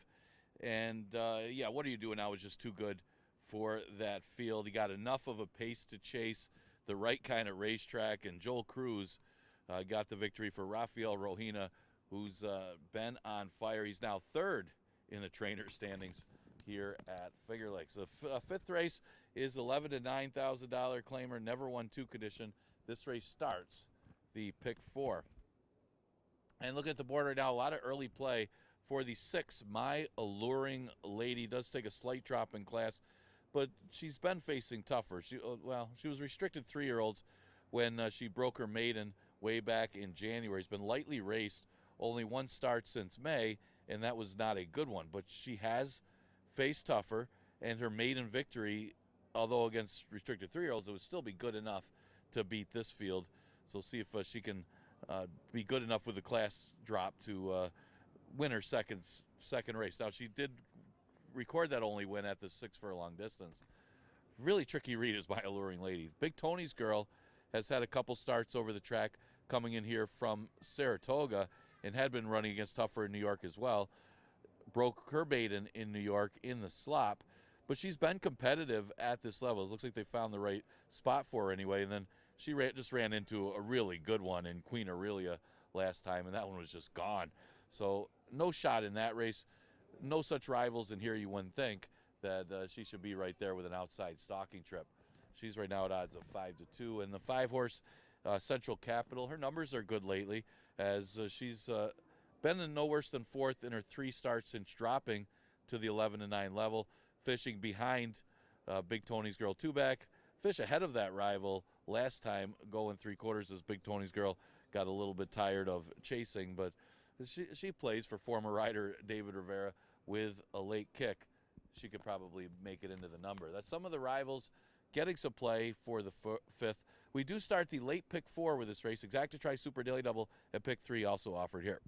And, yeah, what are you doing now is just too good for that field. He got enough of a pace to chase the right kind of racetrack, and Joel Cruz got the victory for Rafael Rohina, who's been on fire. He's now 3rd in the trainer standings here at Finger Lakes. The 5th race is $11,000 to $9,000 claimer, never won 2 condition. This race starts the pick 4. And look at the board right now, a lot of early play for the 6. My Alluring Lady does take a slight drop in class, but she's been facing tougher. She was restricted 3-year-olds when she broke her maiden way back in January. She's been lightly raced, only 1 start since May, and that was not a good one. But she has faced tougher, and her maiden victory, although against restricted 3-year-olds, it would still be good enough to beat this field. So see if she can be good enough with the class drop to win her second race. Now, she did record that only win at the 6 furlong distance. Really tricky read is My Alluring Lady. Big Tony's Girl has had a couple starts over the track coming in here from Saratoga and had been running against tougher in New York as well. Broke her maiden in New York in the slop, but she's been competitive at this level. It looks like they found the right spot for her anyway, and then she just ran into a really good one in Queen Aurelia last time, and that one was just gone. So no shot in that race. No such rivals in here, you wouldn't think that she should be right there with an outside stalking trip. She's right now at odds of 5-2. And the 5-horse Central Capital, her numbers are good lately, as she's been in no worse than 4th in her 3 starts since dropping to the 11-9 level, fishing behind Big Tony's Girl 2-back. Fish ahead of that rival last time, going 3/4 as Big Tony's Girl got a little bit tired of chasing, but she plays for former rider David Rivera with a late kick. She could probably make it into the number. That's some of the rivals getting some play for the 5th. We do start the late pick 4 with this race. Exacta Tri Super Daily Double at pick 3 also offered here.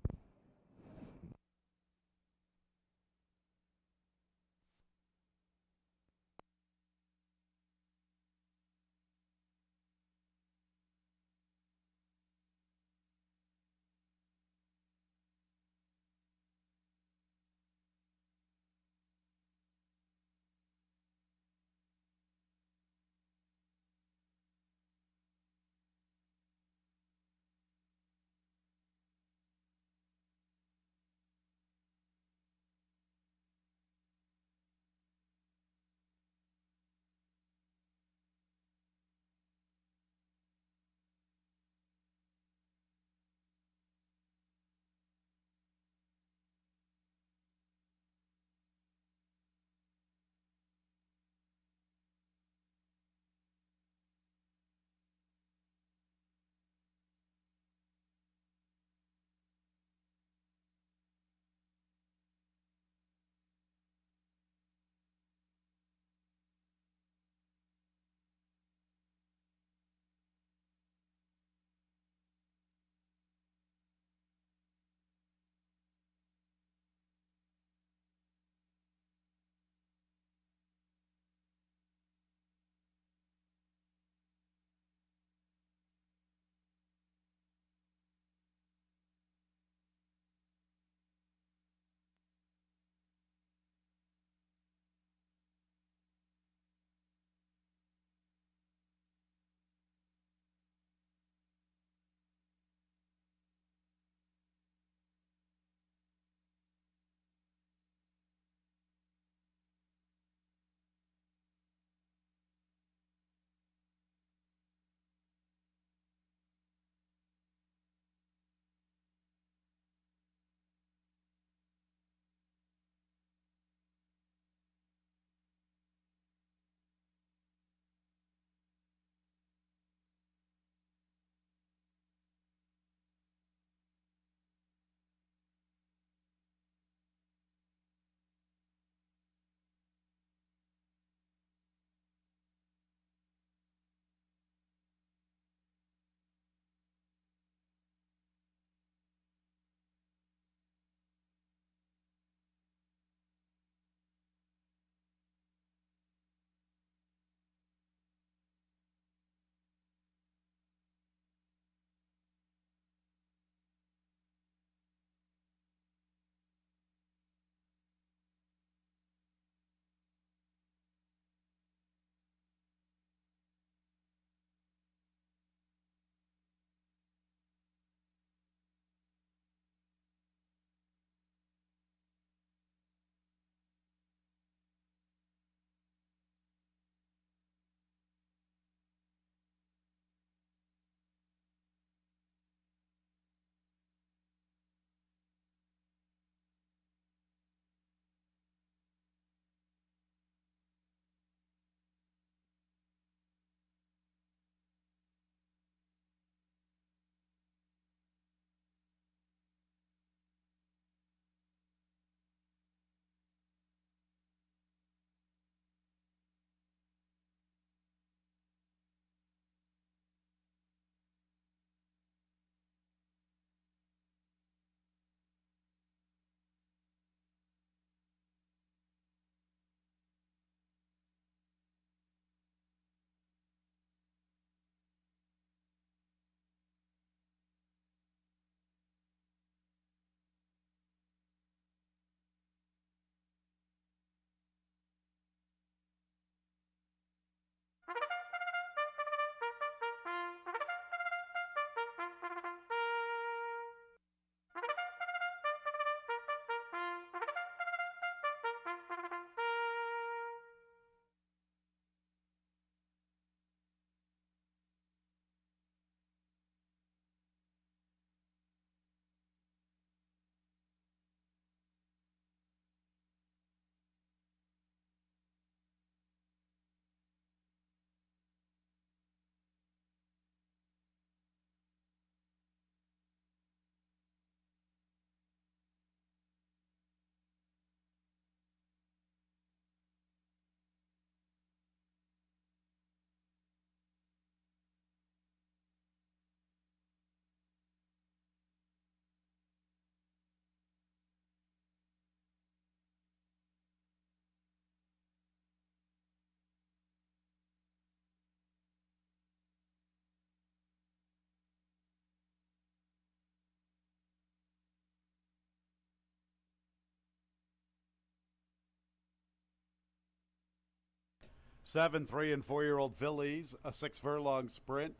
7, 3, and 4-year-old fillies, a 6 furlong sprint.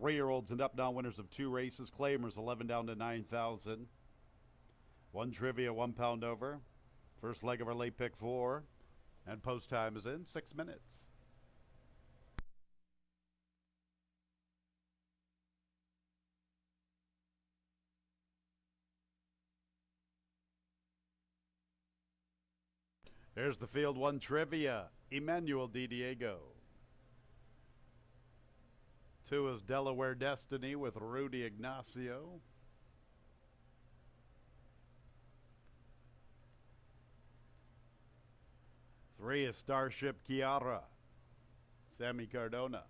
3-year-olds and up now winners of 2 races. Claimers 11 down to 9,000. 1 trivia, 1 pound over. First leg of our late pick 4. And post time is in 6 minutes. Here's the field 1 trivia. Emmanuel Di Diego. 2 is Delaware Destiny with Rudy Ignacio. 3 is Starship Kiara, Sammy Cardona.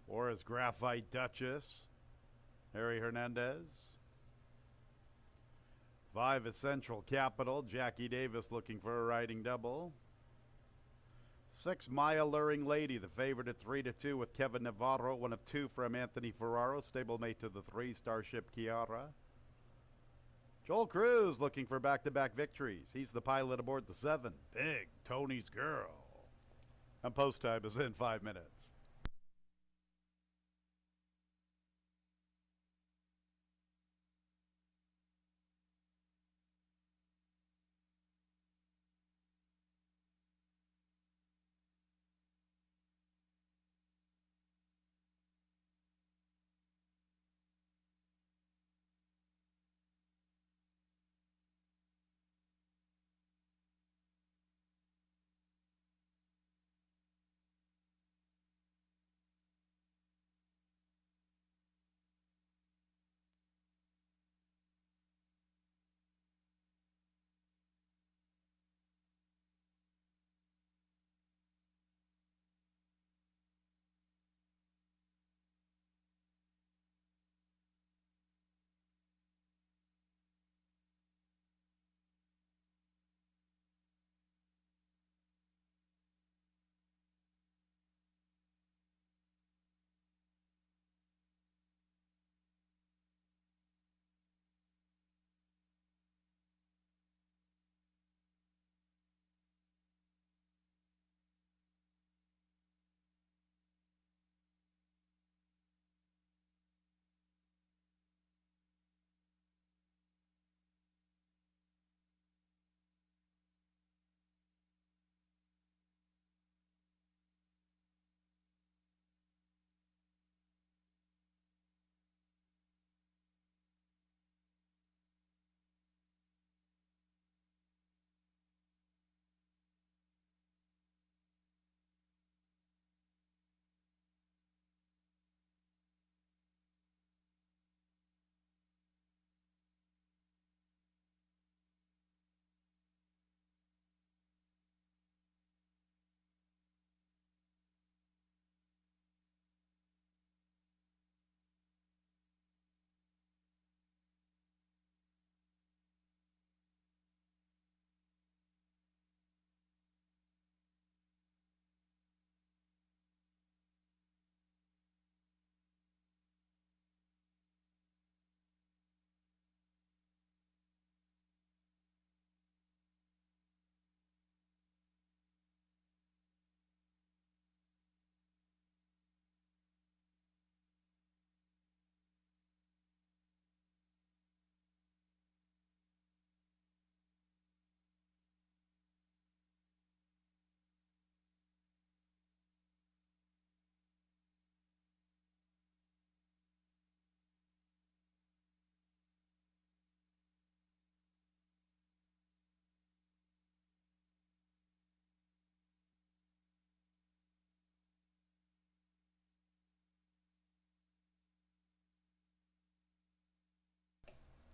4 is Graphite Duchess, Harry Hernandez. 5 is Central Capital, Jackie Davis looking for a riding double. 6, My Alluring Lady, the favorite at 3-2 with Kevin Navarro, 1 of 2 from Anthony Ferraro, stablemate to the 3, Starship Kiara. Joel Cruz looking for back-to-back victories. He's the pilot aboard the 7, Big Tony's Girl. And post time is in 5 minutes.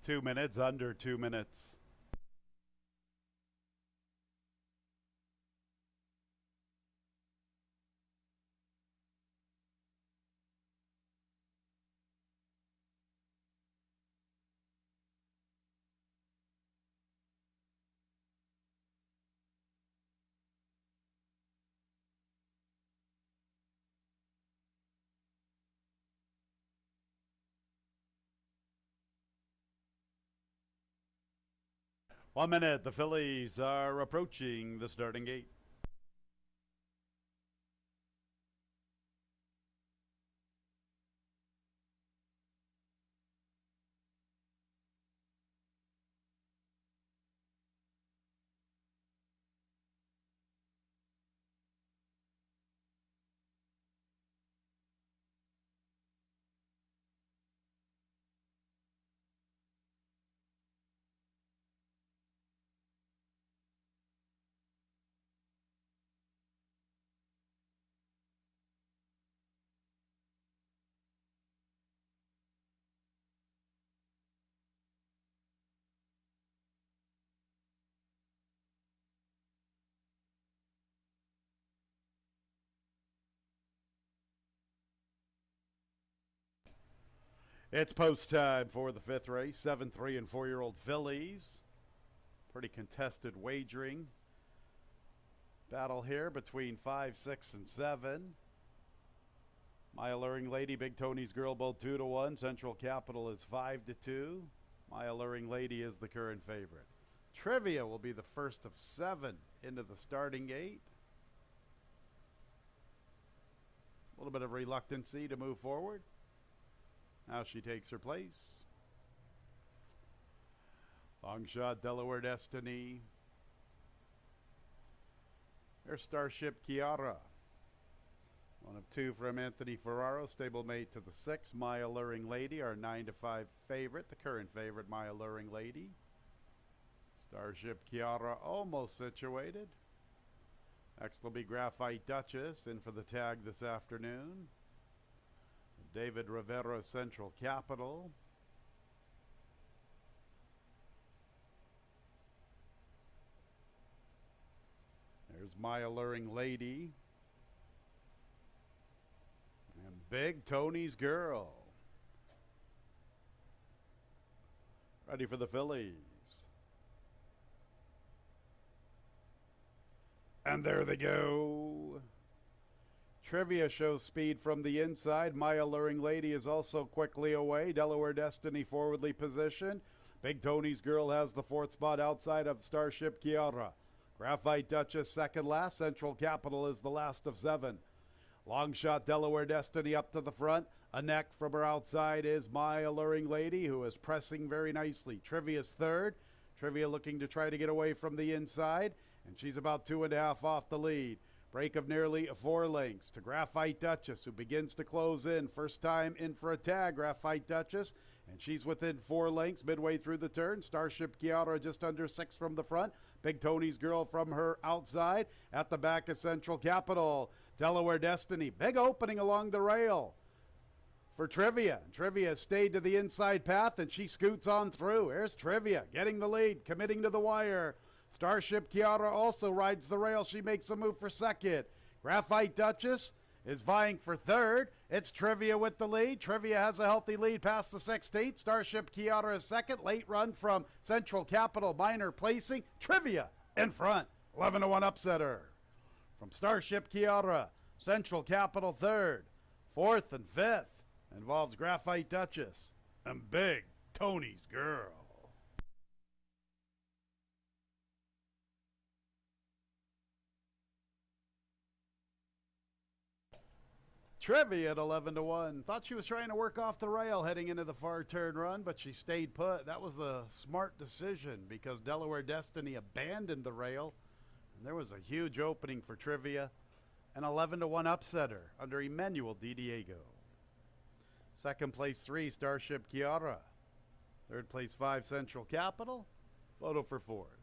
Two minutes, under 2 minutes. 1 minute. The fillies are approaching the starting gate. It's post time for the fifth race. 7, 3, and 4-year-old fillies. Pretty contested wagering battle here between 5, 6, and 7. My Alluring Lady, Big Tony's Girl, both 2-1. Central Capital is 5-2. My Alluring Lady is the current favorite. Trivia will be the first of 7 into the starting gate. A little bit of reluctancy to move forward. Now she takes her place. Long shot, Delaware Destiny. There's Starship Kiara. 1 of 2 from Anthony Ferraro, stablemate to the 6. My Alluring Lady, our 9-5 favorite, the current favorite, My Alluring Lady. Starship Kiara almost situated. Next will be Graphite Duchess, in for the tag this afternoon. David Rivera, Central Capital. There's My Alluring Lady. And Big Tony's Girl. Ready for the fillies. And there they go. Trivia shows speed from the inside. My Alluring Lady is also quickly away. Delaware Destiny forwardly positioned. Big Tony's Girl has the 4th spot outside of Starship Kiara. Graphite Duchess second last. Central Capital is the last of 7. Long shot Delaware Destiny up to the front. A neck from her outside is My Alluring Lady, who is pressing very nicely. Trivia's third. Trivia looking to try to get away from the inside, and she's about 2.5 off the lead. Break of nearly 4 lengths to Graphite Duchess, who begins to close in. First time in for a tag, Graphite Duchess, and she's within 4 lengths midway through the turn. Starship Kiara just under 6 from the front. Big Tony's Girl from her outside. At the back is Central Capital. Delaware Destiny, big opening along the rail for Trivia. Trivia stayed to the inside path, and she scoots on through. Here's Trivia getting the lead, committing to the wire. Starship Kiara also rides the rail. She makes a move for second. Graphite Duchess is vying for third. It's Trivia with the lead. Trivia has a healthy lead past the 16th. Starship Kiara is second. Late run from Central Capital, minor placing. Trivia in front. 11-1 upsetter. From Starship Kiara, Central Capital third. 4th and 5th involves Graphite Duchess and Big Tony's Girl. Trivia at 11-1. Thought she was trying to work off the rail heading into the far turn run, but she stayed put. That was the smart decision because Delaware Destiny abandoned the rail, and there was a huge opening for Trivia. An 11-1 upsetter under Emmanuel Di Diego. Second place 3, Starship Kiara. Third place 5, Central Capital. Photo for 4th.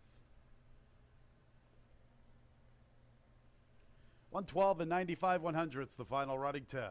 112 and 95 100ths, the final running time.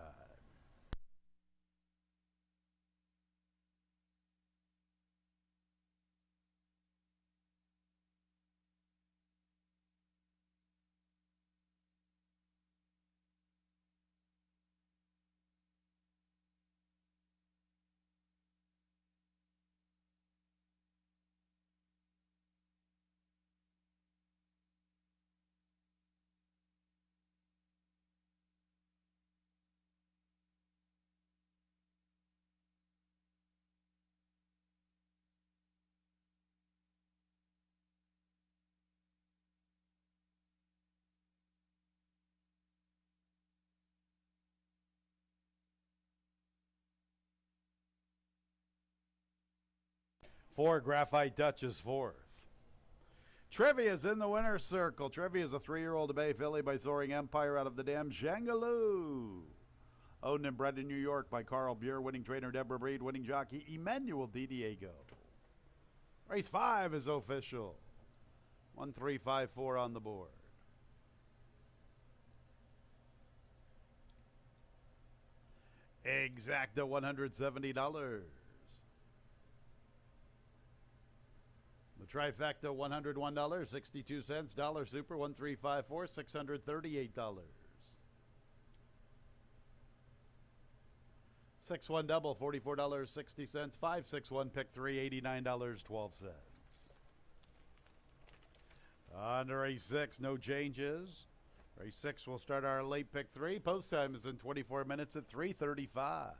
4, Graphite Dutch is 4th. Trivia's in the winner's circle. Trivia is a 3-year-old Bay filly by Soaring Empire out of the dam Jangaloo. Owned and bred in New York by Carl Buer. Winning trainer Deborah Breed. Winning jockey Emmanuel Di Diego. Race 5 is official. 1, 3, 5, 4 on the board. Exacta $170. The trifecta $101.62. Dollar Super 1354 $638. 6-1 double $44.60. 5-6-1 pick 3 $89.12. On to race 6, no changes. Race 6 will start our late pick 3. Post time is in 24 minutes at 3:35.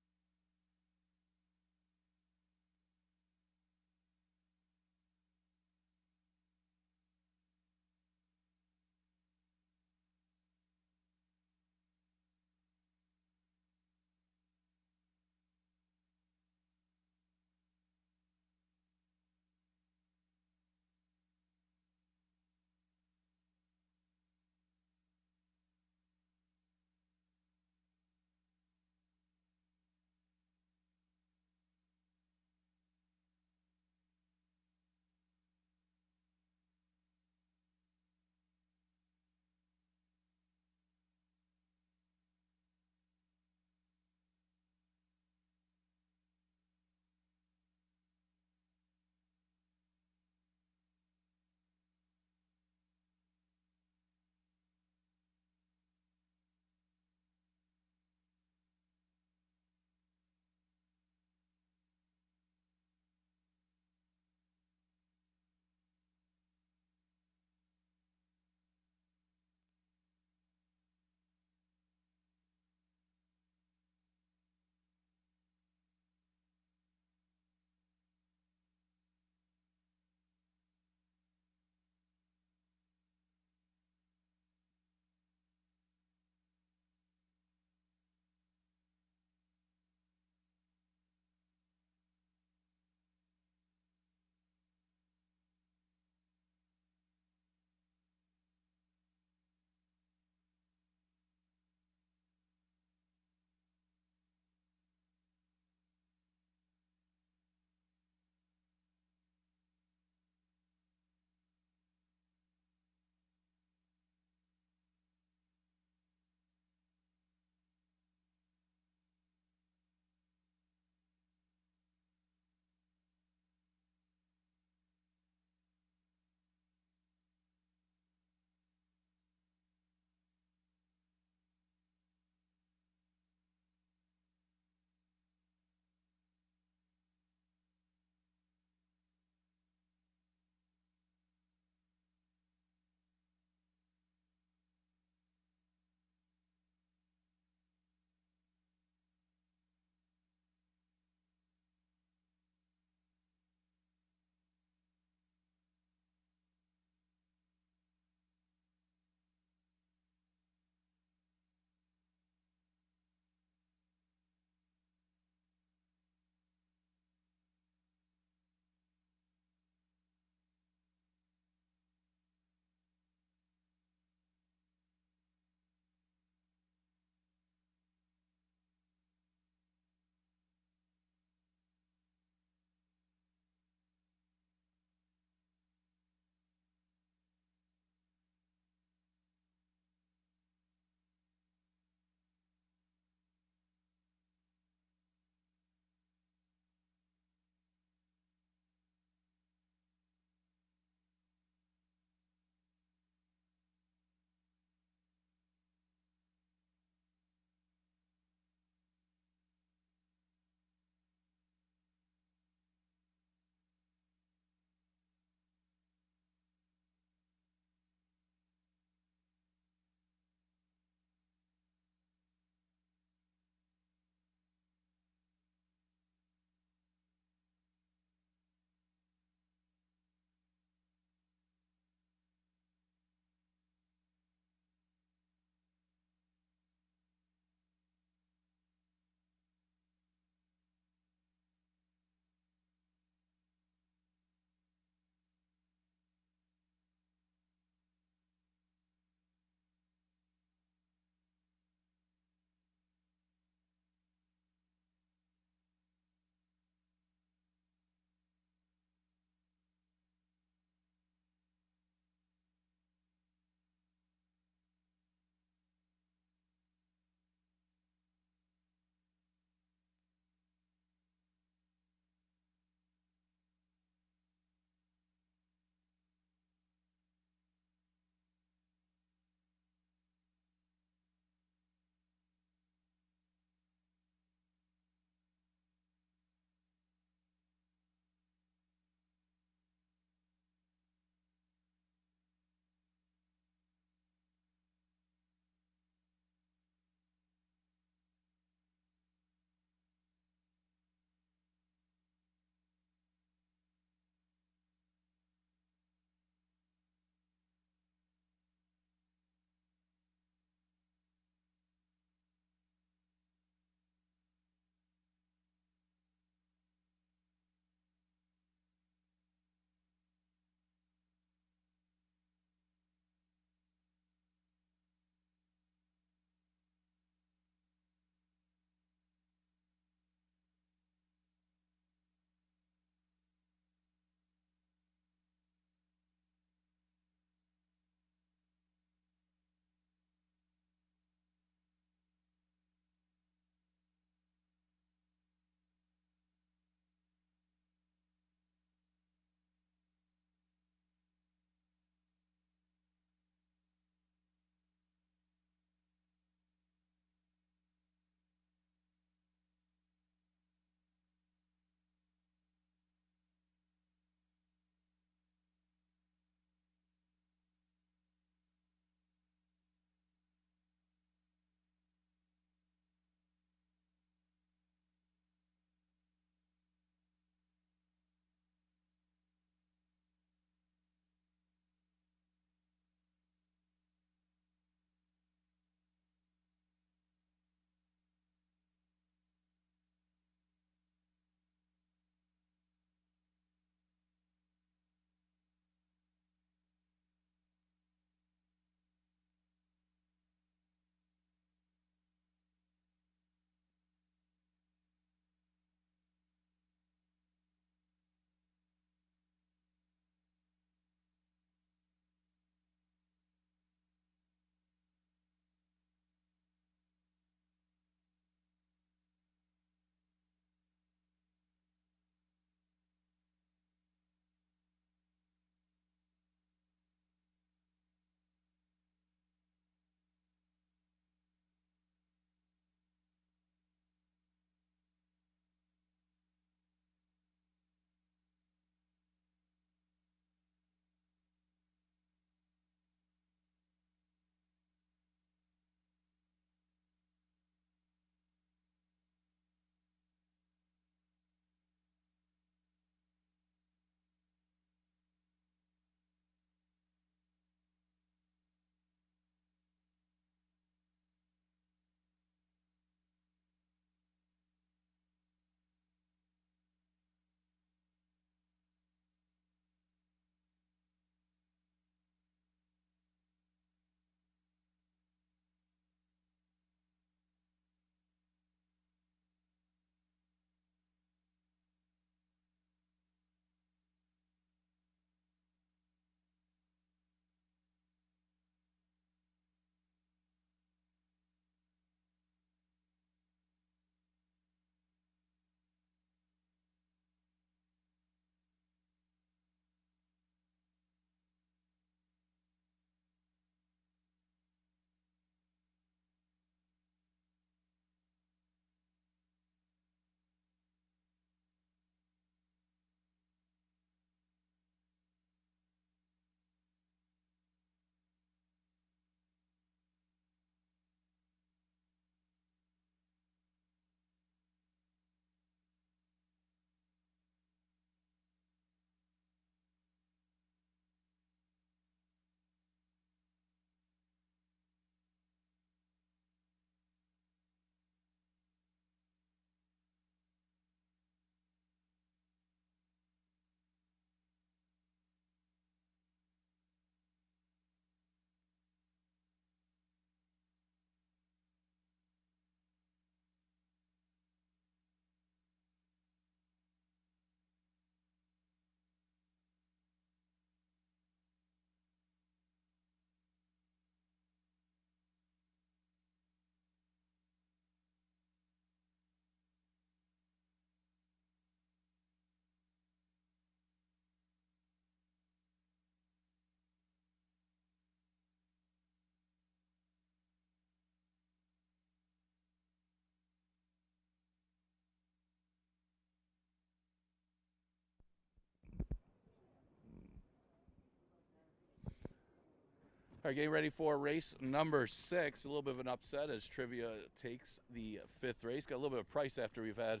All right, getting ready for race number 6. A little bit of an upset as Trivia takes the 5th race. Got a little bit of price after we've had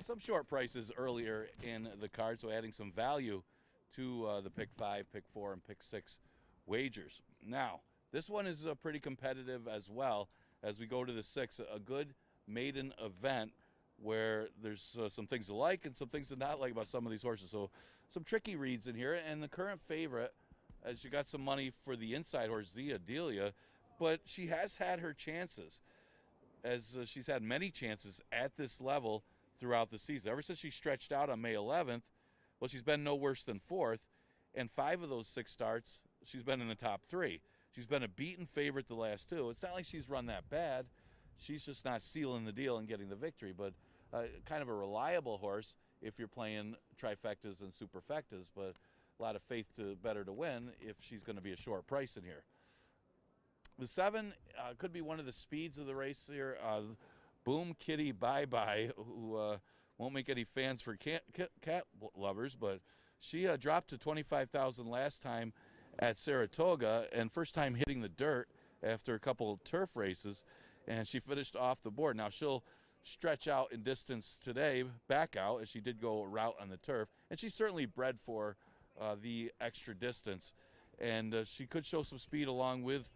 some short prices earlier in the card, so adding some value to the pick 5, pick 4, and pick 6 wagers. Now, this one is pretty competitive as well as we go to the 6. A good maiden event where there's some things to like and some things to not like about some of these horses. So some tricky reads in here, and the current favorite, as you got some money for the inside horse, Zia Delia, but she has had her chances, as she's had many chances at this level throughout the season. Ever since she stretched out on May 11th, well, she's been no worse than 4th, and 5 of those 6 starts, she's been in the top 3. She's been a beaten favorite the last 2. It's not like she's run that bad. She's just not sealing the deal and getting the victory, but kind of a reliable horse if you're playing trifectas and superfectas, but a lot of faith to better to win if she's going to be a short price in here. The 7 could be one of the speeds of the race here. Boom Kitty Bye Bye, who won't make any fans for cat lovers, but she dropped to 25,000 last time at Saratoga, and first time hitting the dirt after a couple turf races, and she finished off the board. Now she'll stretch out in distance today, back out, as she did go a route on the turf, and she's certainly bred for the extra distance, and she could show some speed along with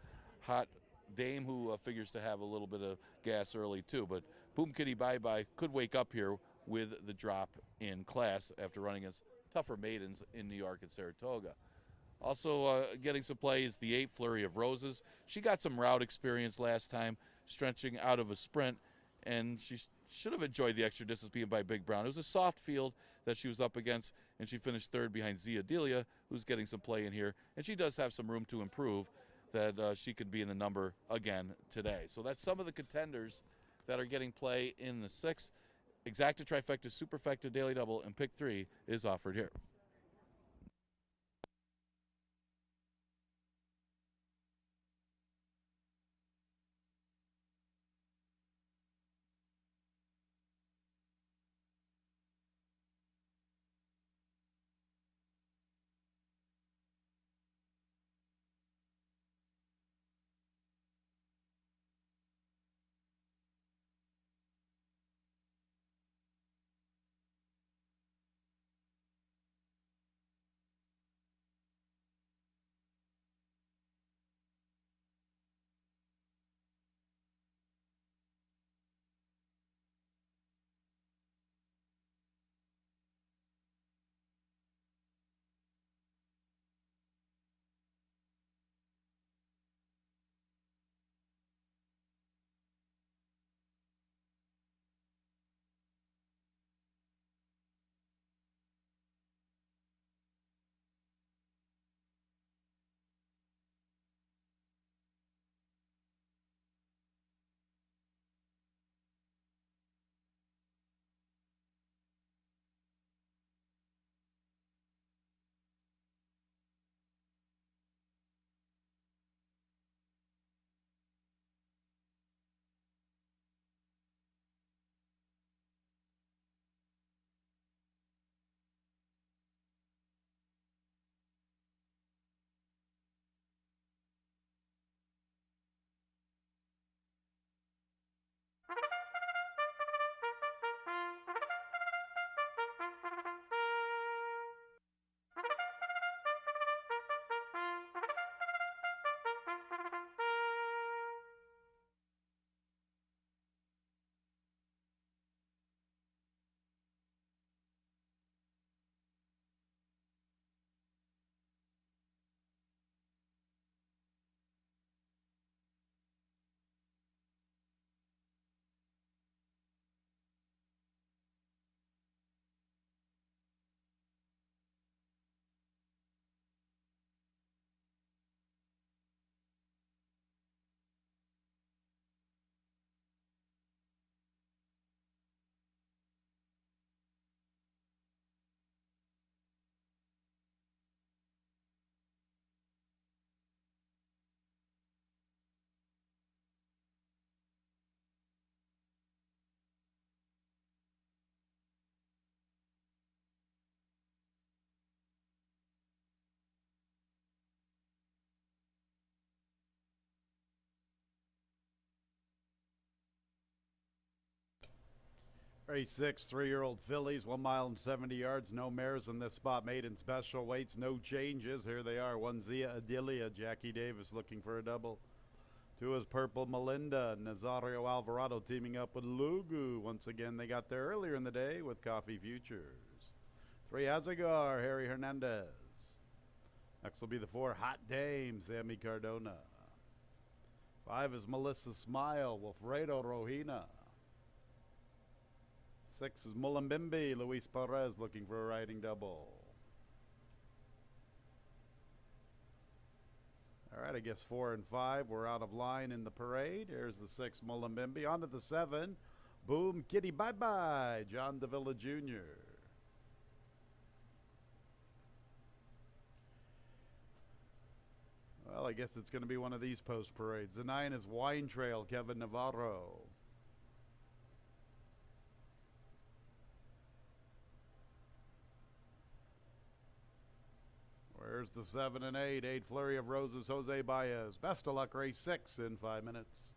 Hot Dame, who figures to have a little bit of gas early too. But Boom Kitty Bye Bye could wake up here with the drop in class after running against tougher maidens in New York and Saratoga. Also getting some play is the 8 Flurry of Roses. She got some route experience last time, stretching out of a sprint, and she should have enjoyed the extra distance being by Big Brown. It was a soft field that she was up against, and she finished 3rd behind Zia Delia, who's getting some play in here. And she does have some room to improve, that she could be in the number again today. So that's some of the contenders that are getting play in the 6. Exacta, Trifecta, Superfecta, Daily Double, and Pick 3 is offered here. Race 6, 3-year-old fillies, 1 mile and 70 yards. No mares in this spot. Made in special weights. No changes. Here they are. 1 Zia Adelia. Jackie Davis looking for a double. 2 is Purple Melinda. Nazario Alvarado teaming up with Lugu. Once again, they got there earlier in the day with Coffee Futures. 3 Azagar. Harry Hernandez. Next will be the 4 Hot Dame. Sammy Cardona. 5 is Melissa Smile. Wilfredo Rohina. 6 is Mulambimbi. Luis Perez looking for a riding double. All right, I guess 4 and 5 were out of line in the parade. Here's the 6 Mulambimbi. On to the 7. Boom, Kitty, bye-bye. John Davila Jr. Well, I guess it's going to be one of these post parades. The 9 is Wine Trail, Kevin Navarro. Where's the 7 and 8? 8 Flurry of Roses, Jose Baez. Best of luck, race 6 in 5 minutes.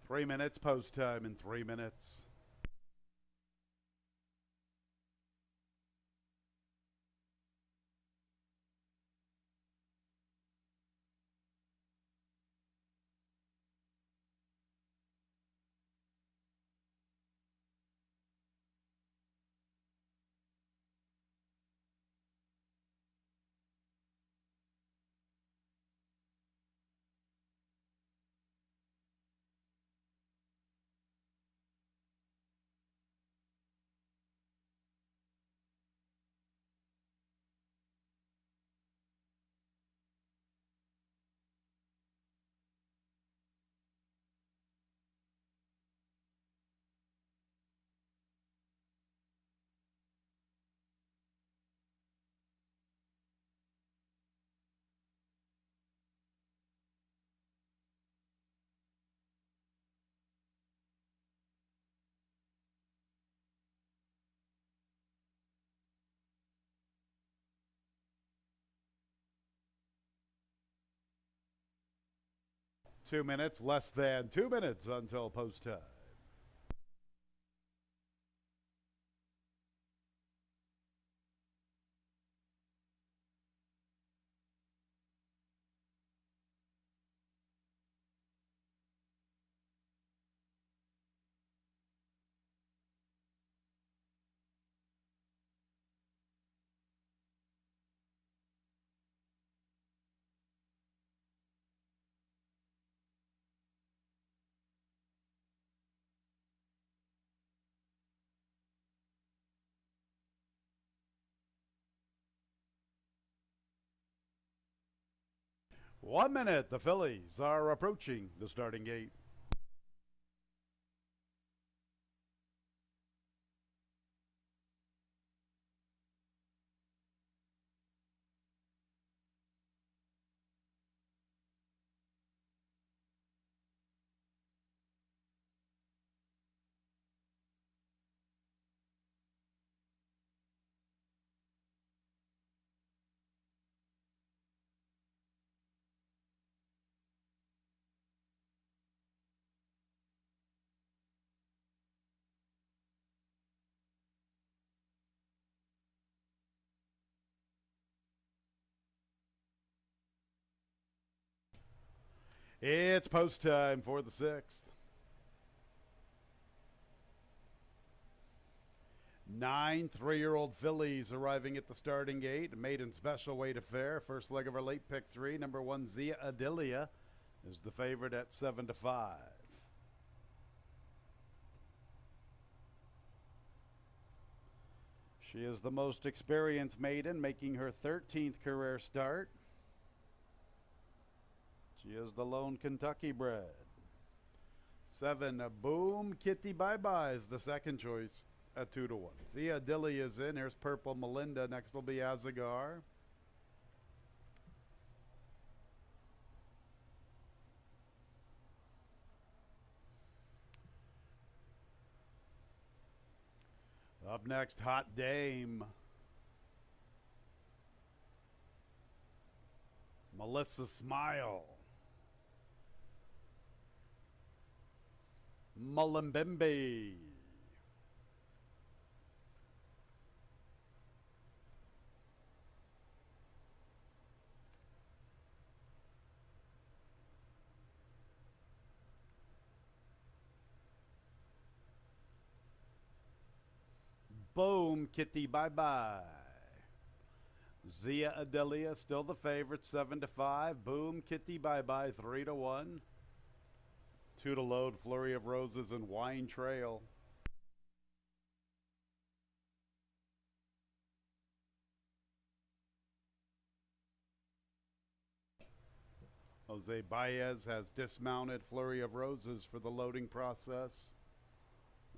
Three minutes post time in 3 minutes. Less than 2 minutes until post time. 1 minute. The fillies are approaching the starting gate. It's post time for the 6th. 9 3-year-old fillies arriving at the starting gate. A maiden special weight affair. First leg of our late pick 3. Number 1, Zia Adelia, is the favorite at 7-5. She is the most experienced maiden, making her 13th career start. She is the lone Kentucky bred. 7, Boom Kitty Bye Bye is the second choice at 2-1. Zia Dilly is in. Here's Purple Melinda. Next will be Azagar. Up next, Hot Dame. Melissa Smile. Mullumbimby. Boom Kitty Bye Bye. Zia Adelia still the favorite, 7-5. Boom Kitty Bye Bye, 3-1. 2 to load, Flurry of Roses and Wine Trail. Jose Baez has dismounted Flurry of Roses for the loading process.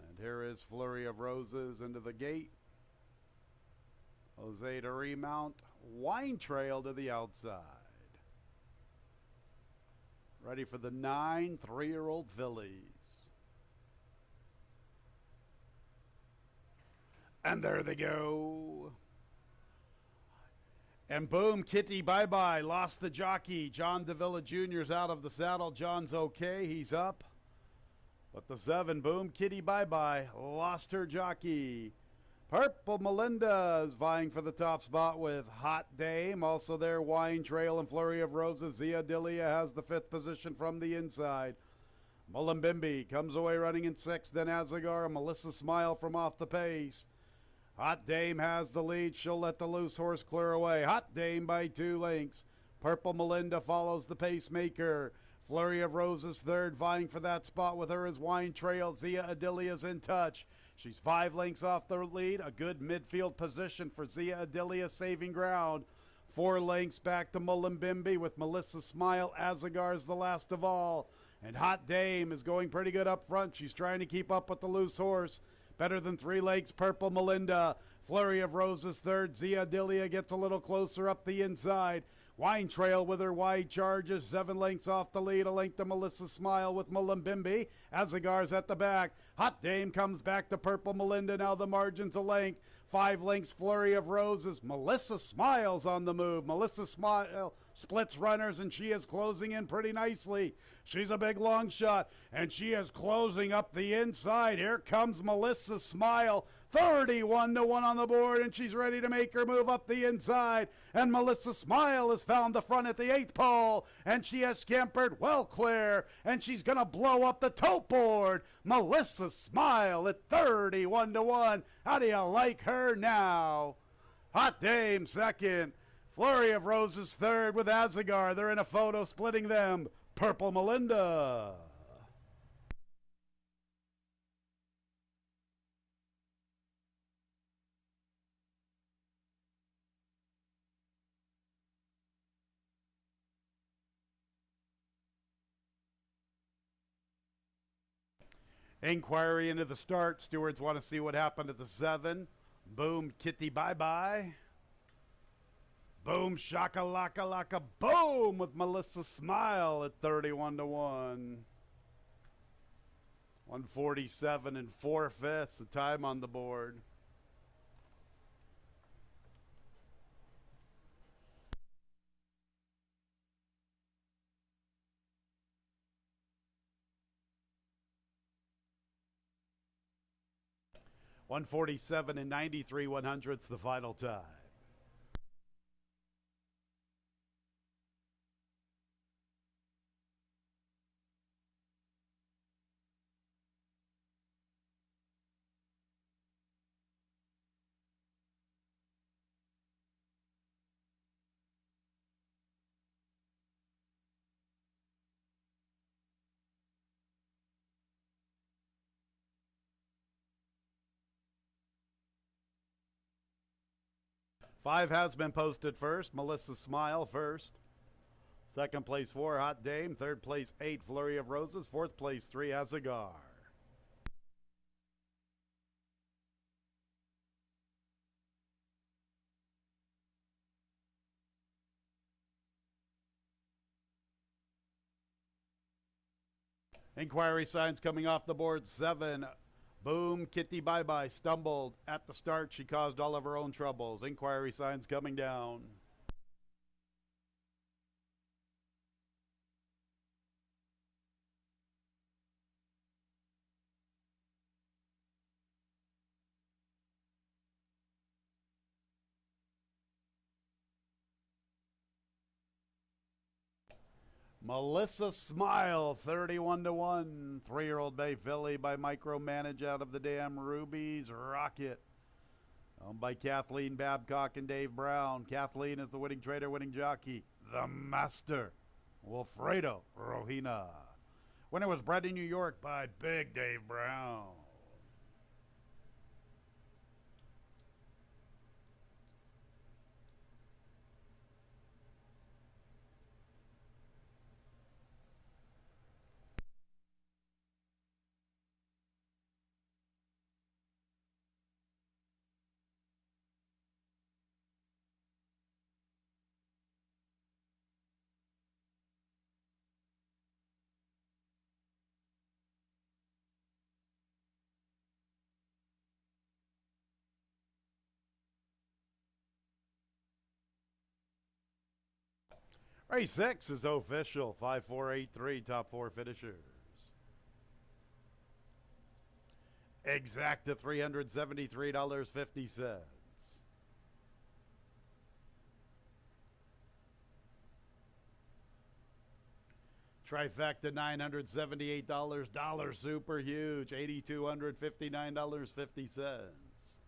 And here is Flurry of Roses into the gate. Jose to remount. Wine Trail to the outside. Ready for the 9 3-year-old fillies. And there they go. And Boom Kitty Bye Bye lost the jockey. John Davila Jr.'s out of the saddle. John's okay. He's up. But the 7, Boom Kitty Bye Bye, lost her jockey. Purple Melinda is vying for the top spot with Hot Dame. Also there, Wine Trail and Flurry of Roses. Zia Dilia has the 5th position from the inside. Mullumbimby comes away running in 6th. Then Azagar and Melissa Smile from off the pace. Hot Dame has the lead. She'll let the loose horse clear away. Hot Dame by 2 lengths. Purple Melinda follows the pacemaker. Flurry of Roses 3rd, vying for that spot with her is Wine Trail. Zia Adilia's in touch. She's 5 lengths off the lead. A good midfield position for Zia Adelia, saving ground. 4 lengths back to Mullumbimby with Melissa Smile. Azagar's the last of all. And Hot Dame is going pretty good up front. She's trying to keep up with the loose horse. Better than 3 lengths, Purple Melinda. Flurry of Roses 3rd. Zia Adelia gets a little closer up the inside. Wine Trail with her wide charges, 7 lengths off the lead, a length to Melissa Smile with Mullumbimby. Azagar's at the back. Hot Dame comes back to Purple Melinda, now the margin's a length. 5 lengths, Flurry of Roses. Melissa Smile's on the move. Melissa Smile splits runners, and she is closing in pretty nicely. She's a big long shot, and she is closing up the inside. Here comes Melissa Smile. 31-1 on the board, and she's ready to make her move up the inside. And Melissa Smile has found the front at the 8th pole, and she has scampered well clear, and she's going to blow up the tote board. Melissa Smile at 31-1. How do you like her now? Hot Dame 2nd. Flurry of Roses 3rd with Azagar. They're in a photo splitting them. Purple Melinda. Inquiry into the start. Stewards want to see what happened at the 7. Boom, kitty, bye-bye. Boom, shaka-laka-laka, boom, with Melissa Smile at 31-1. 147 and 4/5, the time on the board. $147 and 93/100ths, the final time. Five has been posted first. Melissa Smile first. Second place 4, Hot Dame. Third place 8, Flurry of Roses. Fourth place 3, Azagar. Inquiry signs coming off the board. 7. Boom, kitty, bye-bye. Stumbled at the start. She caused all of her own troubles. Inquiry signs coming down. Melissa Smile, 31-1. 3-year-old Bay filly by Micromanage out of the Damn Rubies. Rocket. Owned by Kathleen Babcock and Dave Brown. Kathleen is the winning trader, winning jockey. The Master, Wilfredo Rohina. Winner was bred in New York by Big Dave Brown. Race 6 is official. 5-4-8-3, top 4 finishers. Exacta $373.50. Trifecta $978. Dollar super huge $8,259.50.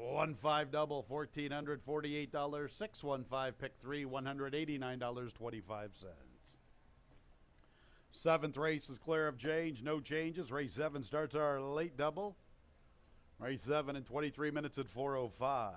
1-5 double $1,448. 6-1-5 pick 3 $189.25. Seventh race is clear of change. No changes. Race 7 starts our late double. Race 7 in 23 minutes at 4:05.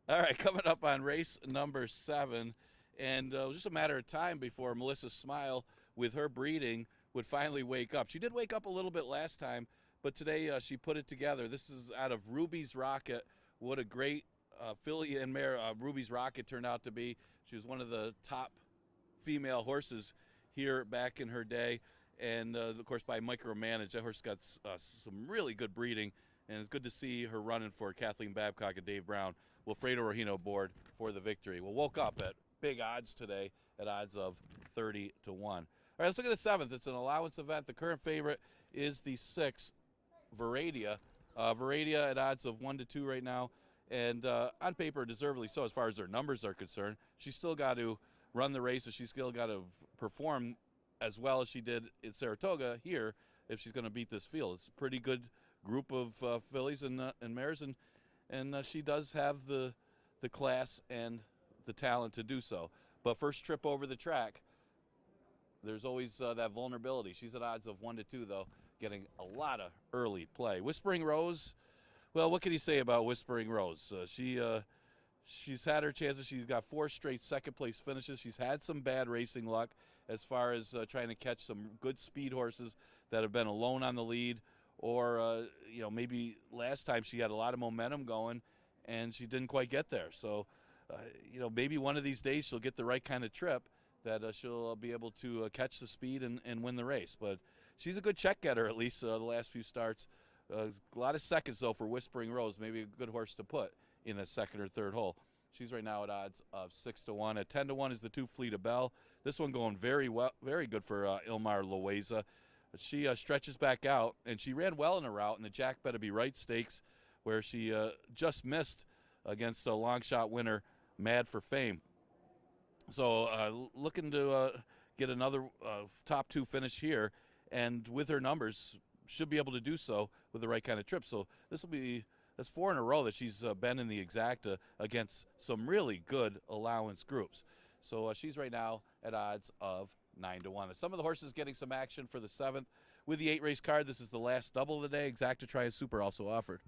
All right, coming up on race number 7, and it was just a matter of time before Melissa Smile, with her breeding, would finally wake up. She did wake up a little bit last time, but today she put it together. This is out of Ruby's Rocket. What a great filly and mare Ruby's Rocket turned out to be. She was one of the top female horses here back in her day, and of course by micromanage. That horse got some really good breeding, and it's good to see her running for Kathleen Babcock and Dave Brown. Wilfredo Regino aboard for the victory. We woke up at big odds today, at odds of 30 to 1. All right, let's look at the 7th. It's an allowance event. The current favorite is the 6, Veradia. Veradia at odds of 1 to 2 right now, and on paper deservedly so as far as their numbers are concerned. She's still got to run the race, and she's still got to perform as well as she did in Saratoga here if she's going to beat this field. It's a pretty good group of fillies and mares, and she does have the class and the talent to do so. But first trip over the track, there's always that vulnerability. She's at odds of 1 to 2, though, getting a lot of early play. Whispering Rose, well, what can you say about Whispering Rose? She's had her chances. She's got 4 straight second-place finishes. She's had some bad racing luck as far as trying to catch some good speed horses that have been alone on the lead, or maybe last time she had a lot of momentum going and she didn't quite get there. So maybe one of these days she'll get the right kind of trip that she'll be able to catch the speed and win the race. But she's a good check getter, at least the last few starts. A lot of seconds, though, for Whispering Rose. Maybe a good horse to put in the second or third hole. She's right now at odds of 6 to 1. At 10 to 1 is the 2 Fleet of Bell. This one going very well, very good for Ilmar Loaiza. She stretches back out, and she ran well in a route in the Jack Better Be Right Stakes, where she just missed against a long shot winner, Mad for Fame. So looking to get another top 2 finish here, and with her numbers, should be able to do so with the right kind of trip. So that's 4 in a row that she's been in the exacta against some really good allowance groups. So she's right now at odds of 9 to 1. Some of the horses getting some action for the 7th. With the 8 race card, this is the last double of the day. Exacta Tri Super also offered.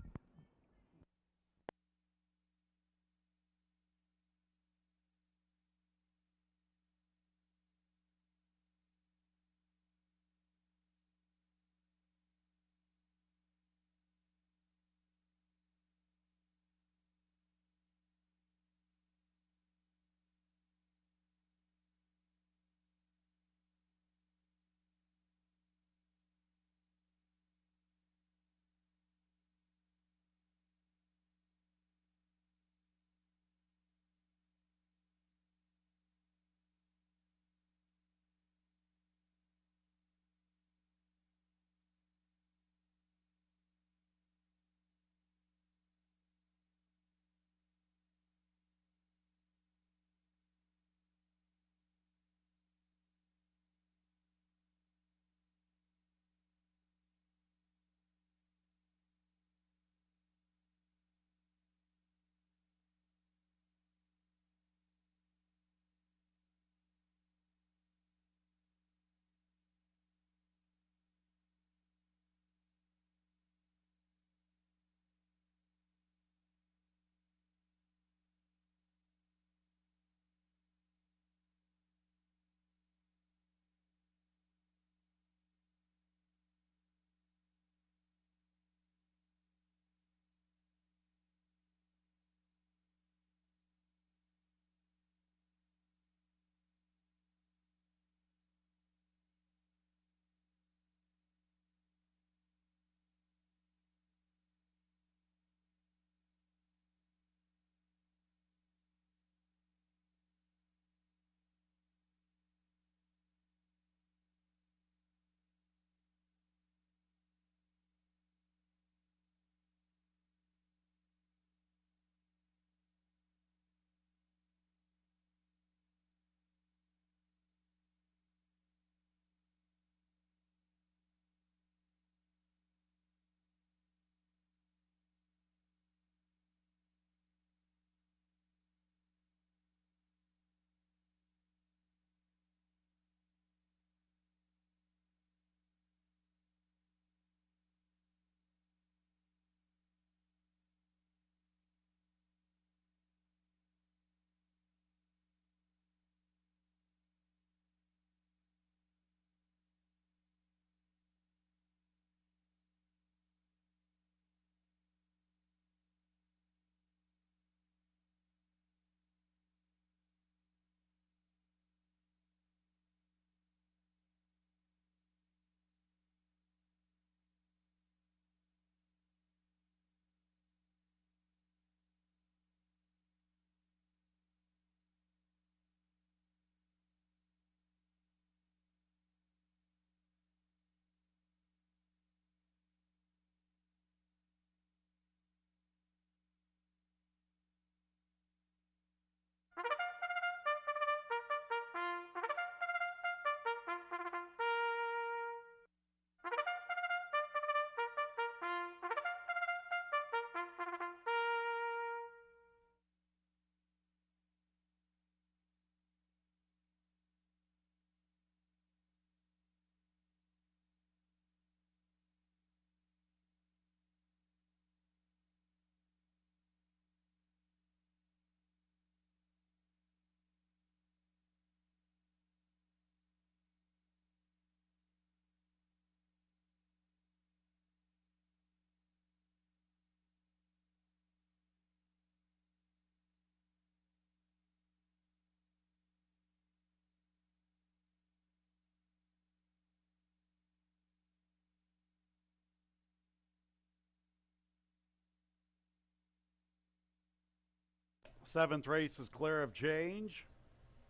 Seventh race is clear of change.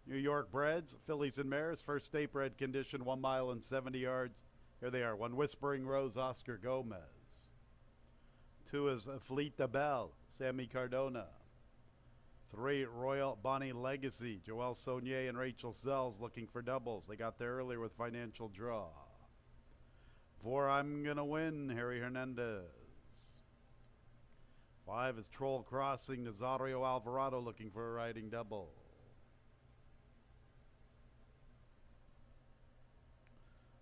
New York Breds, Fillies and Mares, first state bred condition, 1 mile and 70 yards. Here they are. 1 Whispering Rose, Oscar Gomez. 2 is Fleet de Belle, Sammy Cardona. 3, Royal Bonnie Legacy, Joelle Saunier and Rachel Sells looking for doubles. They got there earlier with Financial Draw. 4, I'm Gonna Win, Harry Hernandez. 5 is Troll Crossing, Nazario Alvarado looking for a riding double.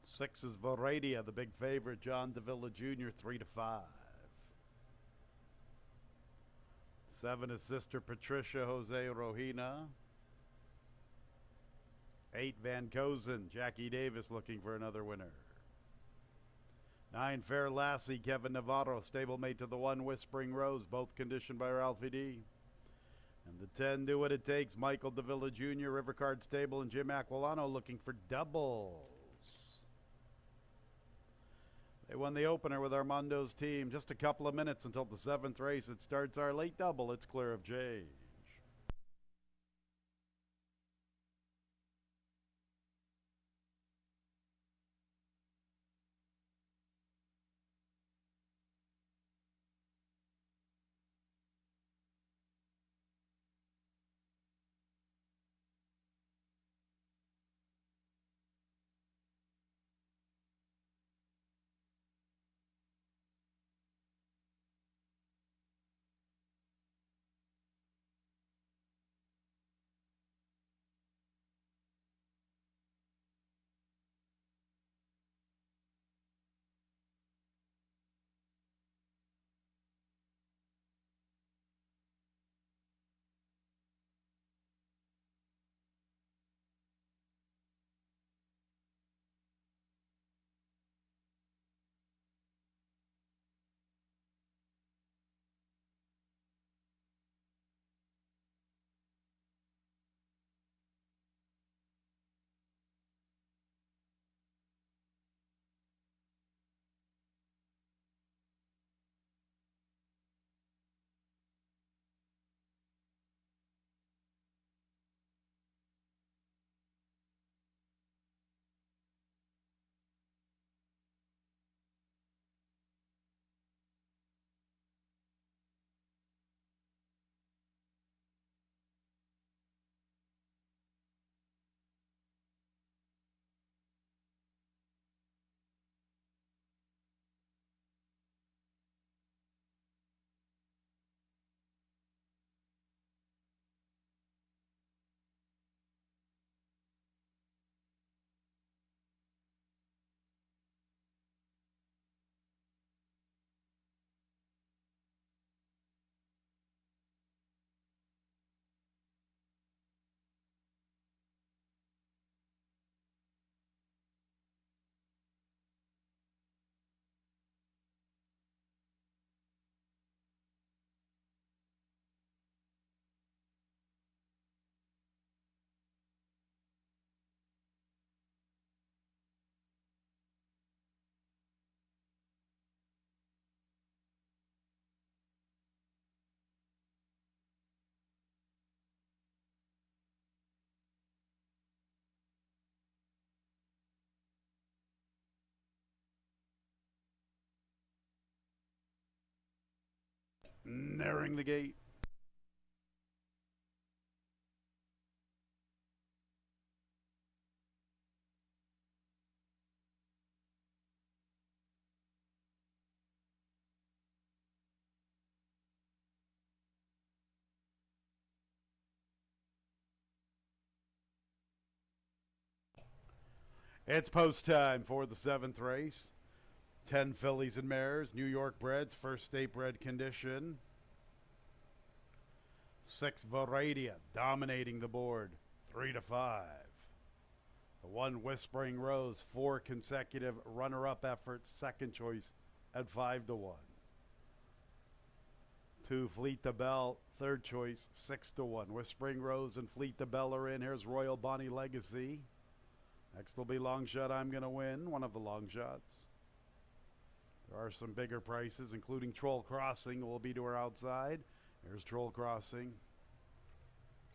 6 is Varadia, the big favorite, John Davila Jr., 3 to 5. 7 is Sister Patricia, Jose Rohina. 8, Van Kozen, Jackie Davis looking for another winner. 9, Fair Lassie, Kevin Navarro, stablemate to the 1 Whispering Rose, both conditioned by Ralphie D. And the 10, Do What It Takes, Michael Davila Jr., Rivercard Stable, and Jim Aquilano looking for doubles. They won the opener with Armando's team. Just a couple of minutes until the 7th race. It starts our late double. It's clear of change. Nearing the gate. It's post time for the 7th race. 10 Fillies and Mares, New York Breds, first state bred condition. 6 Varadia, dominating the board, 3 to 5. The 1 Whispering Rose, 4 consecutive runner-up efforts, second choice at 5 to 1. 2 Fleet de Belle, third choice, 6 to 1. Whispering Rose and Fleet de Belle are in. Here's Royal Bonnie Legacy. Next will be Long Shot, I'm Gonna Win, one of the long shots. There are some bigger prices, including Troll Crossing will be to her outside. There's Troll Crossing.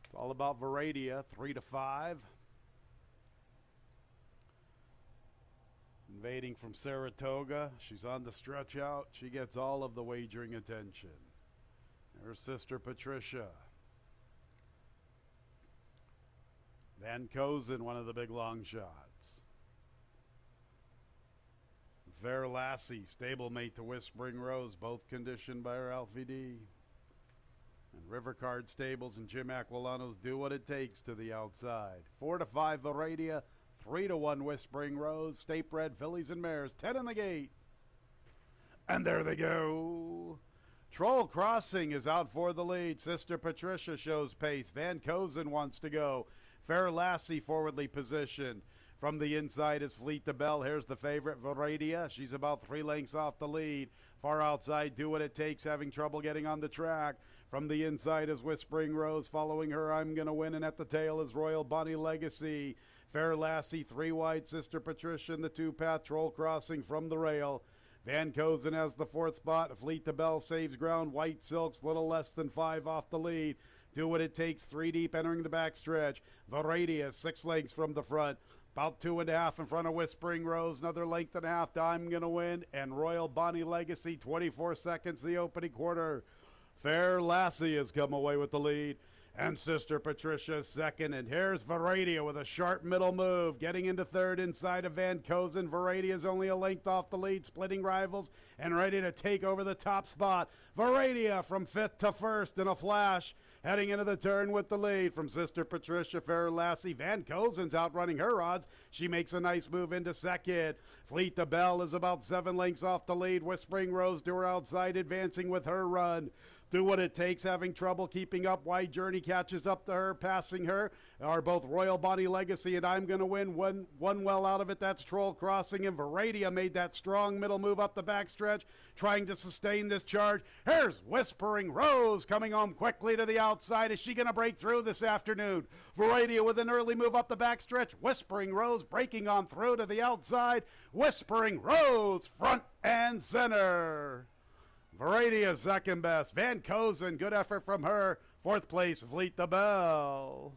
It's all about Varadia, 3-5. Invading from Saratoga. She's on the stretch out. She gets all of the wagering attention. Her sister Patricia. Van Kozen, one of the big long shots. Fair Lassie, stablemate to Whispering Rose, both conditioned by her Alfie D. And River Card Stables and Jim Aquilano's Do What It Takes to the outside. 4-5 Varadia, 3-1 Whispering Rose, State Bred Fillies and Mares, 10 in the gate. And there they go. Troll Crossing is out for the lead. Sister Patricia shows pace. Van Kozen wants to go. Fair Lassie forwardly positioned. From the inside is Fleet the Bell. Here's the favorite, Varadia. She's about 3 lengths off the lead. Far outside, Do What It Takes, having trouble getting on the track. From the inside is Whispering Rose. Following her, I'm Gonna Win. And at the tail is Royal Bonnie Legacy. Fair Lassie, 3 wide. Sister Patricia in the 2-path. Troll Crossing from the rail. Van Kozen has the 4th spot. Fleet the Bell saves ground. White Silks, little less than 5 off the lead. Do What It Takes, 3 deep, entering the backstretch. Varadia, 6 lengths from the front. About 2.5 in front of Whispering Rose. Another length and a half to I'm Gonna Win. And Royal Bonnie Legacy, 24 seconds the opening quarter. Fair Lassie has come away with the lead. And Sister Patricia second. And here's Varadia with a sharp middle move. Getting into third inside of Van Kozen. Varadia is only a length off the lead, splitting rivals and ready to take over the top spot. Varadia from 5th to 1st in a flash. Heading into the turn with the lead from Sister Patricia. Fair Lassie. Van Kozen's outrunning her odds. She makes a nice move into second. Fleet the Bell is about 7 lengths off the lead. Whispering Rose to her outside, advancing with her run. Do What It Takes, having trouble keeping up. Wide Journey catches up to her, passing her. Are both Royal Bonnie Legacy and I'm Gonna Win. One well out of it. That's Troll Crossing. And Varadia made that strong middle move up the backstretch, trying to sustain this charge. Here's Whispering Rose coming home quickly to the outside. Is she going to break through this afternoon? Varadia with an early move up the backstretch. Whispering Rose breaking on through to the outside. Whispering Rose front and center. Varadia second best. Van Kozen, good effort from her. 4th place, Fleet the Bell.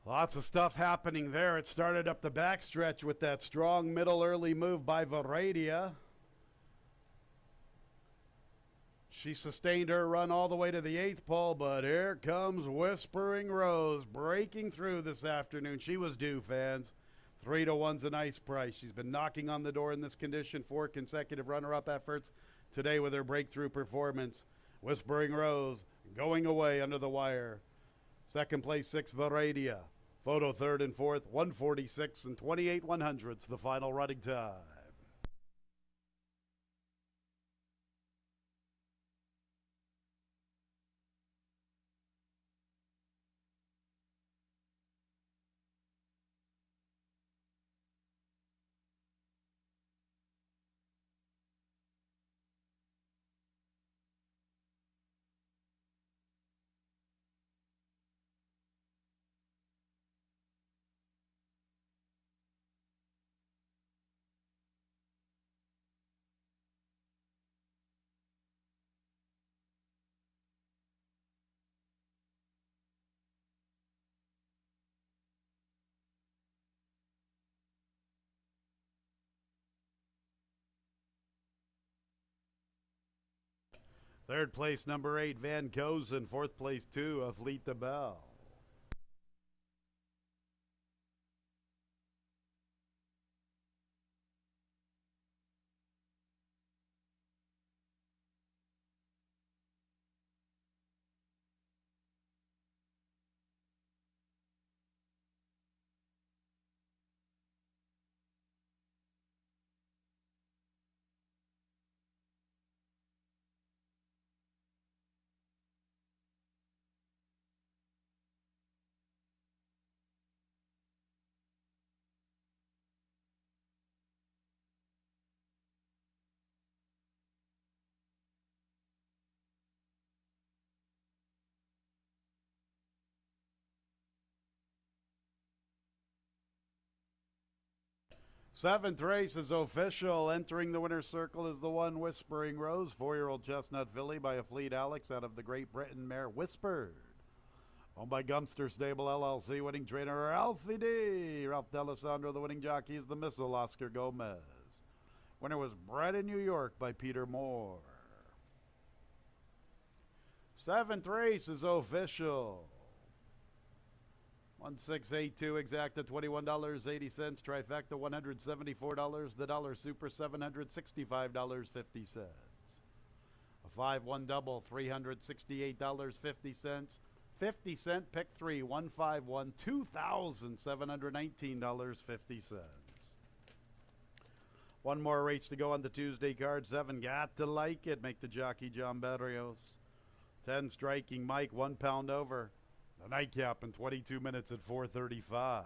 Lots of stuff happening there. It started up the backstretch with that strong middle early move by Varadia. She sustained her run all the way to the 8th pole, but here comes Whispering Rose breaking through this afternoon. She was due, fans. 3-1's a nice price. She's been knocking on the door in this condition, 4 consecutive runner-up efforts today with her breakthrough performance. Whispering Rose going away under the wire. 2nd place, 6 Varadia. Photo 3rd and 4th, 146 and 28/100ths, the final running time. Third place, number 8, Van Kozen. 4th place, 2, Fleet the Bell. Seventh race is official. Entering the winner's circle is the one Whispering Rose, 4-year-old Chestnut filly by a Fleet Alex out of the Great Britain mare Whispered. Owned by Gumster Stable LLC, winning trainer Alfie D. Ralph D'Alessandro, the winning jockey, is the Missile Oscar Gomez. Winner was bred in New York by Peter Moore. Seventh race is official. 1682 exacta $21.80, trifecta $174, the dollar super $765.50. A 5-1 double $368.50. 50-cent pick 3 151 $2,719.50. One more race to go on the Tuesday card. 7 got to like it. Make the jockey John Berrios. 10 striking Mike, 1 pound over. The nightcap in 22 minutes at 4:35.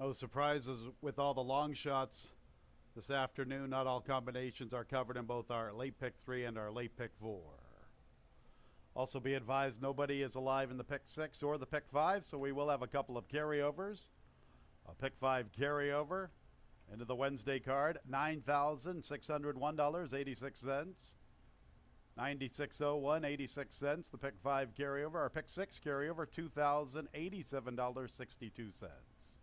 No surprises with all the long shots this afternoon. Not all combinations are covered in both our late pick 3 and our late pick 4. Also be advised, nobody is alive in the pick 6 or the pick 5, so we will have a couple of carryovers. A pick 5 carryover into the Wednesday card, $9,601.86. 9601.86. The pick 5 carryover. Our pick 6 carryover, $2,087.62.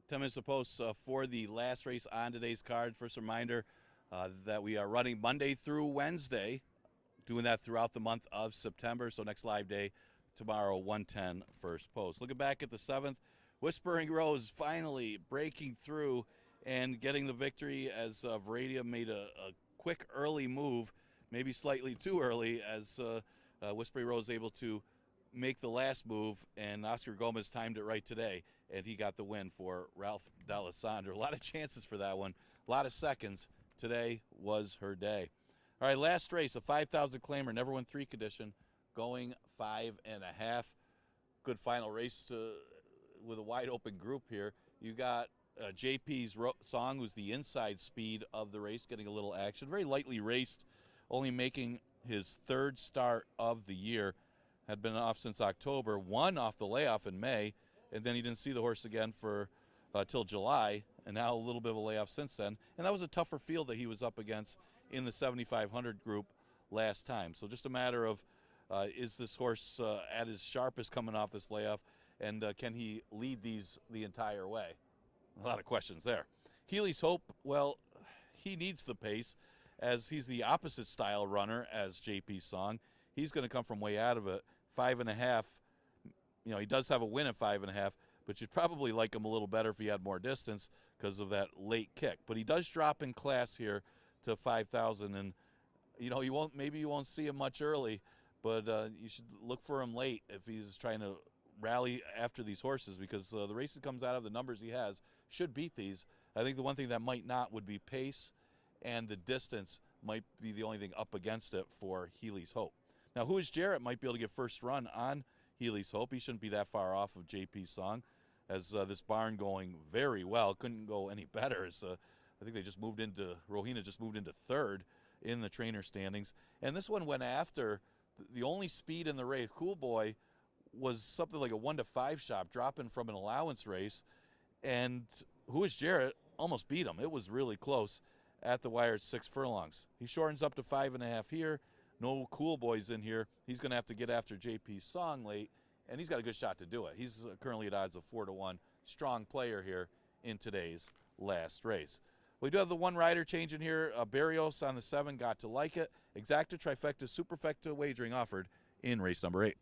Ten minutes to post for the last race on today's card. First reminder that we are running Monday through Wednesday, doing that throughout the month of September. So next live day tomorrow, 1:10 first post. Looking back at the 7th, Whispering Rose finally breaking through and getting the victory as Veradia made a quick early move, maybe slightly too early, as Whispering Rose able to make the last move, and Oscar Gomez timed it right today, and he got the win for Ralph D'Alessandro. A lot of chances for that one, a lot of seconds. Today was her day. All right, last race, a 5,000 claimer, never won 3 condition, going 5.5. Good final race with a wide open group here. You got JP's song, who's the inside speed of the race, getting a little action. Very lightly raced, only making his 3rd start of the year. Had been off since October, won off the layoff in May, and then he didn't see the horse again for till July, and now a little bit of a layoff since then. And that was a tougher field that he was up against in the 7,500 group last time. So just a matter of is this horse at his sharpest coming off this layoff, and can he lead these the entire way? A lot of questions there. Healy's Hope, well, he needs the pace, as he's the opposite style runner as JP's song. He's going to come from way out of it. 5.5, you know, he does have a win at 5.5, but you'd probably like him a little better if he had more distance because of that late kick. But he does drop in class here to 5,000, and you know, maybe you won't see him much early, but you should look for him late if he's trying to rally after these horses, because the race that comes out of the numbers he has should beat these. I think the one thing that might not would be pace, and the distance might be the only thing up against it for Healy's Hope. Now, Who is Jarrett might be able to get first run on Healy's Hope. He shouldn't be that far off of JP's Song, as this barn going very well. Couldn't go any better. As, I think they just moved into, Rohina just moved into third in the trainer standings. And this one went after the only speed in the race. Cool Boy was something like a 1-5 shot, dropping from an allowance race. And Who is Jarrett almost beat him. It was really close at the wire at 6 furlongs. He shortens up to 5.5 here. No Cool Boys in here. He's going to have to get after JP's Song late, and he's got a good shot to do it. He's currently at odds of 4-1. Strong player here in today's last race. We do have the one rider change in here. Barrios on the 7, Got to Like It. Exacta, Trifecta, Superfecta wagering offered in race number 8.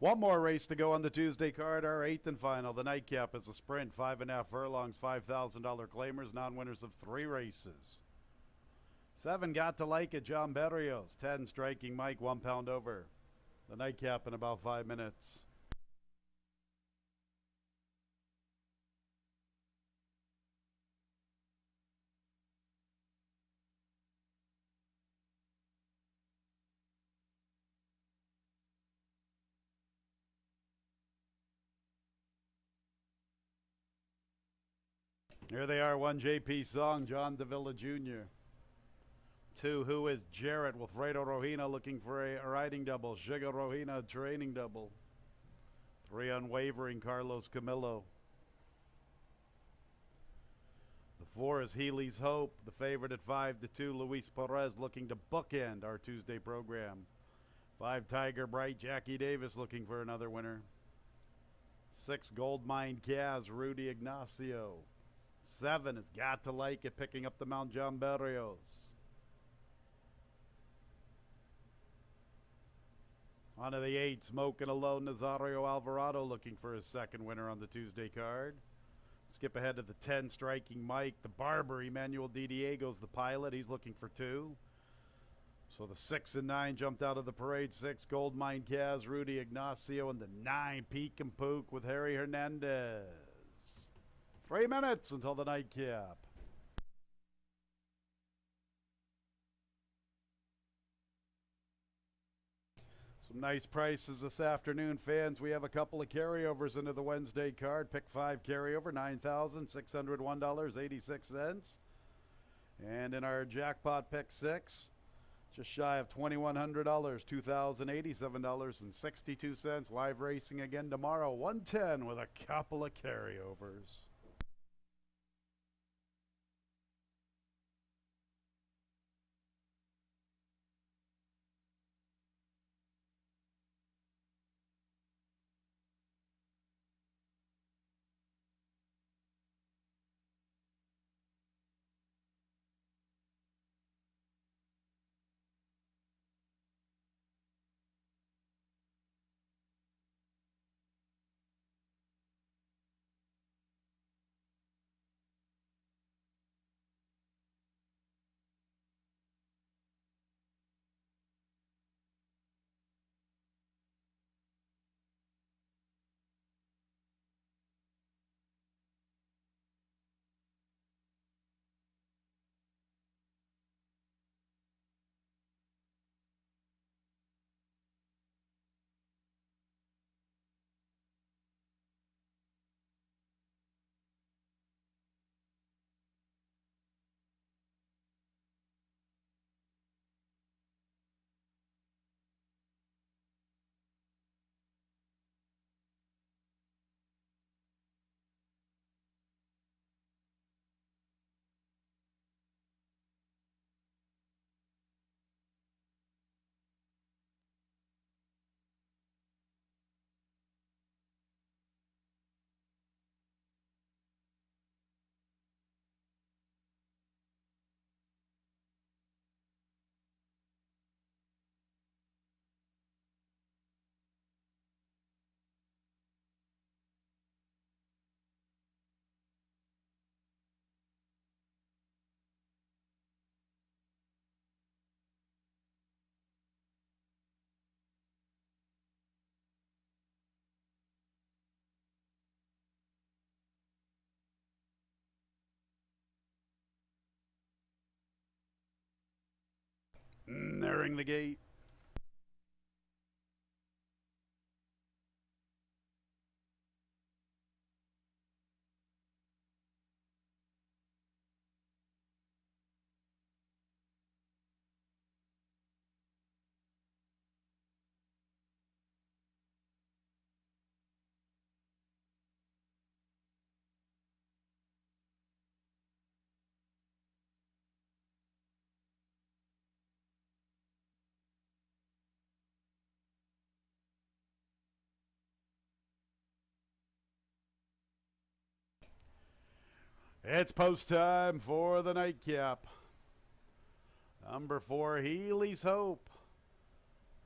One more race to go on the Tuesday card, our 8th and final. The nightcap is a sprint, 5.5 furlongs, $5,000 claimers, non-winners of 3 races. 7, Got to Like It, John Berrios. 10, Striking Mike, 1 pound over. The nightcap in about 5 minutes. Here they are. 1, JP Song, John Davila Jr. 2, Who is Jarrett, Wilfredo Rohina looking for a riding double. Sugar Rohina, training double. 3, Unwavering, Carlos Camillo. The 4 is Healy's Hope, the favorite at 5-2, Luis Perez looking to bookend our Tuesday program. 5, Tiger Bright, Jackie Davis looking for another winner. 6, Goldmine Kaz, Rudy Ignacio. 7 has Got to Like It, picking up the Mount John Berrios. On to the 8, Smoking Alone, Nazario Alvarado looking for his second winner on the Tuesday card. Skip ahead to the 10, Striking Mike. The Barber, Emmanuel Didiego's the pilot. He's looking for 2. So the 6 and 9 jumped out of the parade. 6, Gold Mine Kaz, Rudy Ignacio, and the 9, Peek and Pook with Harry Hernandez. 3 minutes until the nightcap. Some nice prices this afternoon, fans. We have a couple of carryovers into the Wednesday card. Pick 5 carryover, $9,601.86. And in our jackpot pick 6, just shy of $2,100, $2,087.62. Live racing again tomorrow, 110 with a couple of carryovers. Nearing the gate. It's post time for the nightcap. Number 4, Healy's Hope.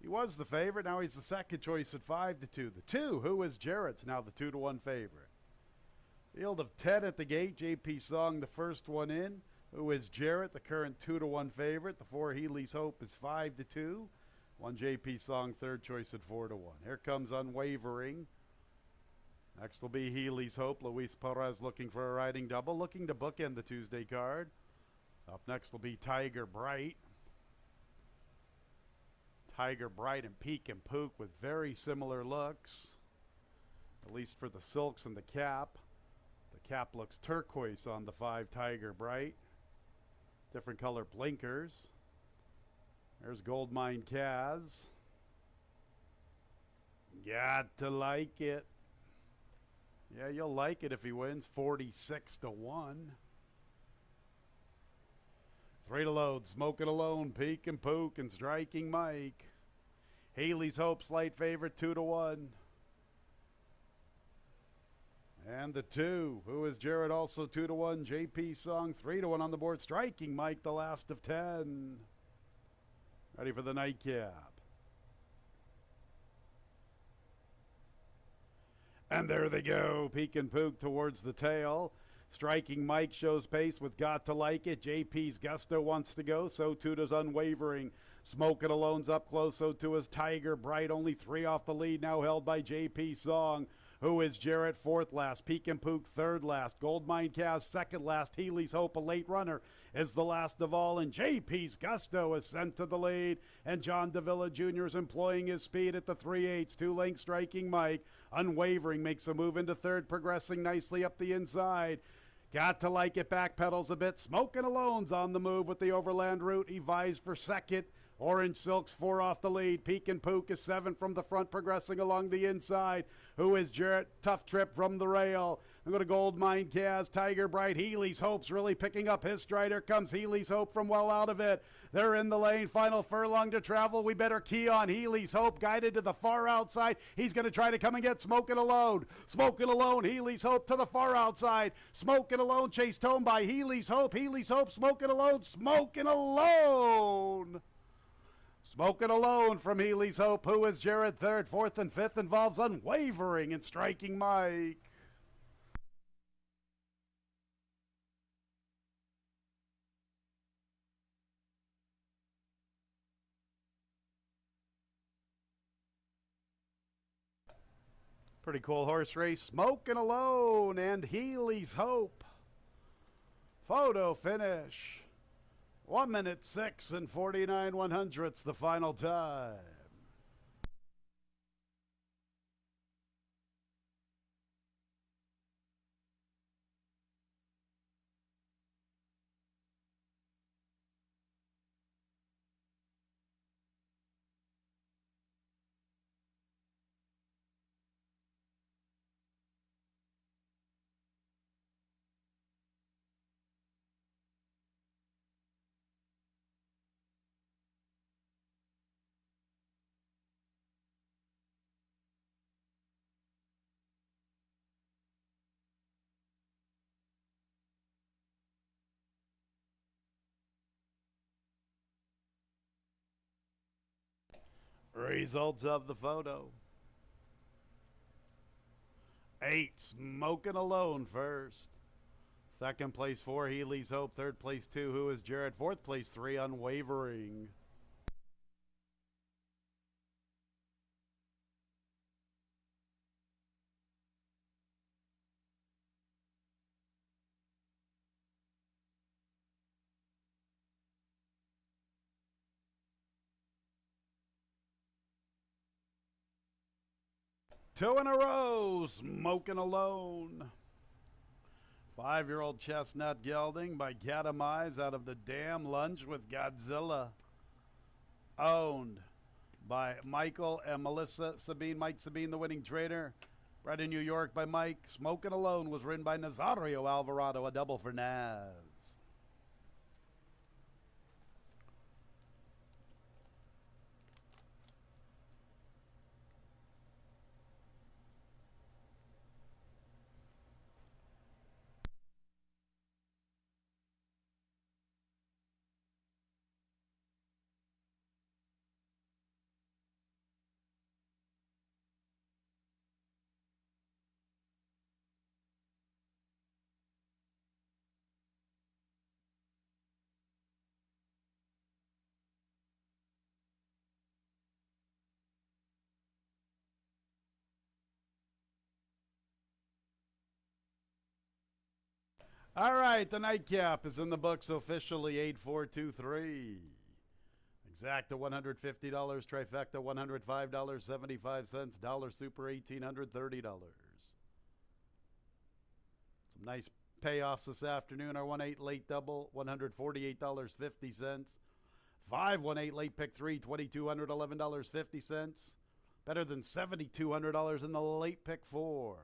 He was the favorite. Now he's the second choice at 5-2. The 2, Who is Jarrett's now the 2-1 favorite. Field of 10 at the gate. JP Song, the first one in. Who is Jarrett, the current 2-1 favorite. The 4, Healy's Hope, is 5-2. 1, JP Song, third choice at 4-1. Here comes Unwavering. Next will be Healy's Hope. Luis Perez looking for a riding double, looking to bookend the Tuesday card. Up next will be Tiger Bright. Tiger Bright and Peek and Pook with very similar looks, at least for the silks and the cap. The cap looks turquoise on the 5, Tiger Bright. Different color blinkers. There's Gold Mine Kaz. Got to like it. Yeah, you'll like it if he wins. 46-1. 3 to load. Smoking Alone, Peek and Pook, and Striking Mike. Healy's Hope, slight favorite, 2-1. And the 2, Who is Jarrett, also 2-1. JP Song, 3-1 on the board. Striking Mike, the last of 10. Ready for the nightcap. And there they go, Peek and Pook towards the tail. Striking Mike shows pace with Got to Like It. JP's Gusto wants to go, so too does Unwavering. Smokin' Alone's up close, so too is Tiger Bright. Only 3 off the lead, now held by JP Song. Who is Jarrett fourth last, Peek and Pook third last, Goldmine Caz second last, Healy's Hope a late runner is the last of all, and JP's Gusto is sent to the lead, and John Davila Jr. is employing his speed at the 3/8, 2 length Striking Mike. Unwavering makes a move into third, progressing nicely up the inside. Got to Like It backpedals a bit. Smokin' Alone's on the move with the overland route. He vies for second. Orange Silk's 4 off the lead. Peek and Pook is 7 from the front, progressing along the inside. Who is Jarrett? Tough Trip from the rail. I'm going to Goldmine Caz, Tiger Bright. Healy's Hope's really picking up his stride. Here comes Healy's Hope from well out of it. They're in the lane. Final furlong to travel. We better key on Healy's Hope, guided to the far outside. He's going to try to come and get Smokin' Alone. Smokin' Alone. Healy's Hope to the far outside. Smokin' Alone chased home by Healy's Hope. Healy's Hope. Smokin' Alone. Smokin' Alone. Smokin' Alone from Healy's Hope. Who is Jarrett third? Fourth and fifth involves Unwavering and Striking Mike. Pretty cool horse race. Smokin' Alone and Healy's Hope. Photo finish. 1 minute 6 and 49 100ths the final time. Results of the photo. 8, Smokin' Alone first. Second place 4, Healy's Hope. Third place 2, Who is Jarrett. Fourth place 3, Unwavering. Two in a row, Smokin' Alone. 5-year-old Chestnut Gelding by Catamize out of the Dam. Lunch with Godzilla. Owned by Michael and Melissa Sabine. Mike Sabine, the winning trainer. Bred in New York by Mike. Smokin' Alone was ridden by Nazario Alvarado, a double for Naz. All right, the nightcap is in the books officially, 8423. Exacta $150, trifecta $105.75, dollar super $1,830. Some nice payoffs this afternoon. Our 1-8 late double, $148.50. 5-1-8 late pick 3, $2,211.50. Better than $7,200 in the late pick 4.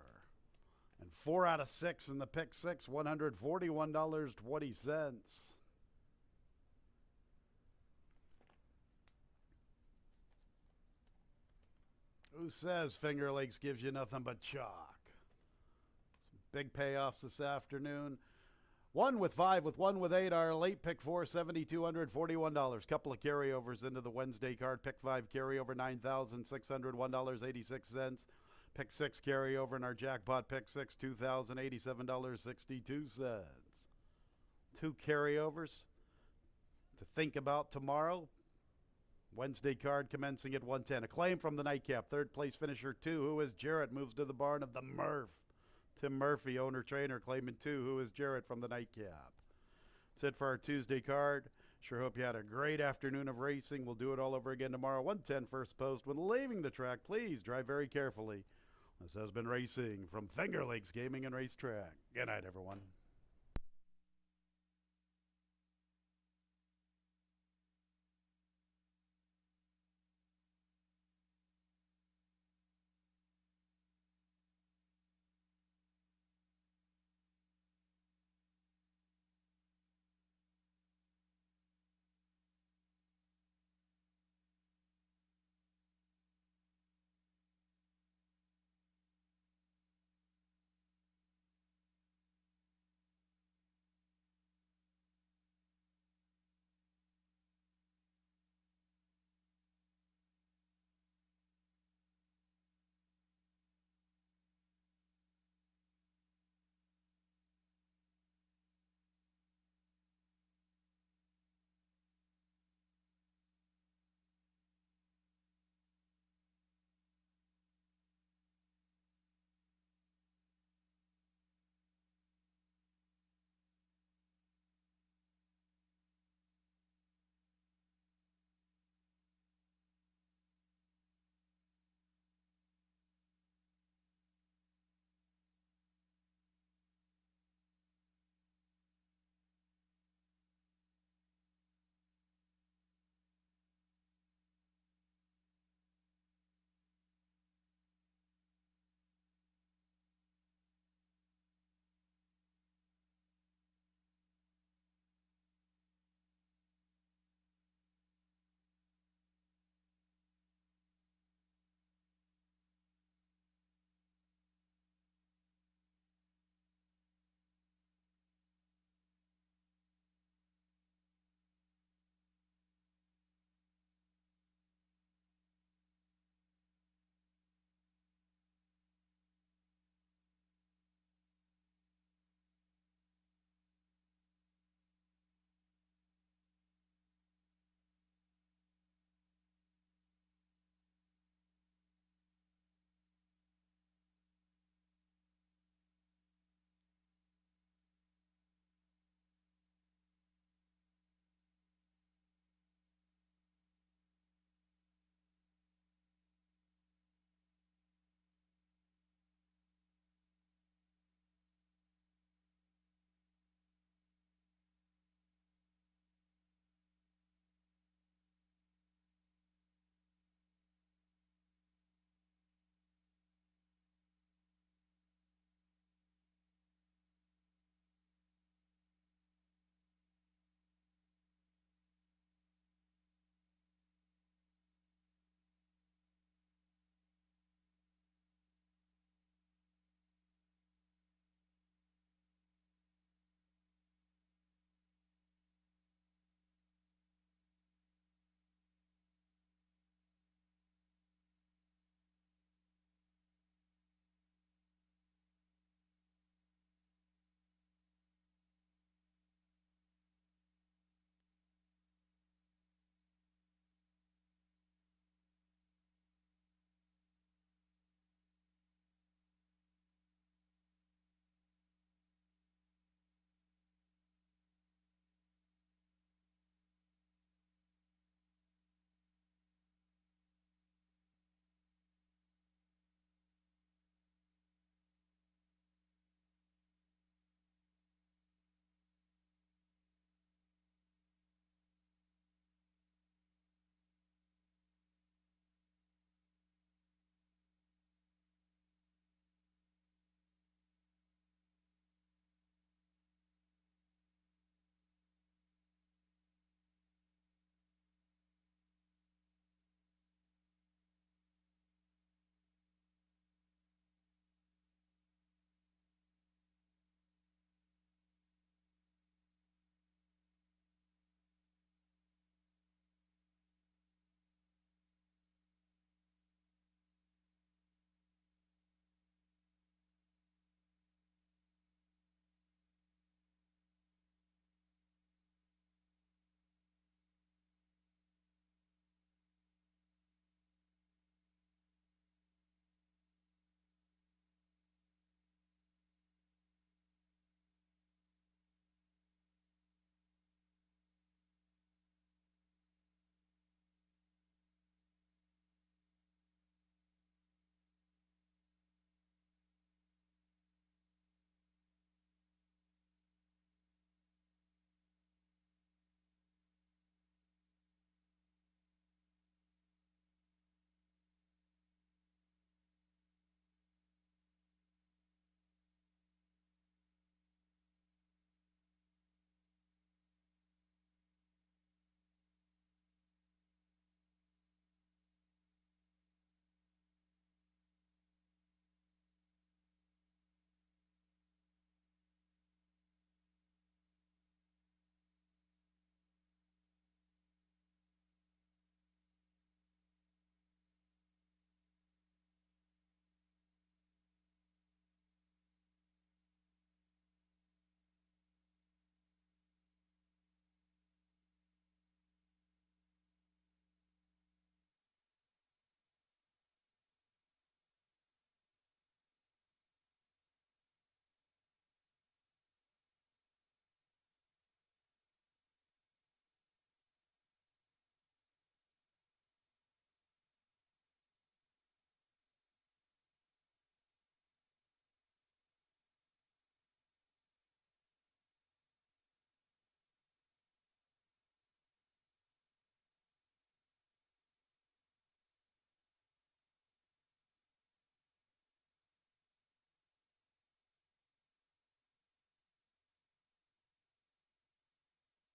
And 4 out of 6 in the pick 6, $141.20. Who says Finger Lakes gives you nothing but chalk? Some big payoffs this afternoon. 1 with 5 with 1 with 8. Our late pick 4, $7,241. Couple of carryovers into the Wednesday card. Pick 5 carryover, $9,601.86. Pick 6 carryover in our jackpot pick 6, $2,087.62. 2 carryovers to think about tomorrow. Wednesday card commencing at 110. A claim from the nightcap. Third place finisher 2, who is Jarrett, moves to the barn of the Murph. Tim Murphy, owner-trainer, claiming 2, who is Jarrett from the nightcap. That's it for our Tuesday card. Sure hope you had a great afternoon of racing. We'll do it all over again tomorrow. 110 first post. When leaving the track, please drive very carefully. This has been racing from Finger Lakes Gaming and Racetrack. Good night, everyone.